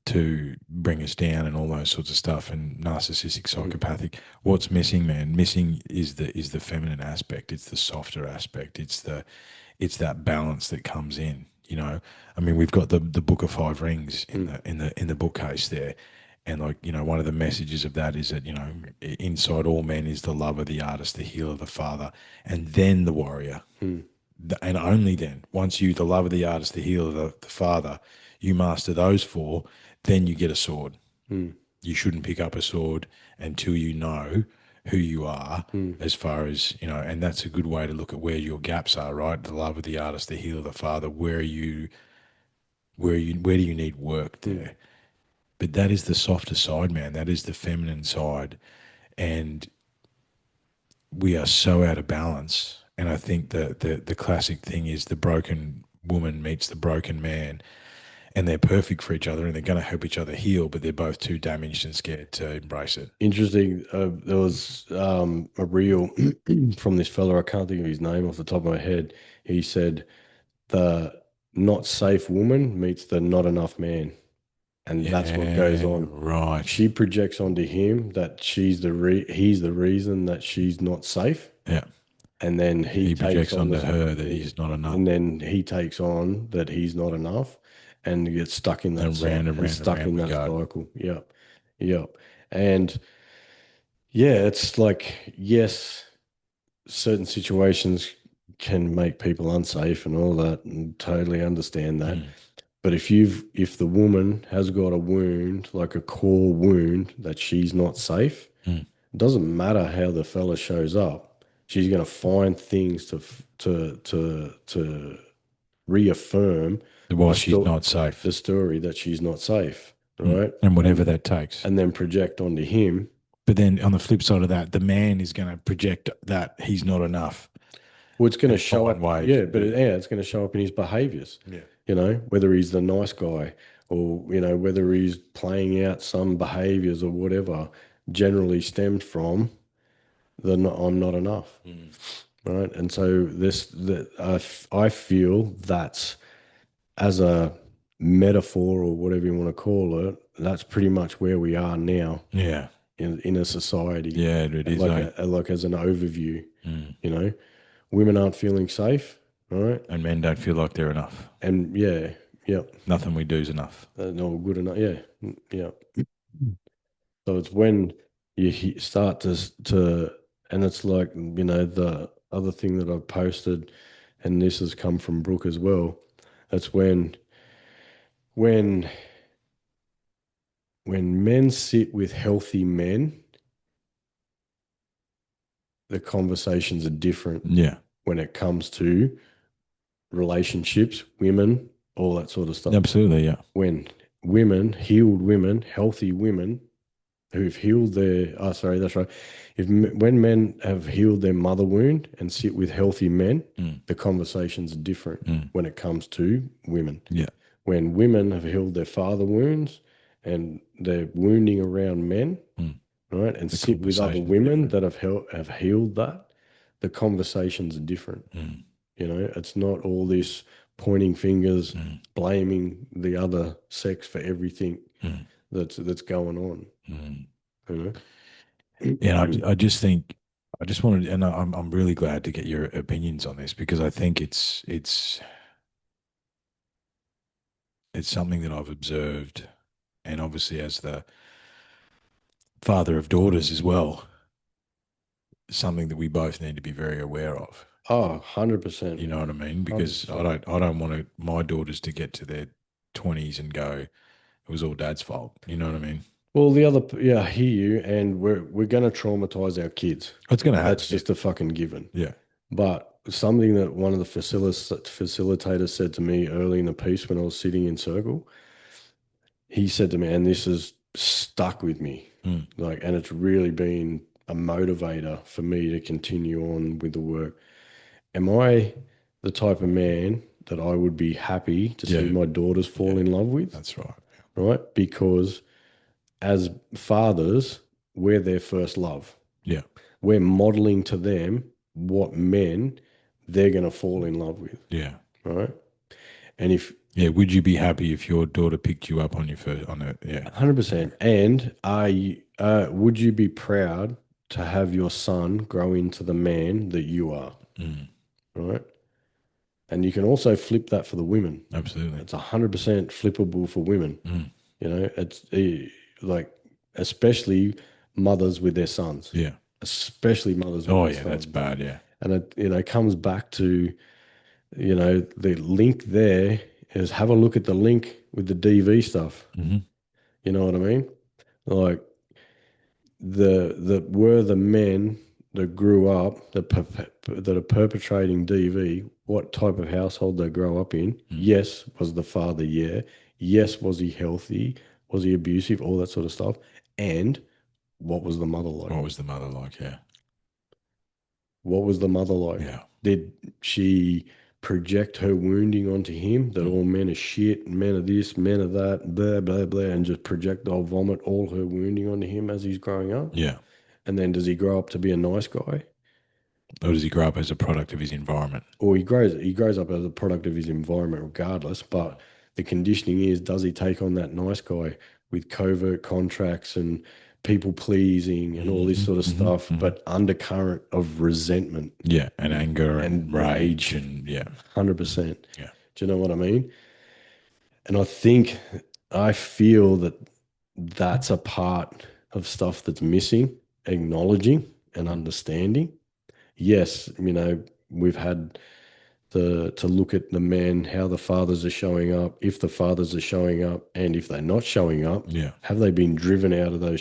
to bring us down and all those sorts of stuff and narcissistic, Mm, psychopathic. What's missing, man? Missing is the feminine aspect. It's the softer aspect. It's that balance that comes in. I mean, we've got the Book of Five Rings in mm, the bookcase there. And one of the messages of that is that, inside all men is the lover, the artist, the healer, the father, and then the warrior. mm, And only then, once the lover, the artist, the healer, the father, you master those four, then you get a sword. mm, You shouldn't pick up a sword until you know who you are, mm, as far as, and that's a good way to look at where your gaps are, right? The lover, the artist, the healer, the father, where do you need work mm. there? But that is the softer side, man. That is the feminine side. And we are so out of balance. And I think the classic thing is the broken woman meets the broken man, and they're perfect for each other, and they're going to help each other heal, but they're both too damaged and scared to embrace it. Interesting. There was a reel from this fella. I can't think of his name off the top of my head. He said the not safe woman meets the not enough man, and that's what goes Yeah, on. right. She projects onto him that he's the reason that she's not safe, Yeah, and then he he takes projects on onto this, her that he's not enough, and then he takes on that he's not enough, and gets stuck in that and round and round and round we go. cycle. Yep, yep, and yeah, it's like yes, certain situations can make people unsafe and all that, and totally understand that. Mm, But if the woman has got a wound, like a core wound that she's not safe, mm. it doesn't matter how the fella shows up. She's going to find things to reaffirm Why the she's sto not safe, the story that she's not safe, right? and whatever that takes. And then project onto him. But then on the flip side of that, the man is going to project that he's not enough Well, it's going to and show find up, ways yeah, to but do. yeah, it's going to show up in his behaviors. Yeah. Whether he's the nice guy or, whether he's playing out some behaviors or whatever, generally stemmed from I'm not enough. Mm. right? And so I feel that's as a metaphor or whatever you want to call it, that's pretty much where we are now Yeah. in a society, Yeah, it is. like like as an overview, Mm. you know, women aren't feeling safe, right? And men don't feel like they're enough. And yeah, yeah, Nothing we do is enough. not good enough, yeah, yeah. So it's when you start to, and it's like, the other thing that I've posted, and this has come from Brooke as well. That's when when men sit with healthy men, the conversations are different Yeah. when it comes to relationships, women, all that sort of stuff. Absolutely. Yeah. When women, healed women, healthy women who've healed their, oh, sorry, that's right. When men have healed their mother wound and sit with healthy men, Mm. the conversations are different Mm. when it comes to women. Yeah. When women have healed their father wounds and they're wounding around men, Mm. right, and The sit with other conversation's women different. that have healed that, the conversations are different. Mm. It's not all this pointing fingers, Mm. blaming the other sex for everything Mm. that's going on. Mm. You And know, I just think I just wanted, and I'm really glad to get your opinions on this because I think it's something that I've observed, and obviously as the father of daughters as well, something that we both need to be very aware of. oh, 100%, You know man, what I mean? Because 100%. I don't want my daughters to get to their 20s and go, it was all dad's fault. You know what I mean? Well, yeah, I hear you, and we're gonna traumatize our kids. It's going to happen. That's Yeah. just a fucking given. Yeah. But something that one of the facilitators said to me early in the piece when I was sitting in circle, he said to me, and this has stuck with me, Mm. like, and it's really been a motivator for me to continue on with the work. Am I the type of man that I would be happy to see Yeah. my daughters fall Yeah. in love with? That's right. Right? Because as fathers, we're their first love. Yeah. We're modeling to them what men they're going to fall in love with. Yeah. Right? And if Yeah. Would you be happy if your daughter picked you up on your first, on it? Yeah. 100%, and would you be proud to have your son grow into the man that you are? Mm. Right? And you can also flip that for the women. Absolutely. It's 100% flippable for women. Mm. It's like, especially mothers with their sons, Yeah. especially mothers with Oh, their yeah. That's sons. bad. Yeah. And it comes back to, the link there is have a look at the link with the DV stuff. Hmm. You know what I mean? Like the were the men that grew up that are perpetrating DV, what type of household they grow up in? Mm. Yes, was the father? Yeah. Yes, was he healthy? Was he abusive? All that sort of stuff. And what was the mother like? What was the mother like? Yeah. What was the mother like? Yeah. Did she project her wounding onto him that Mm. all men are shit, men are this, men are that, blah, blah, blah, and just projectile vomit all her wounding onto him as he's growing up? Yeah. And then does he grow up to be a nice guy? Or does he grow up as a product of his environment? Or he grows up as a product of his environment regardless, but the conditioning is, does he take on that nice guy with covert contracts and people pleasing and all this Hmm. sort of Hmm. stuff, Hmm. but undercurrent of resentment Yeah. And anger and and rage rage, and yeah. 100%. Yeah. Do you know what I mean? And I feel that that's a part of stuff that's missing, acknowledging and understanding. Yes, we've had to look at the men, how the fathers are showing up, if the fathers are showing up, and if they're not showing up, Yeah. have they been driven out of that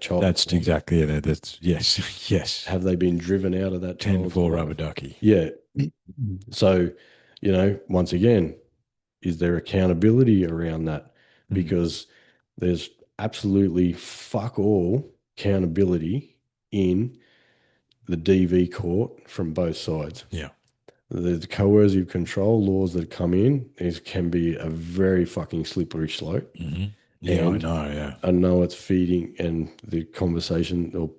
child's That's life? exactly it. That's yes. Yes. Have they been driven out of that 10 child's 4 rubber life? ducky. Yeah. So, once again, is there accountability around that? Mm. Because there's absolutely fuck all accountability in the DV court from both sides. Yeah. The coercive control laws that come in can be a very fucking slippery slope. Hmm. Yeah, I And know. Yeah. I know it's feeding, and the conversation, or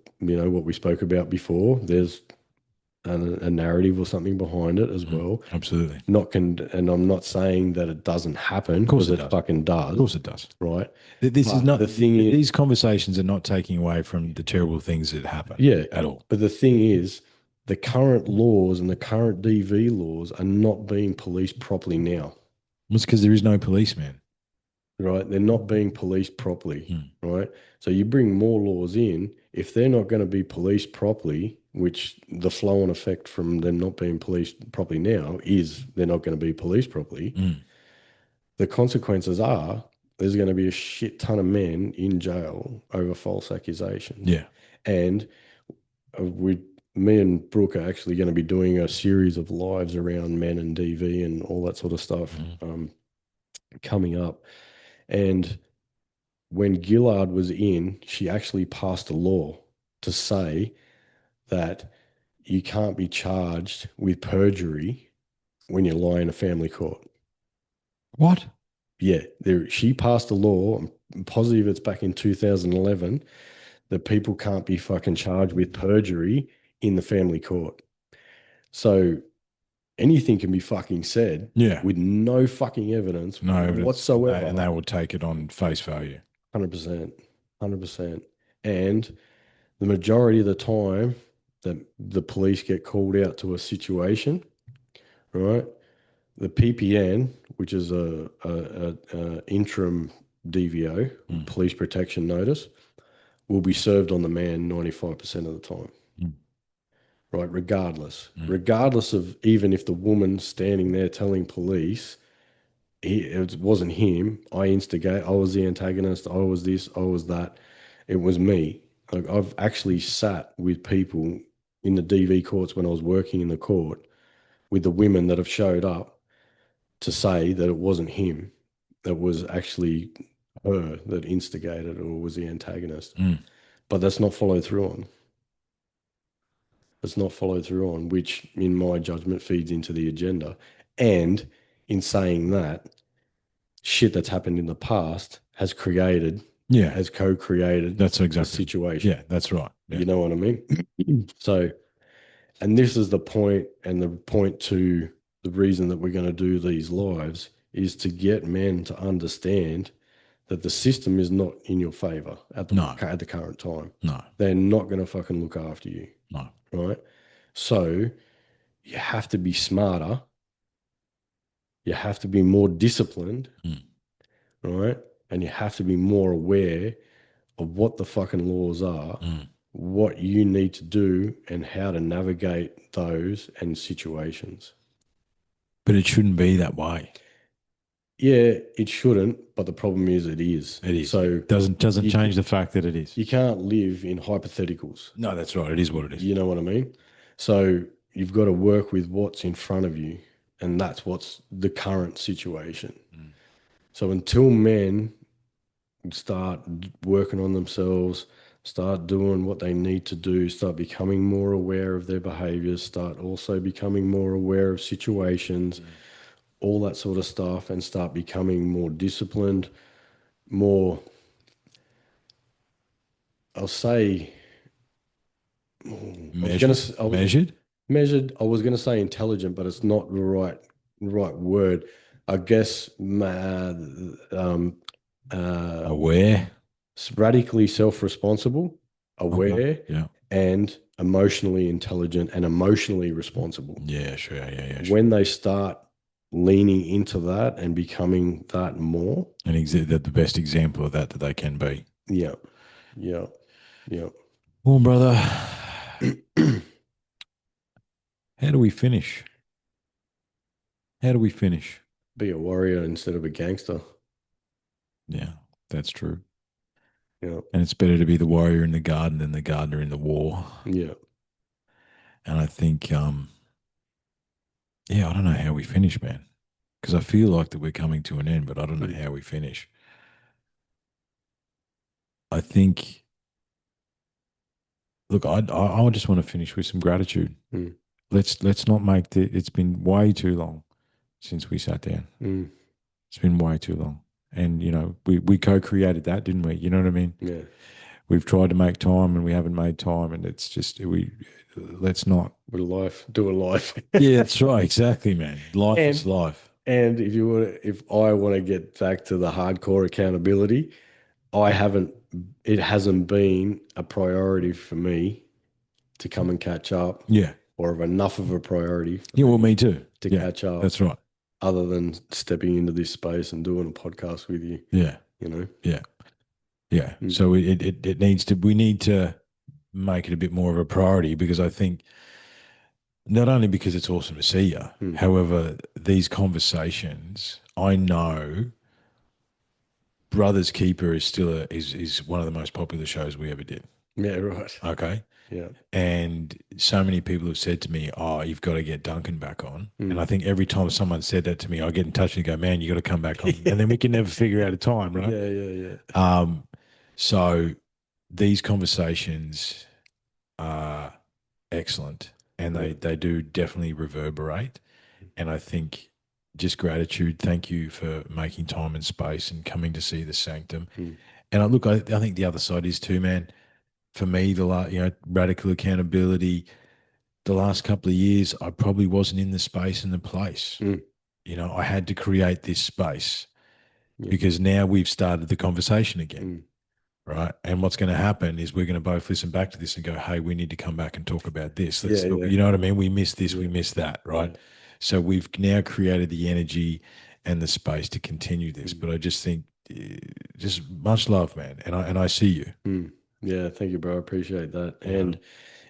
what we spoke about before, there's a narrative or something behind it as well. Absolutely. And I'm not saying that it doesn't happen Of course because it it does. fucking Of does, course it does. right? This is But not, the thing is, these conversations are not taking away from the terrible things that happen yeah, at all. but the thing is, the current laws and the current DV laws are not being policed properly now, It's because there is no policeman. right? They're not being policed properly, Mm. right? So you bring more laws in, if they're not going to be policed properly, which the flow on effect from them not being policed properly now is they're not going to be policed properly, Mm. the consequences are there's going to be a shit ton of men in jail over false accusations. Yeah. And we, me and Brooke are actually going to be doing a series of lives around men and DV and all that sort of stuff Mm. coming up. And when Gillard was in, she actually passed a law to say that you can't be charged with perjury when you lie in a family court. What? Yeah, she passed a law. I'm positive it's back in 2011 that people can't be fucking charged with perjury in the family court. So anything can be fucking said Yeah. with no fucking evidence No evidence. whatsoever. And they will take it on face value. 100%. 100%. And the majority of the time that the police get called out to a situation, right? The PPN, which is a interim DVO, Mm. police protection notice, will be served on the man 95% of the time, Mm. right? Regardless. Mm. Regardless of even if the woman standing there telling police it wasn't him. I was the antagonist. I was this. I was that. It was me. Like I've actually sat with people in the DV courts when I was working in the court with the women that have showed up to say that it wasn't him. That was actually her that instigated or was the antagonist. Mm. But that's not followed through on. That's not followed through on, which in my judgment feeds into the agenda. And in saying that, shit that's happened in the past Yeah. has co-created That's the exactly. situation. Yeah. That's right. Yeah. You know what I mean? So, and this is the point, and the point to the reason that we're going to do these lives is to get men to understand that the system is not in your favor No. at the current time. No. They're not going to fucking look after you, No. right? So you have to be smarter. You have to be more disciplined, Mm. right? And you have to be more aware of what the fucking laws are, Mm. what you need to do, and how to navigate those and situations. But it shouldn't be that way. Yeah, it shouldn't, but the problem is it is. It is. Yeah. So Doesn't you change the fact that it is. you can't live in hypotheticals. No, that's right. It is what it is. You know what I mean? So you've got to work with what's in front of you, and that's what's the current situation. Mm. So until men start working on themselves, start doing what they need to do, start becoming more aware of their behaviors, start also becoming more aware of situations, all that sort of stuff, and start becoming more disciplined, more, I'll say, Measured. I was Measured. measured. I was gonna say intelligent, but it's not the right word. I guess uh, Aware. radically self-responsible, Okay. aware, Yeah. and emotionally intelligent and emotionally responsible. Yeah. Sure. Yeah. Yeah. Sure. When they start leaning into that and becoming that more, And the best example of that they can be. yeah, yeah, yeah. Well, brother, how do we finish? How do we finish? Be a warrior instead of a gangster. Yeah, that's true. Yeah, And it's better to be the warrior in the garden than the gardener in the war. yeah. And I think, yeah, I don't know how we finish, man, because I feel like that we're coming to an end, but I don't know Mm, how we finish. I think, look, I just want to finish with some gratitude. mm, Let's not make the. It's been way too long since we sat down. mm. It's been way too long, and we co-created that, didn't we? You know what I mean? Yeah, we've tried to make time and we haven't made time, and it's just we let's not. With life, do a life. Yeah, that's right. Exactly, man. Life is And life. and if I want to get back to the hardcore accountability, I haven't it hasn't been a priority for me to come and catch up, Yeah. or of enough of a priority for Yeah. Well, me me too. to Yeah, catch up, that's right. other than stepping into this space and doing a podcast with you, Yeah. you know. Yeah. Yeah. Mm, So it needs to. We need to make it a bit more of a priority because I think not only because it's awesome to see you, mm. however, these conversations, I know Brotherskeeper is still is one of the most popular shows we ever did. Yeah, right. Okay. Yeah. And so many people have said to me, "Oh, you've got to get Duncan back on." And I Mm. think every time someone said that to me, I get in touch and go, "Man, you got to come back on." And then we can never figure out a time, right? Yeah, yeah, yeah. Um, so these conversations are excellent, and Yeah. they do definitely reverberate. And I think just gratitude. Thank you for making time and space and coming to see the sanctum. Mm. And I think the other side is too, man. For me, radical accountability. The last couple of years, I probably wasn't in the space and the place. Mm. I had to create this space Yeah. because now we've started the conversation again, Mm. right? And what's going to happen is we're going to both listen back to this and go, "Hey, we need to come back and talk about this. Let's Yeah, talk." yeah, You know what I mean? We missed this, we yeah, missed that, right? yeah. So we've now created the energy and the space to continue this. Mm. But I just think, just much love, man, and I see you. Mm. Yeah, thank you, bro. I appreciate that. You know, And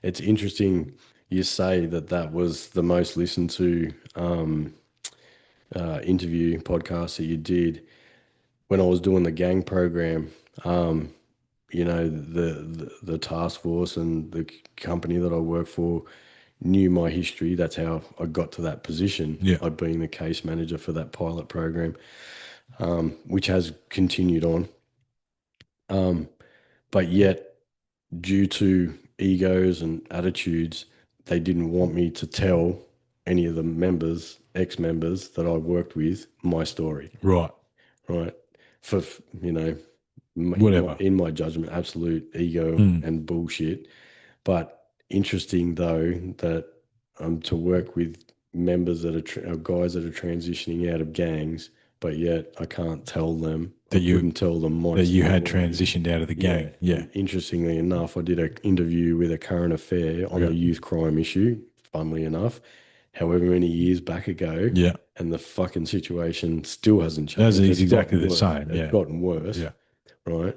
it's interesting you say that that was the most listened to interview podcast that you did when I was doing the gang program. Um, the task force and the company that I work for knew my history. That's how I got to that position. yeah, I'd been the case manager for that pilot program, which has continued on. But yet, due to egos and attitudes, they didn't want me to tell any of the members, ex-members that I worked with, my story, right, right? For, you know, whatever. in my judgment, absolute ego Mm, and bullshit. But interesting though that to work with members that are guys that are transitioning out of gangs, but yet I can't tell them, I that you couldn't tell them my that you had story. transitioned out of the Yeah, gang. Yeah, and interestingly enough, I did an interview with a current affair on yeah, the youth crime issue, funnily enough, however many years back ago, yeah. and the fucking situation still hasn't That's changed. it's It's exactly gotten the worse. same. It's Yeah, gotten worse, yeah. right?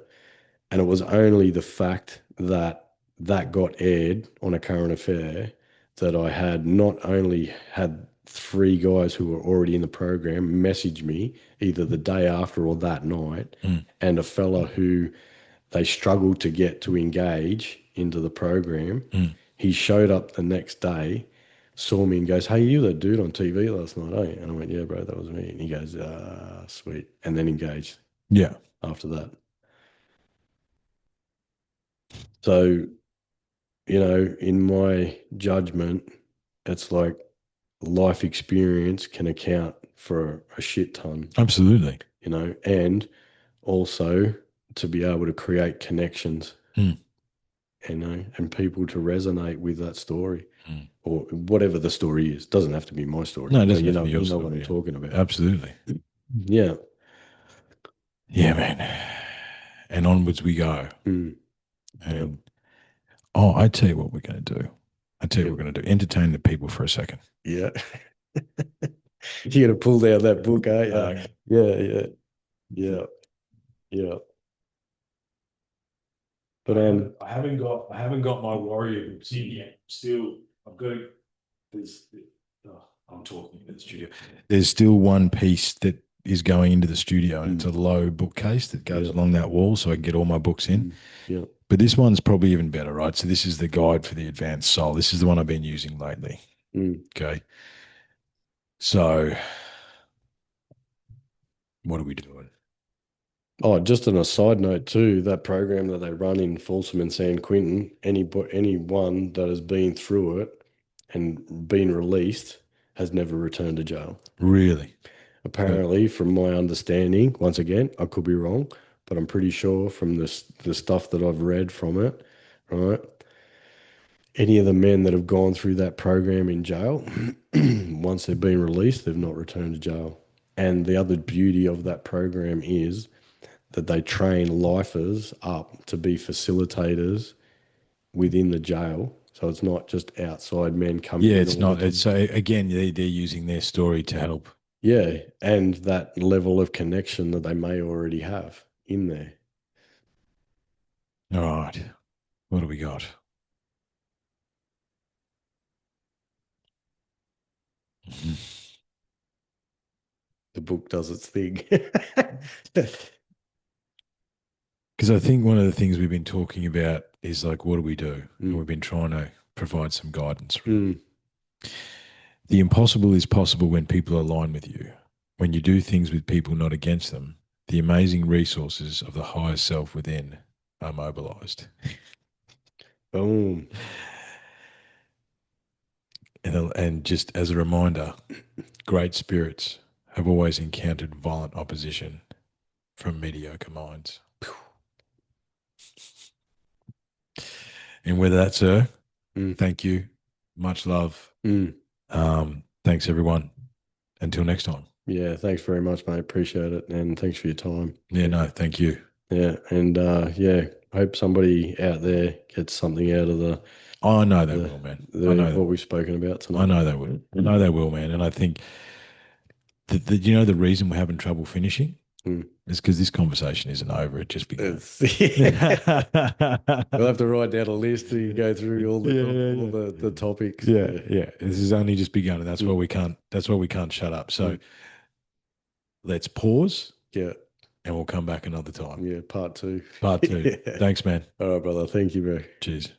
And it was only the fact that that got aired on a current affair that I had not only had three guys who were already in the program message me either the day after or that night, Mm, and a fella who they struggled to get to engage into the program. mm. He showed up the next day, saw me and goes, "Hey, you that dude on TV last night, eh?" And I went, "Yeah, bro, that was me." And he goes, "Ah, sweet." And then engaged Yeah, after that. So, in my judgment, it's like life experience can account for a shit ton, absolutely. and also to be able to create connections, Mm, and people to resonate with that story mm. or whatever the story is. Doesn't have to be my story, No, it but doesn't have to be your you know what I'm story. Yeah. talking about. Absolutely. Yeah. Yeah, man. And onwards we go. Mm. Yep. And I tell you what we're going to do. I tell you Yeah. what we're going to do. Entertain the people for a second. Yeah. You're gonna pull down that book, aren't you? Yeah, yeah, yeah, yeah. But I haven't got my warrior books in yet. Still, I've got to. There's, I'm talking in the studio. There's still one piece that is going into the studio, and it's a low bookcase that goes yeah, along that wall, so I can get all my books in. yeah. But this one's probably even better, right? So this is the guide for the advanced soul. This is the one I've been using lately. Mm. Okay. So what are we doing? Oh, just on a side note too, that program that they run in Folsom and San Quentin, anyone that has been through it and been released has never returned to jail. Really? So, Apparently, from my understanding, once again, I could be wrong, but I'm pretty sure from the stuff that I've read from it, right? Any of the men that have gone through that program in jail, once they've been released, they've not returned to jail. And the other beauty of that program is that they train lifers up to be facilitators within the jail. So it's not just outside men coming Yeah, in it's all the not. It's so time. again, they're using their story to help. Yeah, and that level of connection that they may already have in there. All right, what do we got? The book does its thing. Because I think one of the things we've been talking about is like, what do we do? And Mm, we've been trying to provide some guidance, really. mm. The impossible is possible when people align with you. When you do things with people, not against them, the amazing resources of the higher self within are mobilized. Boom. And just as a reminder, great spirits have always encountered violent opposition from mediocre minds. And with that, sir, Mm, thank you. Much love. mm. Thanks, everyone. Until next time. Yeah, thanks very much, mate. Appreciate it. And thanks for your time. Yeah, no, thank you. Yeah. And yeah, hope somebody out there gets something out of I know they the will, man. I the know. what we've spoken about I tonight. know they will. I know they will, man. And I think the reason we're having trouble finishing Mm. is because this conversation isn't over. It just began. Yeah. Yeah, We'll have to write down a list to go through yeah, all yeah. the topics. Yeah, Yeah. yeah. This is only just begun, and that's why Mm, we can't. That's why we can't shut up. So mm. let's pause, Yeah. and we'll come back another time. Yeah. Part two. Part two. Yeah. Thanks, man. All right, brother. Thank you, bro. Cheers.